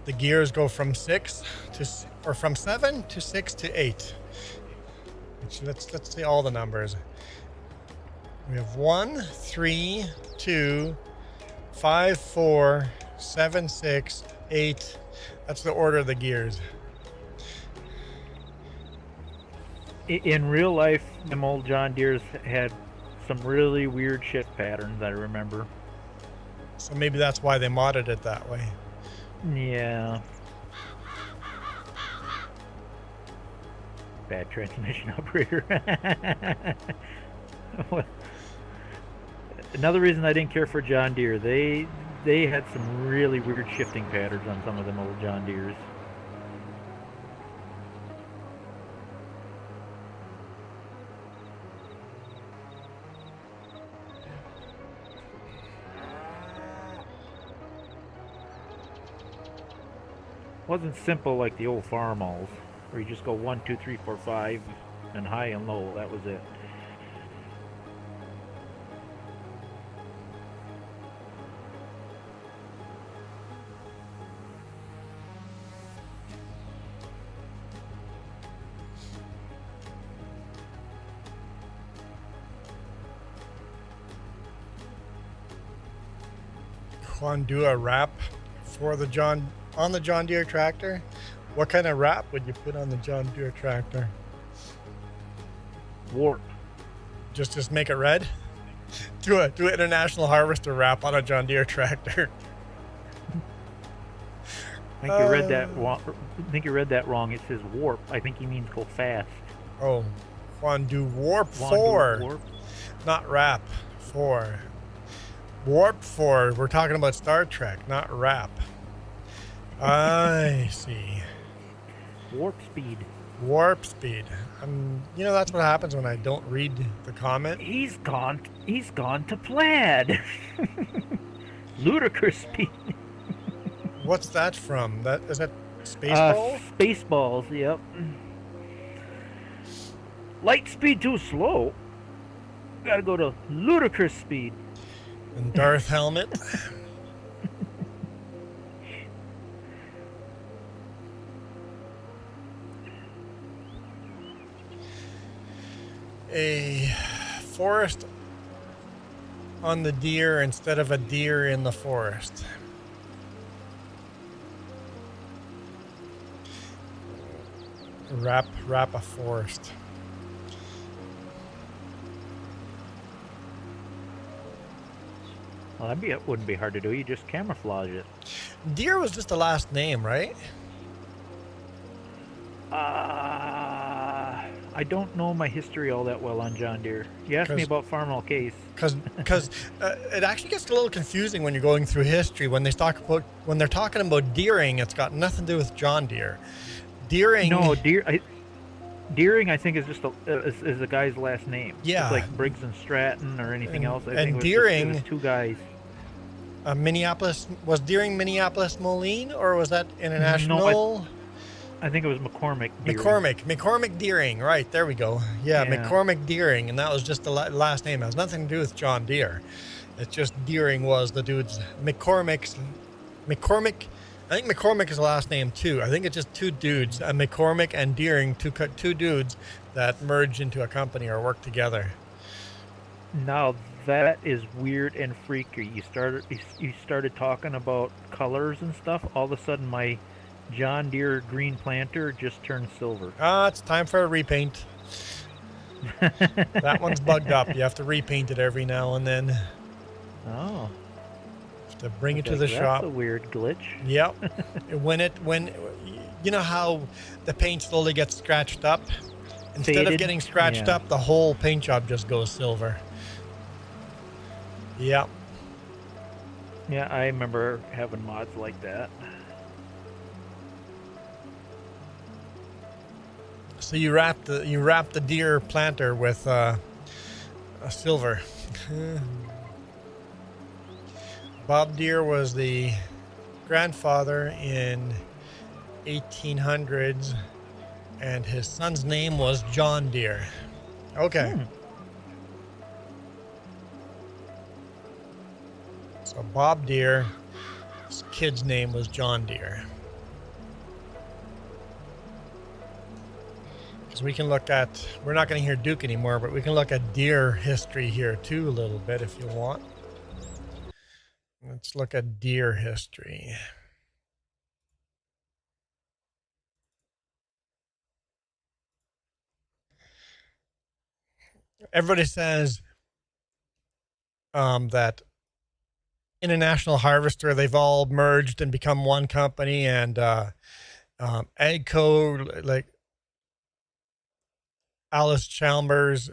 the gears go from 7 to 6 to 8. Let's see all the numbers. We have 1, 3, 2, 5, 4, 7, 6, 8. That's the order of the gears. In real life, them old John Deeres had some really weird shift patterns, I remember. So maybe that's why they modded it that way. Yeah. Bad transmission operator. Another reason I didn't care for John Deere, they had some really weird shifting patterns on some of them old John Deeres. Wasn't simple like the old farm-alls, where you just go 1, 2, 3, 4, 5, and high and low. That was it. Juan, do a wrap for the John Deere tractor. What kind of wrap would you put on the John Deere tractor? Warp. Just make it red. Do an International Harvester wrap on a John Deere tractor. I think you read that wrong. I think you read that wrong. It says warp. I think he means go fast. Oh, Juan, do warp Juan, 4, do warp. not wrap 4. Warp 4. We're talking about Star Trek, not wrap. I see. Warp speed. Warp speed. That's what happens when I don't read the comment. He's gone to plaid. Ludicrous speed. What's that from? Is that Spaceballs? Spaceballs, yep. Light speed too slow. Gotta go to ludicrous speed. And Darth Helmet. A forest on the deer instead of a deer in the forest. Rapa Forest. Well, it wouldn't be hard to do. You just camouflage it. Deere was just the last name, right? I don't know my history all that well on John Deere. You asked me about Farmall Case. Because it actually gets a little confusing when you're going through history. When they're talking about Deering, it's got nothing to do with John Deere. Deering. No, Deering, I think, is just is the guy's last name. Yeah. It's like Briggs and Stratton or anything else. I think Deering, it was two guys. Minneapolis, was Deering Minneapolis Moline, or was that international? No, I think it was McCormick Deering. McCormick Deering, right, there we go. Yeah. McCormick Deering, and that was just the last name. It has nothing to do with John Deere. It's just Deering was the dude's. McCormick, I think McCormick is the last name too. I think it's just two dudes, McCormick and Deering, two dudes that merged into a company or worked together. Now that is weird and freaky. You started talking about colors and stuff. All of a sudden, my John Deere green planter just turned silver. It's time for a repaint. That one's bugged up. You have to repaint it every now and then. Oh. To bring it to the shop. That's a weird glitch. Yep. when you know how the paint slowly gets scratched up? Instead Faded. of getting scratched up, the whole paint job just goes silver. Yep. Yeah, I remember having mods like that. So you wrap the Deere planter with a silver. Bob Deere was the grandfather in 1800s, and his son's name was John Deere. Okay. So Bob Deere, his kid's name was John Deere. Because we can look at, we're not going to hear Duke anymore, but we can look at Deere history here too a little bit if you want. Let's look at Deere history. Everybody says that International Harvester, they've all merged and become one company, and AGCO, like Alice Chalmers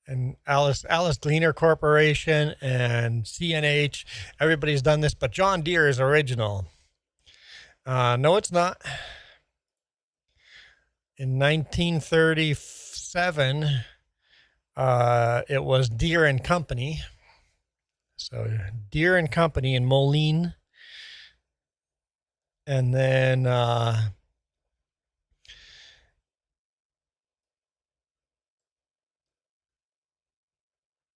and Alice Gleaner Corporation and CNH, everybody's done this, but John Deere is original. No, it's not. In 1937, it was Deere and Company. So Deere and Company in Moline. And then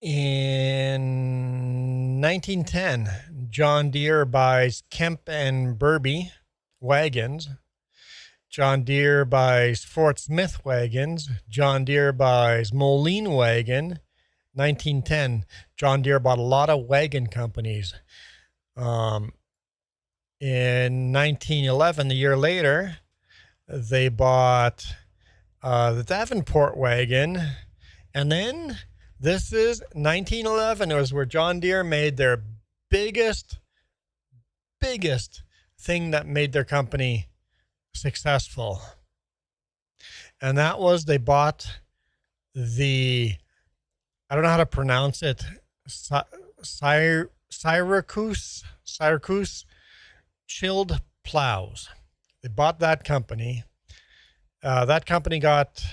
in 1910, John Deere buys Kemp and Burby wagons. John Deere buys Fort Smith wagons. John Deere buys Moline wagon. 1910, John Deere bought a lot of wagon companies. In 1911, the year later, they bought the Davenport wagon. And then this is 1911. It was where John Deere made their biggest thing that made their company successful. And that was they bought the, I don't know how to pronounce it, Syracuse chilled plows. They bought that company. That company got,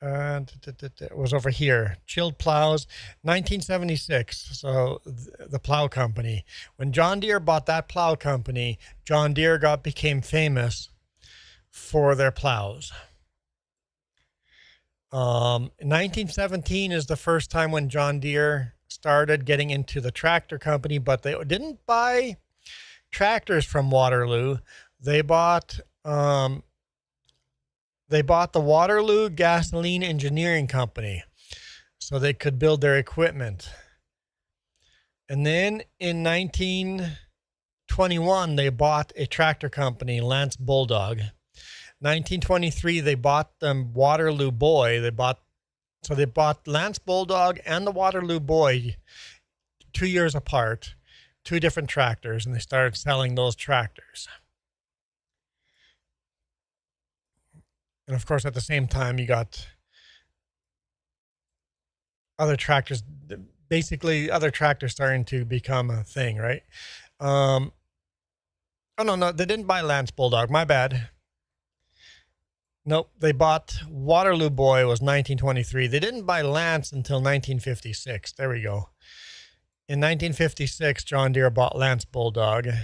it was over here, chilled plows, 1976. So the plow company. When John Deere bought that plow company, John Deere became famous for their plows. 1917 is the first time when John Deere started getting into the tractor company, but they didn't buy tractors from Waterloo. They bought the Waterloo Gasoline Engineering Company so they could build their equipment. And then in 1921, they bought a tractor company, Lance Bulldog. 1923, they bought them Waterloo Boy. They bought Lance Bulldog and the Waterloo Boy 2 years apart, two different tractors, and they started selling those tractors. And of course, at the same time, you got other tractors, basically other tractors starting to become a thing, right? Oh, no, they didn't buy Lance Bulldog. My bad. Nope, they bought Waterloo Boy was 1923. They didn't buy Lance until 1956. There we go. In 1956, John Deere bought Lance Bulldog. In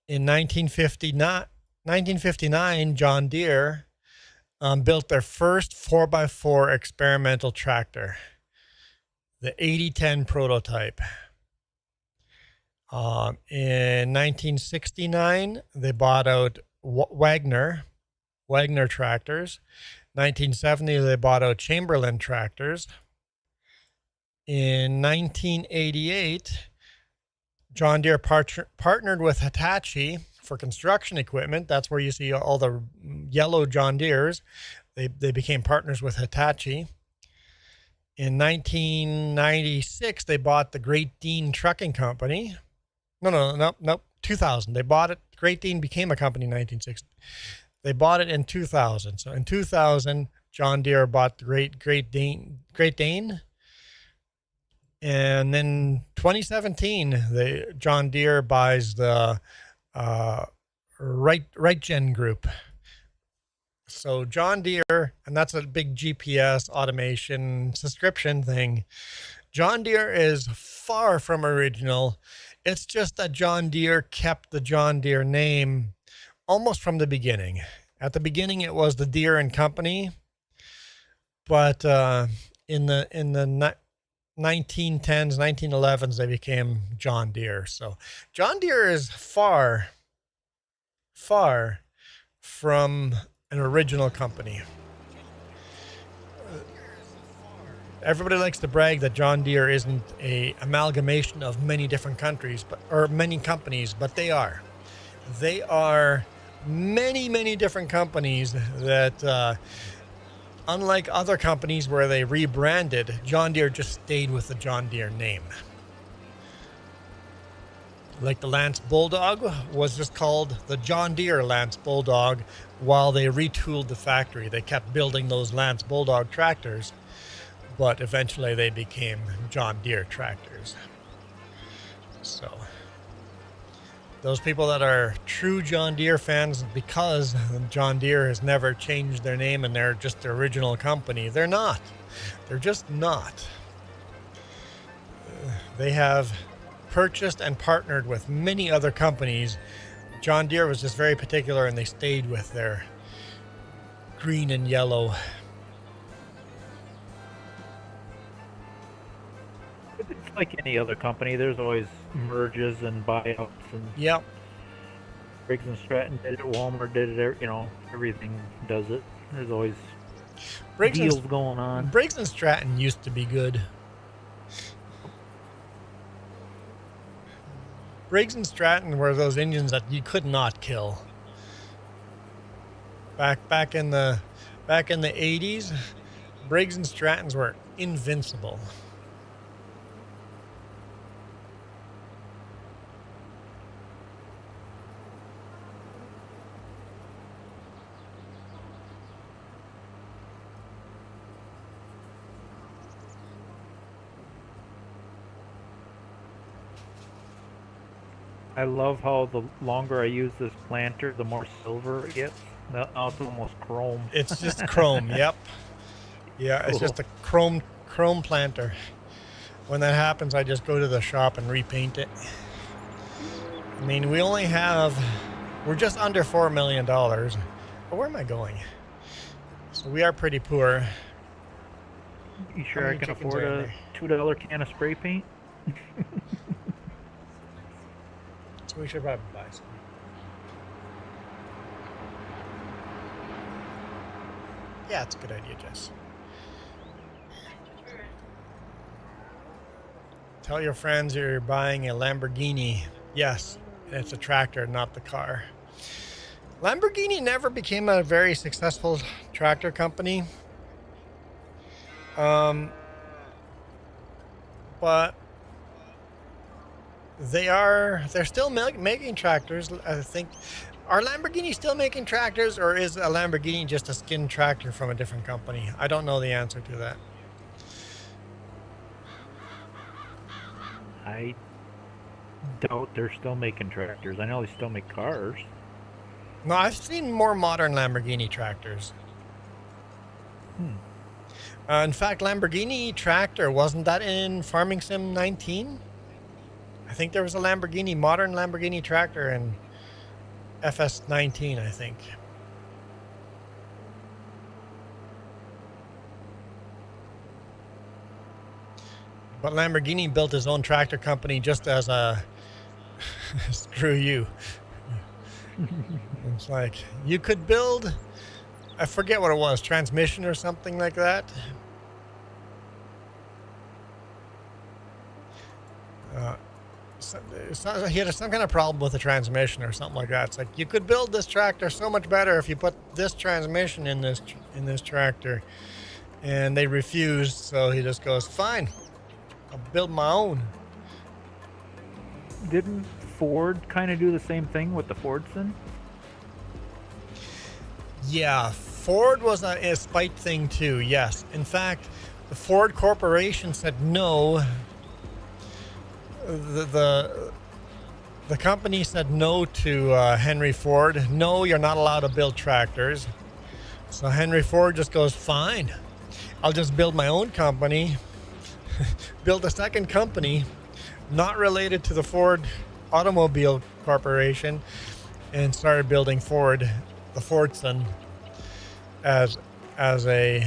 1959, John Deere built their first 4x4 experimental tractor, the 8010 prototype. In 1969, they bought out Wagner tractors. 1970, they bought out Chamberlain tractors. In 1988, John Deere partnered with Hitachi for construction equipment. That's where you see all the yellow John Deeres. They became partners with Hitachi. In 1996, they bought the Great Dane Trucking Company. No, 2000. They bought it. Great Dane became a company in 1960. They bought it in 2000. So in 2000, John Deere bought the Great Dane. And then 2017, John Deere buys the Right Gen Group. So John Deere, and that's a big GPS automation subscription thing. John Deere is far from original. It's just that John Deere kept the John Deere name almost from the beginning. At the beginning, it was the Deere and Company, but in the 1910s, 1911s, they became John Deere. So John Deere is far from an original company. Everybody likes to brag that John Deere isn't a amalgamation of many different countries, or many companies, but they are. They are many different companies that, unlike other companies where they rebranded, John Deere just stayed with the John Deere name. Like the Lance Bulldog was just called the John Deere Lance Bulldog while they retooled the factory. They kept building those Lance Bulldog tractors, but eventually they became John Deere tractors. So those people that are true John Deere fans, because John Deere has never changed their name and they're just the original company, they're not. They're just not. They have purchased and partnered with many other companies. John Deere was just very particular, and they stayed with their green and yellow. It's like any other company. There's always merges and buyouts, and Yep. Briggs and Stratton did it. Walmart did it. Everything does it. There's always deals going on. Briggs and Stratton used to be good. Briggs and Stratton were those engines that you could not kill. Back in the 80s, Briggs and Strattons were invincible. I love how the longer I use this planter, the more silver it gets. Now it's almost chrome. It's just chrome. Yep. Yeah, it's just a chrome planter. When that happens, I just go to the shop and repaint it. I mean, we're just under $4 million. But where am I going? So we are pretty poor. You sure I can afford a $2 can of spray paint? So we should probably buy some. Yeah, it's a good idea, Jess. Tell your friends you're buying a Lamborghini. Yes, it's a tractor, not the car. Lamborghini never became a very successful tractor company. But they're still making tractors. I think. Are Lamborghini still making tractors, or is a Lamborghini just a skin tractor from a different company? I don't know the answer to that. I doubt they're still making tractors. I know they still make cars. No, I've seen more modern Lamborghini tractors. In fact, Lamborghini tractor, wasn't that in Farming Sim 19? I think there was a modern Lamborghini tractor in FS 19, I think. But Lamborghini built his own tractor company just as a screw you. It's like, you could build, I forget what it was, transmission or something like that. He had some kind of problem with the transmission or something like that. It's like, you could build this tractor so much better if you put this transmission in this tractor. And they refused, so he just goes, fine, I'll build my own. Didn't Ford kind of do the same thing with the Fordson? Yeah, Ford was a spite thing too, yes. In fact, the Ford Corporation said no. The company said no to Henry Ford. No, you're not allowed to build tractors. So Henry Ford just goes, fine, I'll just build my own company. Build a second company not related to the Ford Automobile Corporation, and started building the Fordson, as a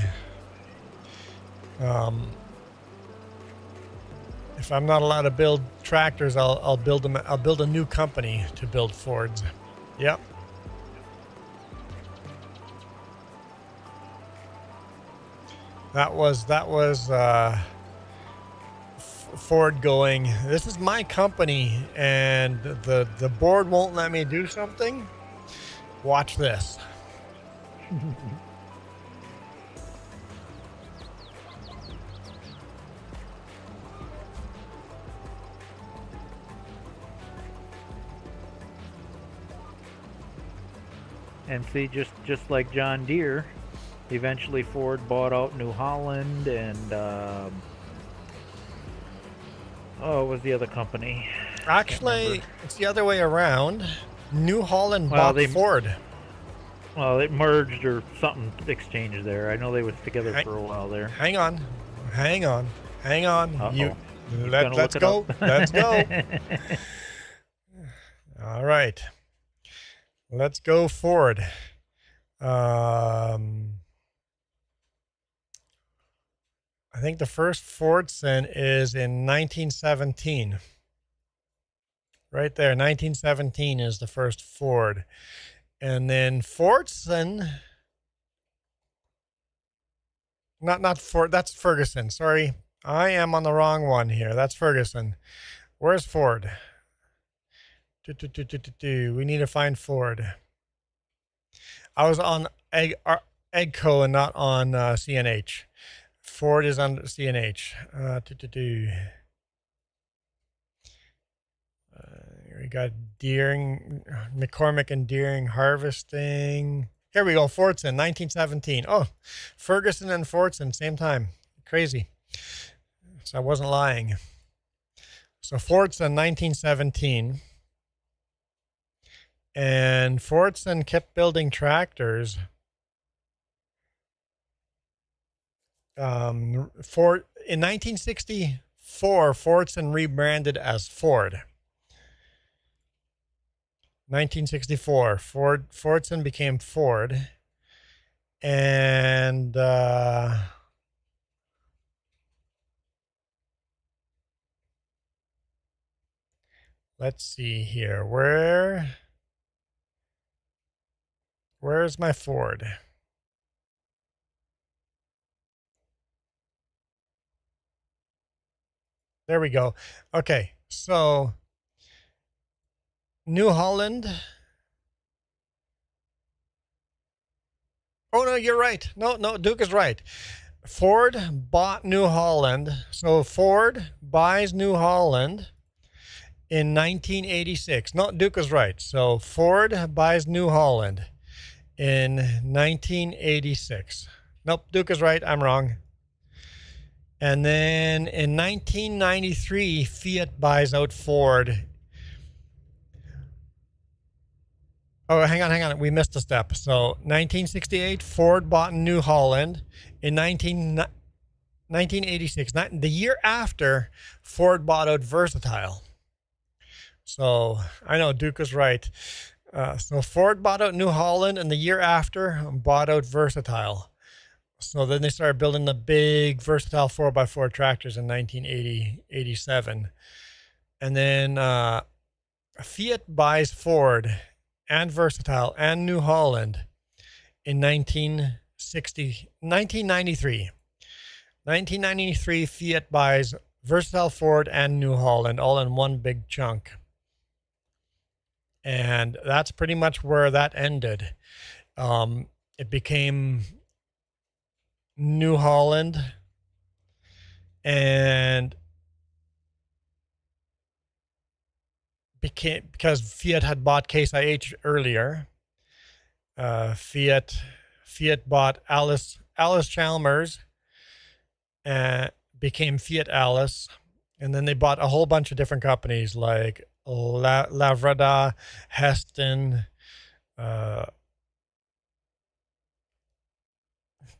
if I'm not allowed to build tractors, I'll build a new company to build Fords. Yep. That was Ford going, this is my company, and the board won't let me do something. Watch this. And see, just like John Deere, eventually Ford bought out New Holland and what was the other company? Actually, it's the other way around. New Holland bought Ford. Well, it merged or something exchanged there. I know they was together for a while there. Hang on. Uh-oh. Let's go. Let's go. All right. Let's go Ford. I think the first Fordson is in 1917. Right there, 1917 is the first Ford. And then Fordson, not Ford, that's Ferguson. Sorry, I am on the wrong one here. That's Ferguson. Where's Ford? We need to find Ford. I was on Eggco and not on CNH. Ford is on CNH. We got Deering, McCormick and Deering harvesting. Here we go, Fordson, 1917. Oh, Ferguson and Fordson, same time. Crazy. So I wasn't lying. So Fordson, 1917. And Fordson kept building tractors. In 1964, Fordson rebranded as Ford. 1964, Fordson became Ford, and let's see here. Where's my Ford? There we go. Okay, so New Holland Oh, no, you're right. No, Duke is right. Ford bought New Holland. So Ford buys New Holland in 1986. No, Duke is right. So Ford buys New Holland in 1986. Nope, Duke is right. I'm wrong. And then in 1993, Fiat buys out Ford. Oh, hang on. We missed a step. So 1968, Ford bought New Holland. In 1986, the year after, Ford bought out Versatile. So I know Duke is right. So Ford bought out New Holland, and the year after, bought out Versatile. So then they started building the big Versatile 4x4 tractors in 1987. And then Fiat buys Ford and Versatile and New Holland in 1993. 1993, Fiat buys Versatile, Ford, and New Holland all in one big chunk. And that's pretty much where that ended. It became New Holland, and because Fiat had bought Case IH earlier. Fiat bought Alice Chalmers, and became Fiat Alice, and then they bought a whole bunch of different companies like Lavrada, Heston,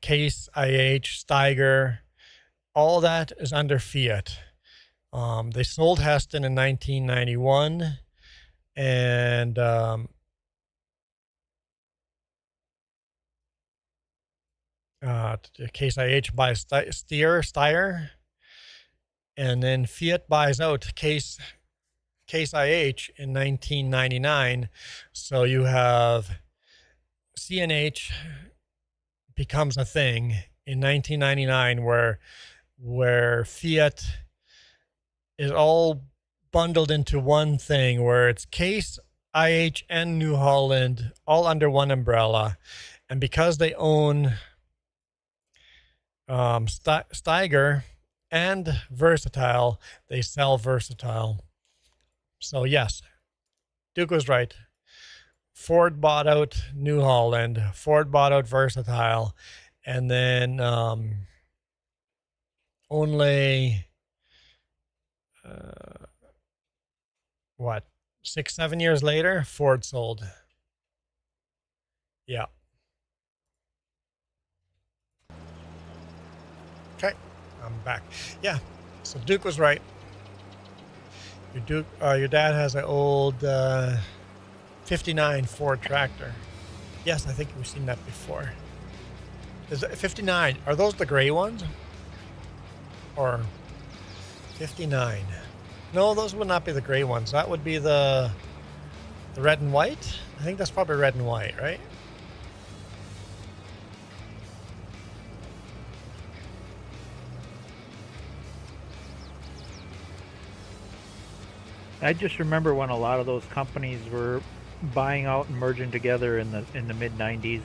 Case IH, Steiger. All that is under Fiat. They sold Heston in 1991, and Case IH buys Steyr, and then Fiat buys out Case IH in 1999. So you have CNH becomes a thing in 1999, where Fiat is all bundled into one thing, where it's Case IH and New Holland all under one umbrella. And because they own Steiger and Versatile, they sell Versatile. So yes, Duke was right. Ford bought out New Holland, Ford bought out Versatile, and then only 6-7 years later, Ford sold. Yeah. Okay, I'm back. Yeah, so Duke was right. Your dad has an old 59 Ford tractor. Yes, I think we've seen that before. Is it 59? Are those the gray ones? Or 59? No, those would not be the gray ones. That would be the red and white. I think that's probably red and white, right? I just remember when a lot of those companies were buying out and merging together in the mid 90s.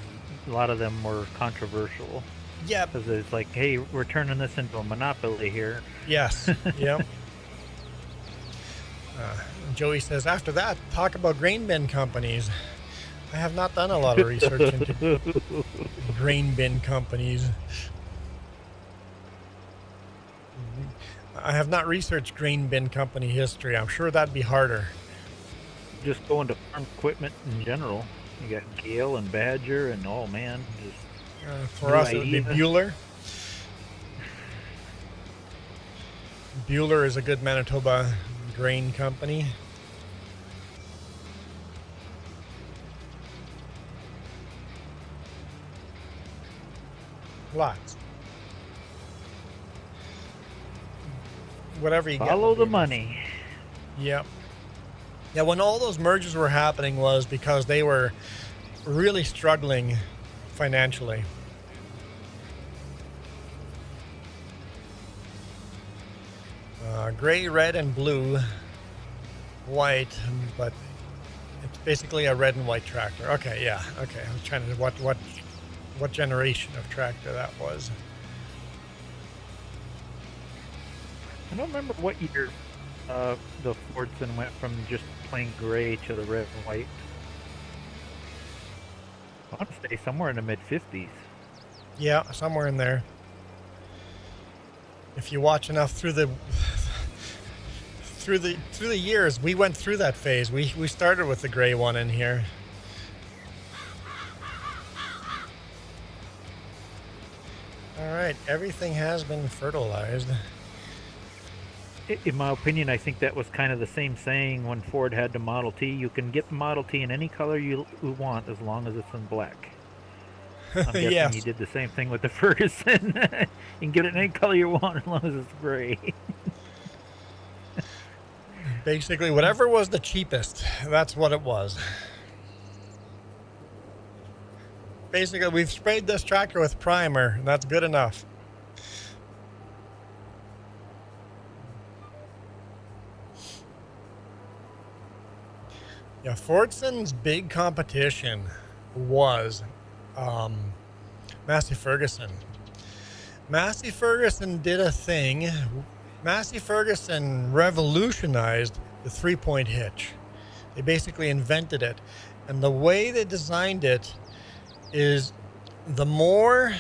A lot of them were controversial. Yeah. Because it's like, hey, we're turning this into a monopoly here. Yes. Yep. Joey says, after that, talk about grain bin companies. I have not done a lot of research into grain bin companies. I have not researched grain bin company history. I'm sure that'd be harder. Just going to farm equipment in general. You got Gale and Badger, and oh man, just for us, it would be Bueller. Bueller is a good Manitoba grain company. Lots. Whatever you get. Follow the money. Yep. Yeah, when all those mergers were happening was because they were really struggling financially. Gray, red, and blue, white, but it's basically a red and white tractor. Okay, yeah. Okay, I was trying to what what generation of tractor that was. I don't remember what year the Fordson went from just plain gray to the red and white. I want to say somewhere in the mid-50s. Yeah, somewhere in there. If you watch enough through the years, we went through that phase. We started with the gray one in here. All right, everything has been fertilized. In my opinion, I think that was kind of the same saying when Ford had the Model T. You can get the Model T in any color you want as long as it's in black. I'm guessing Yes. you did the same thing with the Ferguson. You can get it in any color you want as long as it's gray. Basically, whatever was the cheapest, that's what it was. Basically, we've sprayed this tractor with primer, and that's good enough. Yeah, Fordson's big competition was Massey Ferguson. Massey Ferguson did a thing. Massey Ferguson revolutionized the three-point hitch. They basically invented it. And the way they designed it is the more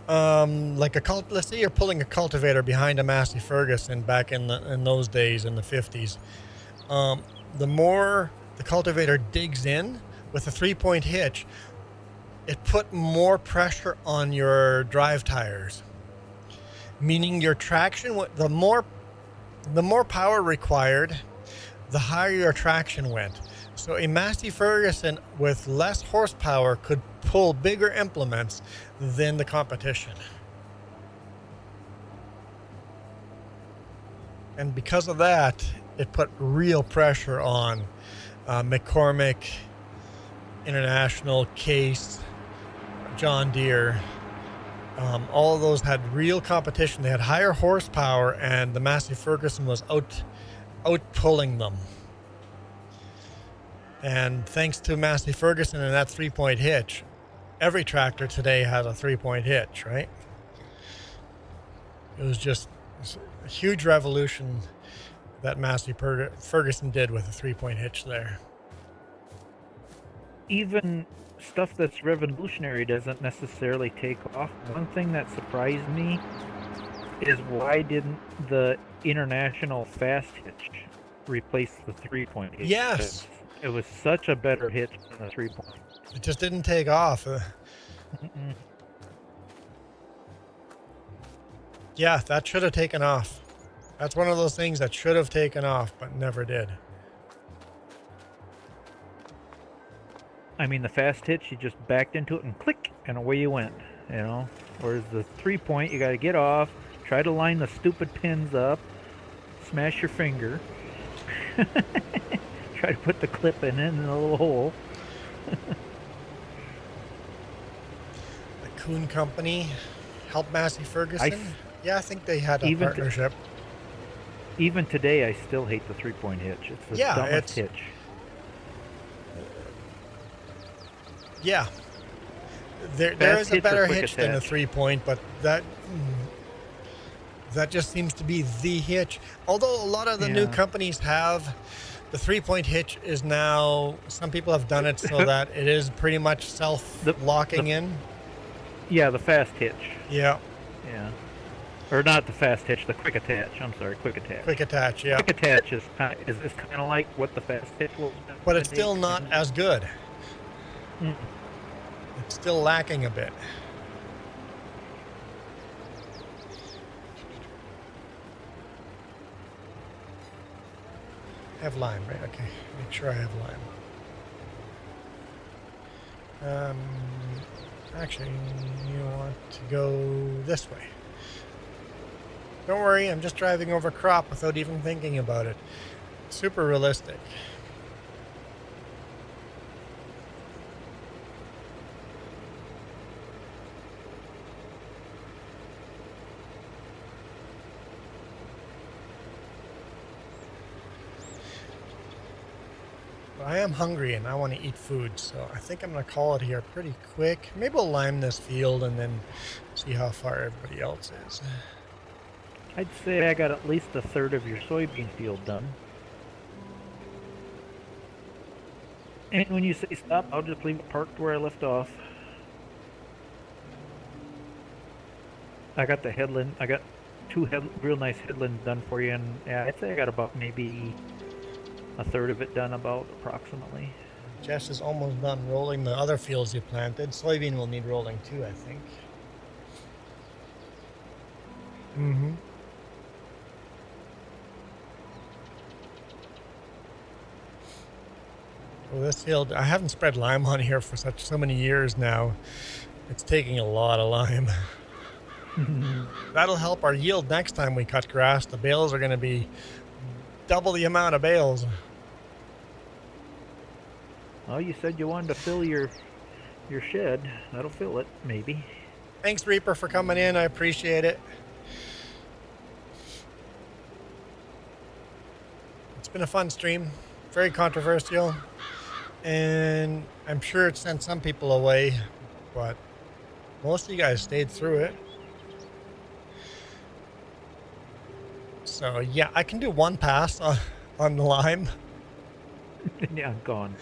like let's say you're pulling a cultivator behind a Massey Ferguson back in those days in the 50s. The more the cultivator digs in with a three-point hitch, it put more pressure on your drive tires, meaning your traction, the more power required, the higher your traction went. So a Massey Ferguson with less horsepower could pull bigger implements than the competition. And because of that, it put real pressure on McCormick, International, Case, John Deere. All of those had real competition. They had higher horsepower, and the Massey Ferguson was out pulling them. And thanks to Massey Ferguson and that three-point hitch, every tractor today has a three-point hitch, right? It was just a huge revolution that Massey Ferguson did with a three-point hitch there. Even stuff that's revolutionary doesn't necessarily take off. One thing that surprised me is why didn't the International Fast Hitch replace the three-point hitch? Yes. It was such a better hitch than the three-point. It just didn't take off. Yeah, that should have taken off. That's one of those things that should have taken off, but never did. I mean, the fast hitch, you just backed into it and click, and away you went, you know? Whereas the three-point, you got to get off, try to line the stupid pins up, smash your finger, try to put the clip in the little hole. The Kuhn Company helped Massey Ferguson. Yeah, I think they had a partnership. Even today, I still hate the three-point hitch. It's the dumbest hitch. Yeah. There is a better hitch than a three-point, but that just seems to be the hitch. Although a lot of the new companies have the three-point hitch is now, some people have done it so that it is pretty much self-locking in. Yeah, the fast hitch. Yeah. Yeah. Or not the fast hitch, the quick attach. I'm sorry, quick attach. Quick attach, yeah. Quick attach is kind of like what the fast hitch was. But it's still not as good. It's still lacking a bit. I have lime, right? Okay, make sure I have lime. Actually, you want to go this way. Don't worry, I'm just driving over crop without even thinking about it. Super realistic. But I am hungry and I want to eat food, so I think I'm going to call it here pretty quick. Maybe we'll lime this field and then see how far everybody else is. I'd say I got at least a third of your soybean field done. And when you say stop, I'll just leave it parked where I left off. I got the headland. I got two real nice headlands done for you, and yeah, I'd say I got about maybe a third of it done, about approximately. Jess is almost done rolling the other fields you planted. Soybean will need rolling too, I think. Mm-hmm. Well, this field, I haven't spread lime on here for so many years now. It's taking a lot of lime. That'll help our yield next time we cut grass. The bales are going to be double the amount of bales. Oh, you said you wanted to fill your shed. That'll fill it, maybe. Thanks, Reaper, for coming in. I appreciate it. It's been a fun stream. Very controversial. And I'm sure it sent some people away, but most of you guys stayed through it. So yeah, I can do one pass on the lime. Yeah, I'm gone.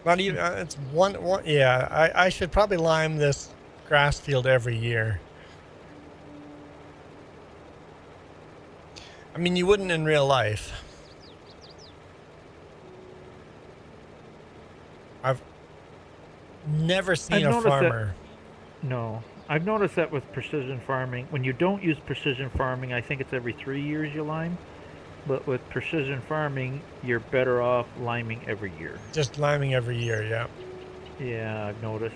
Not even, it's one, yeah, I should probably lime this grass field every year. I mean, you wouldn't in real life. I've never seen a farmer. No, I've noticed that with precision farming. When you don't use precision farming, I think it's every 3 years you lime. But with precision farming, you're better off liming every year. Just liming every year, yeah. Yeah, I've noticed.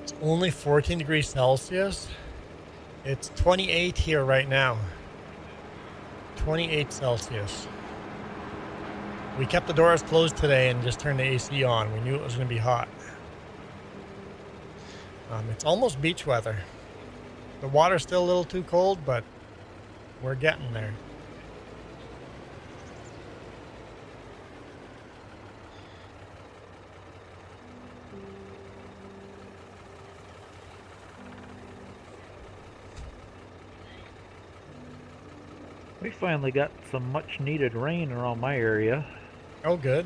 It's only 14 degrees Celsius. It's 28 here right now. 28 Celsius. We kept the doors closed today and just turned the AC on. We knew it was going to be hot. It's almost beach weather. The water's still a little too cold, but we're getting there. We finally got some much needed rain around my area. Oh, good.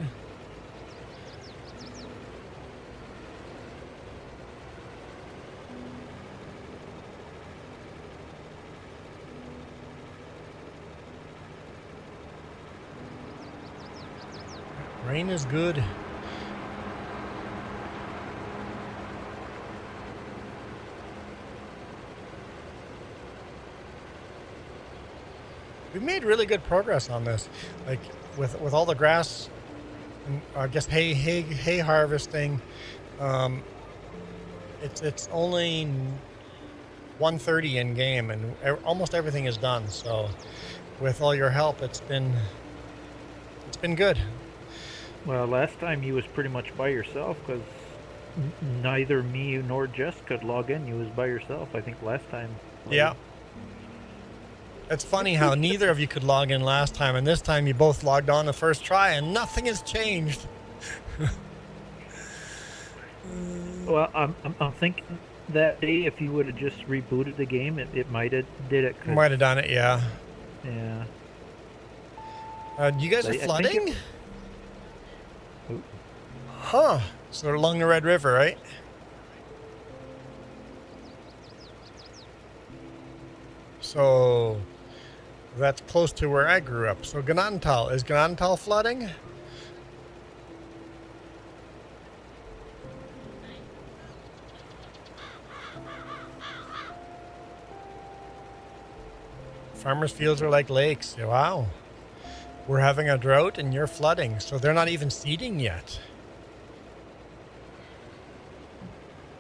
Rain is good. We've made really good progress on this, like with all the grass, and I guess hay harvesting. It's only 1:30 in game, and almost everything is done. So, with all your help, it's been good. Well, last time you was pretty much by yourself because neither me nor Jess could log in. You was by yourself, I think, last time. Yeah. It's funny how neither of you could log in last time, and this time you both logged on the first try, and nothing has changed. Well, I'm thinking that day if you would have just rebooted the game, it might have did it. Might have done it, yeah. Yeah. You guys are I think flooding? Huh. So they're along the Red River, right? So that's close to where I grew up. So Ganantal, is Ganantal flooding? Farmers' fields are like lakes. Wow. We're having a drought and you're flooding. So they're not even seeding yet.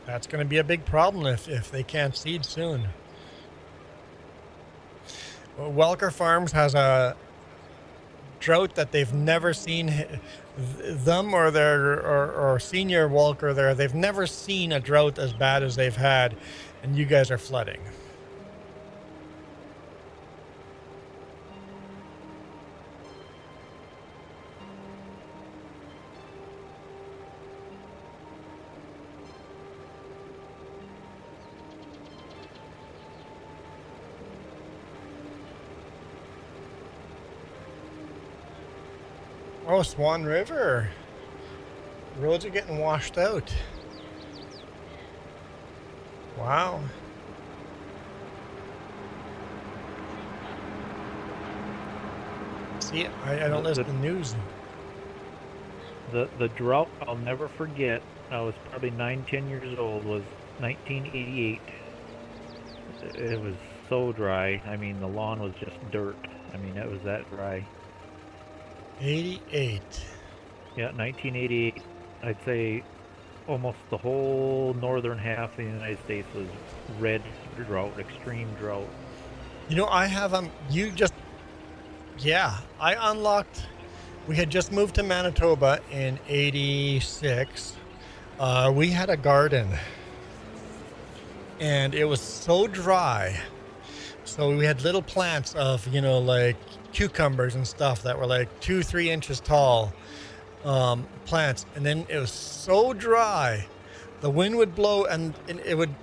That's going to be a big problem if they can't seed soon. Well, Welker Farms has a drought that they've never seen. Them or their or senior Welker there, they've never seen a drought as bad as they've had, and you guys are flooding. Oh, Swan River. Roads are getting washed out. Wow. See, I don't listen to the news. The drought I'll never forget. I was probably 9, 10 years old. Was 1988. It was so dry. I mean, the lawn was just dirt. I mean, it was that dry. 88. Yeah, 1988. I'd say almost the whole northern half of the United States was red drought, extreme drought. You know, I have I unlocked. We had just moved to Manitoba in '86. We had a garden, and it was so dry. So we had little plants of, like cucumbers and stuff that were like 2-3 inches tall, plants. And then it was so dry, the wind would blow and it would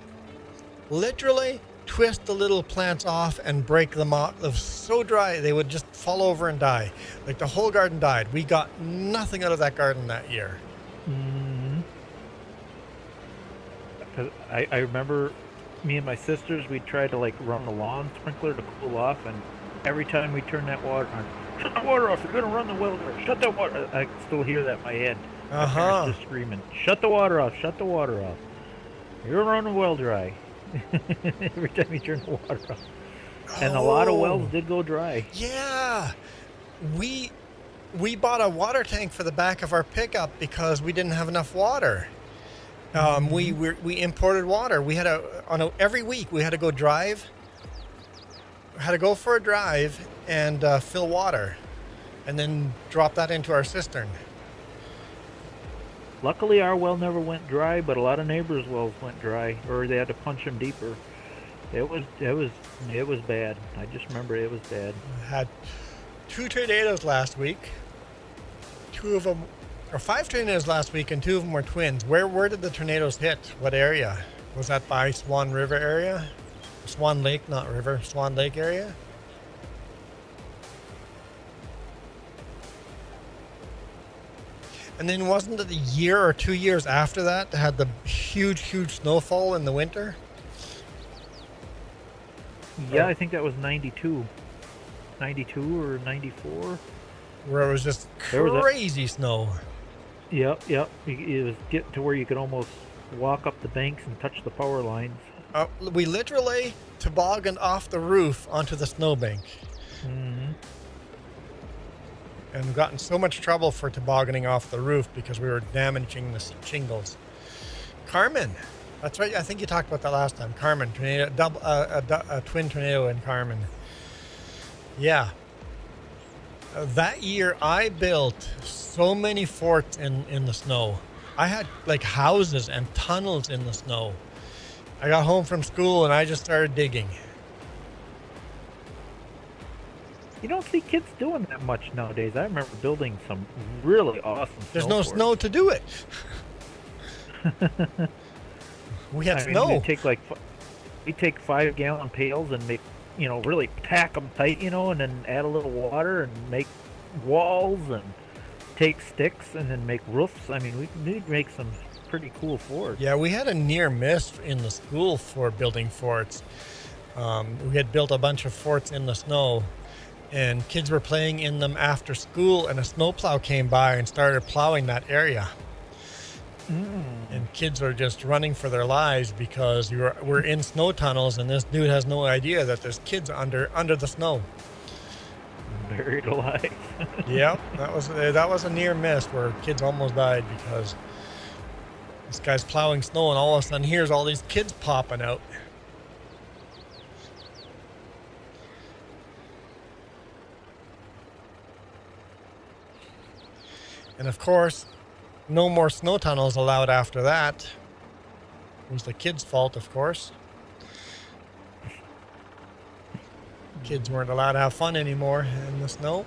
literally twist the little plants off and break them off. It was so dry, they would just fall over and die. Like the whole garden died. We got nothing out of that garden that year. Mm-hmm. I remember me and my sisters, we'd try to like run the lawn sprinkler to cool off, and every time we turn that water on, shut the water off, you're gonna run the well there, shut that water. I still hear that in my head. My parents just screaming, shut the water off, shut the water off. You're running the well dry. Every time you turn the water off. And a lot of wells did go dry. Yeah. We bought a water tank for the back of our pickup because we didn't have enough water. We imported water. We had every week we had to go for a drive and fill water, and then drop that into our cistern. Luckily, our well never went dry, but a lot of neighbors' wells went dry, or they had to punch them deeper. It was bad. I just remember it was bad. Had 2 tornadoes last week. 5 tornadoes last week, and 2 of them were twins. Where did the tornadoes hit? What area? Was that by Swan River area? Swan Lake, not river. Swan Lake area? And then wasn't it a year or 2 years after that had the huge snowfall in the winter? Yeah, I think that was 92. 92 or 94. Where it was just crazy snow. Yep. It was getting to where you could almost walk up the banks and touch the power lines. We literally tobogganed off the roof onto the snowbank. Mm-hmm. And got in so much trouble for tobogganing off the roof because we were damaging the shingles. Carmen. That's right. I think you talked about that last time. Carmen. Tornado, a twin tornado in Carmen. Yeah. That year I built so many forts in the snow. I had like houses and tunnels in the snow. I got home from school and I just started digging. You don't see kids doing that much nowadays. I remember building some really awesome There's no snow to do it. We had snow. We take 5-gallon pails and make, really pack them tight, and then add a little water and make walls and take sticks and then make roofs. I mean, we'd make some pretty cool forts. Yeah, we had a near miss in the school for building forts. We had built a bunch of forts in the snow, and kids were playing in them after school, and a snowplow came by and started plowing that area. And kids are just running for their lives because we're in snow tunnels, and this dude has no idea that there's kids under the snow. Buried alive. Yep, that was a near miss where kids almost died because this guy's plowing snow, and all of a sudden here's all these kids popping out. And of course, no more snow tunnels allowed after that. It was the kids' fault, of course. Kids weren't allowed to have fun anymore in the snow.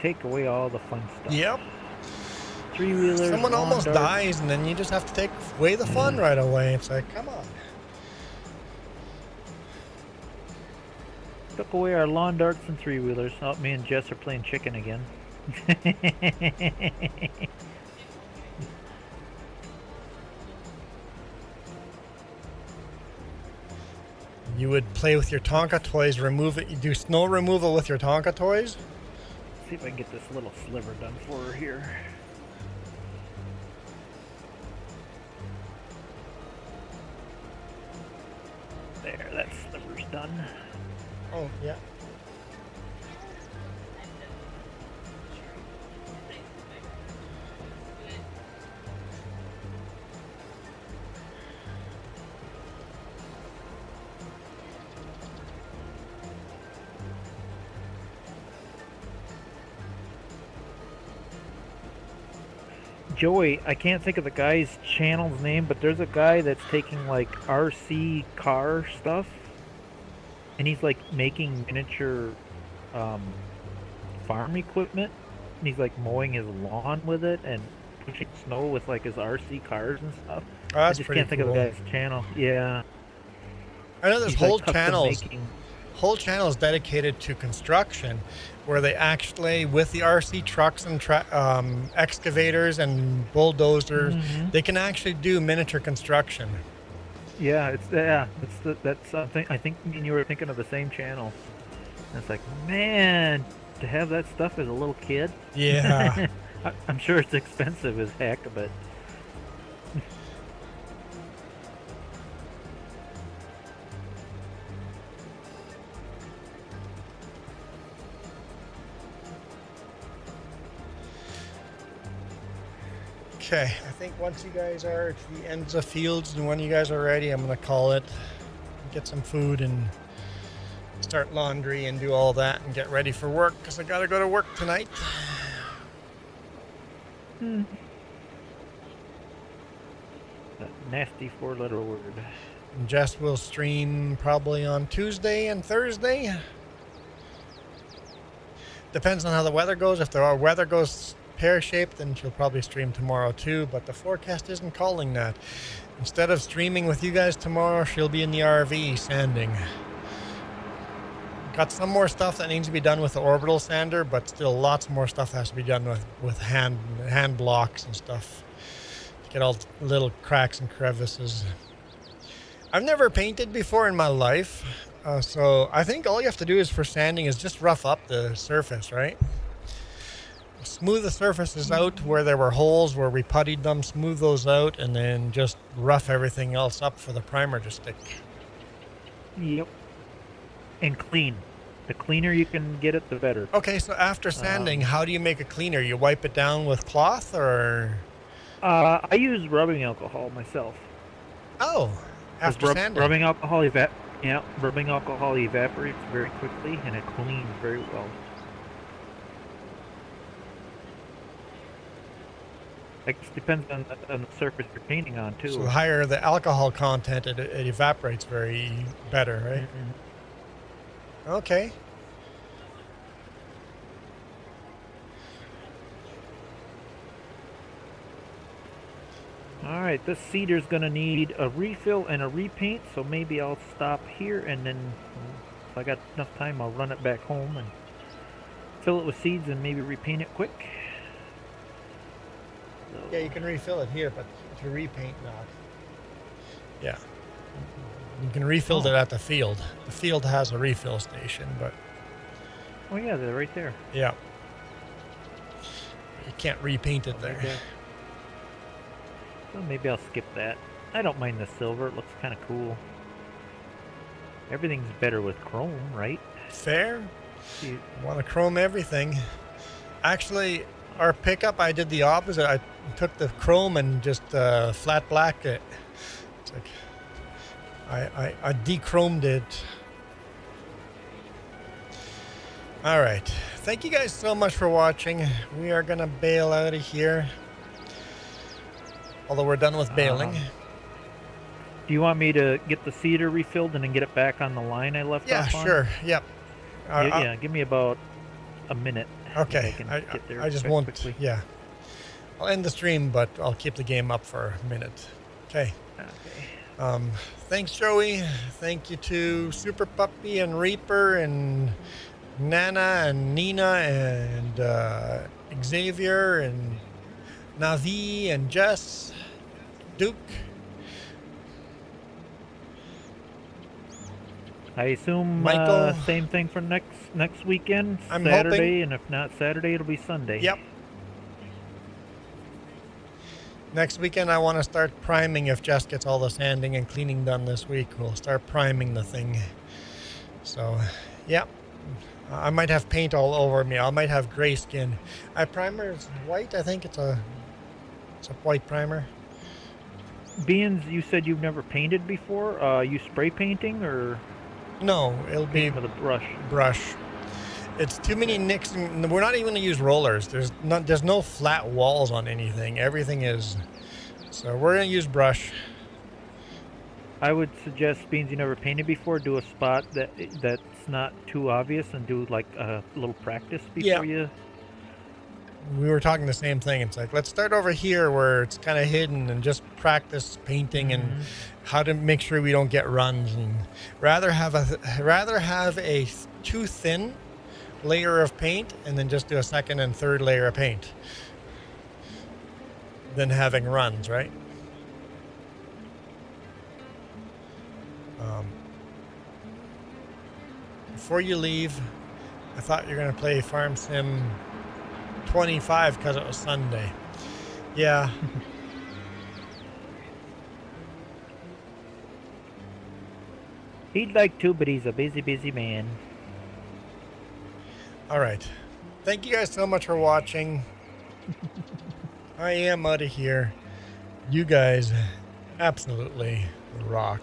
Take away all the fun stuff. Yep. three-wheelers, Someone lawn almost darts. dies, and then you just have to take away the fun right away. It's like, come on. Took away our lawn darts and three-wheelers. Oh, me and Jess are playing chicken again. You would play with your Tonka toys, remove it. You do snow removal with your Tonka toys? See if I can get this little sliver done for her here. There, that sliver's done. Oh, yeah. Joey, I can't think of the guy's channel's name, but there's a guy that's taking like RC car stuff, and he's like making miniature farm equipment, and he's like mowing his lawn with it and pushing snow with like his RC cars and stuff. Oh, that's I just pretty can't think of the cool. guy's channel. Yeah. I know there's He's, whole like, custom channels. making- Whole channels dedicated to construction, where they actually, with the RC trucks and excavators and bulldozers, they can actually do miniature construction. Yeah, that's something. I think me and you were thinking of the same channel. And it's like, man, to have that stuff as a little kid. Yeah. I'm sure it's expensive as heck, but Okay, I think once you guys are to the ends of fields and when you guys are ready, I'm gonna call it, get some food and start laundry and do all that and get ready for work because I gotta go to work tonight. that nasty four-letter word. And Jess will stream probably on Tuesday and Thursday. Depends on how the weather goes. If the weather goes pear-shaped, then she'll probably stream tomorrow too, but the forecast isn't calling that. Instead of streaming with you guys tomorrow, she'll be in the RV sanding. Got some more stuff that needs to be done with the orbital sander, but still lots more stuff has to be done with hand blocks and stuff to get all the little cracks and crevices. I've never painted before in my life, so I think all you have to do is for sanding is just rough up the surface, right? Smooth the surfaces out where there were holes where we puttied them, smooth those out, and then just rough everything else up for the primer to stick. Yep. And clean. The cleaner you can get it, the better. Okay, so after sanding, how do you make a cleaner? You wipe it down with cloth, or? I use rubbing alcohol myself. Oh, after sanding. Rubbing alcohol rubbing alcohol evaporates very quickly and it cleans very well. It depends on the surface you're painting on too. So the higher the alcohol content, it evaporates very better, right? Mm-hmm. Okay. All right, this seeder's gonna need a refill and a repaint, so maybe I'll stop here and then if I got enough time I'll run it back home and fill it with seeds and maybe repaint it quick. So, Yeah, you can refill it here, but to repaint, not. Yeah. You can refill it at the field. The field has a refill station, but oh yeah, they're right there. yeah. You can't repaint it there. Right there. So maybe I'll skip that. I don't mind the silver, it looks kind of cool. Everything's better with chrome, right? Fair. You- Want to chrome everything. Actually, our pickup, I did the opposite. I took the chrome and just flat blacked it. It's like I de-chromed it. All right. Thank you guys so much for watching. We are going to bail out of here. Although we're done with bailing. Do you want me to get the cedar refilled and then get it back on the line I left Yeah, off on? sure. Yep. Yeah, give me about a minute. Okay. I can get there I just quick- won't. quickly. Yeah. I'll end the stream, but I'll keep the game up for a minute. Okay. Okay. Thanks, Joey. Thank you to Super Puppy and Reaper and Nana and Nina and Xavier and Navi and Jess, Duke. I assume Michael. same thing for next weekend, I'm Saturday, hoping. and if not Saturday, it'll be Sunday. Yep. Next weekend, I want to start priming. If Jess gets all the sanding and cleaning done this week, we'll start priming the thing. So, yep. I might have paint all over me. I might have gray skin. My primer is white. I think it's a white primer. Beans, you said you've never painted before. You spray painting or No, it'll be paint with a brush? brush. It's too many nicks, and we're not even gonna use rollers. There's no flat walls on anything. Everything is. So we're gonna use brush. I would suggest, Beans, you never painted before, do a spot that's not too obvious and do like a little practice before you. We were talking the same thing. It's like, let's start over here where it's kind of hidden and just practice painting and how to make sure we don't get runs, and rather have a too thin layer of paint and then just do a second and third layer of paint than having runs, right? Before you leave, I thought you were going to play Farm Sim 25 because it was Sunday. Yeah. He'd like to, but he's a busy man. All right. Thank you guys so much for watching. I am out of here. You guys absolutely rock.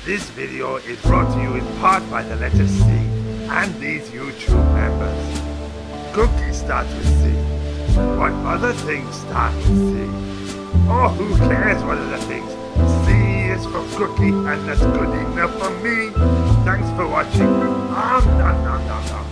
This video is brought to you in part by the letter C and these YouTube members. Cookie starts with C. What other things start with C? Oh, who cares what other things? C is for cookie, and that's good enough for me. Thanks for watching. Nom nom nom nom nom.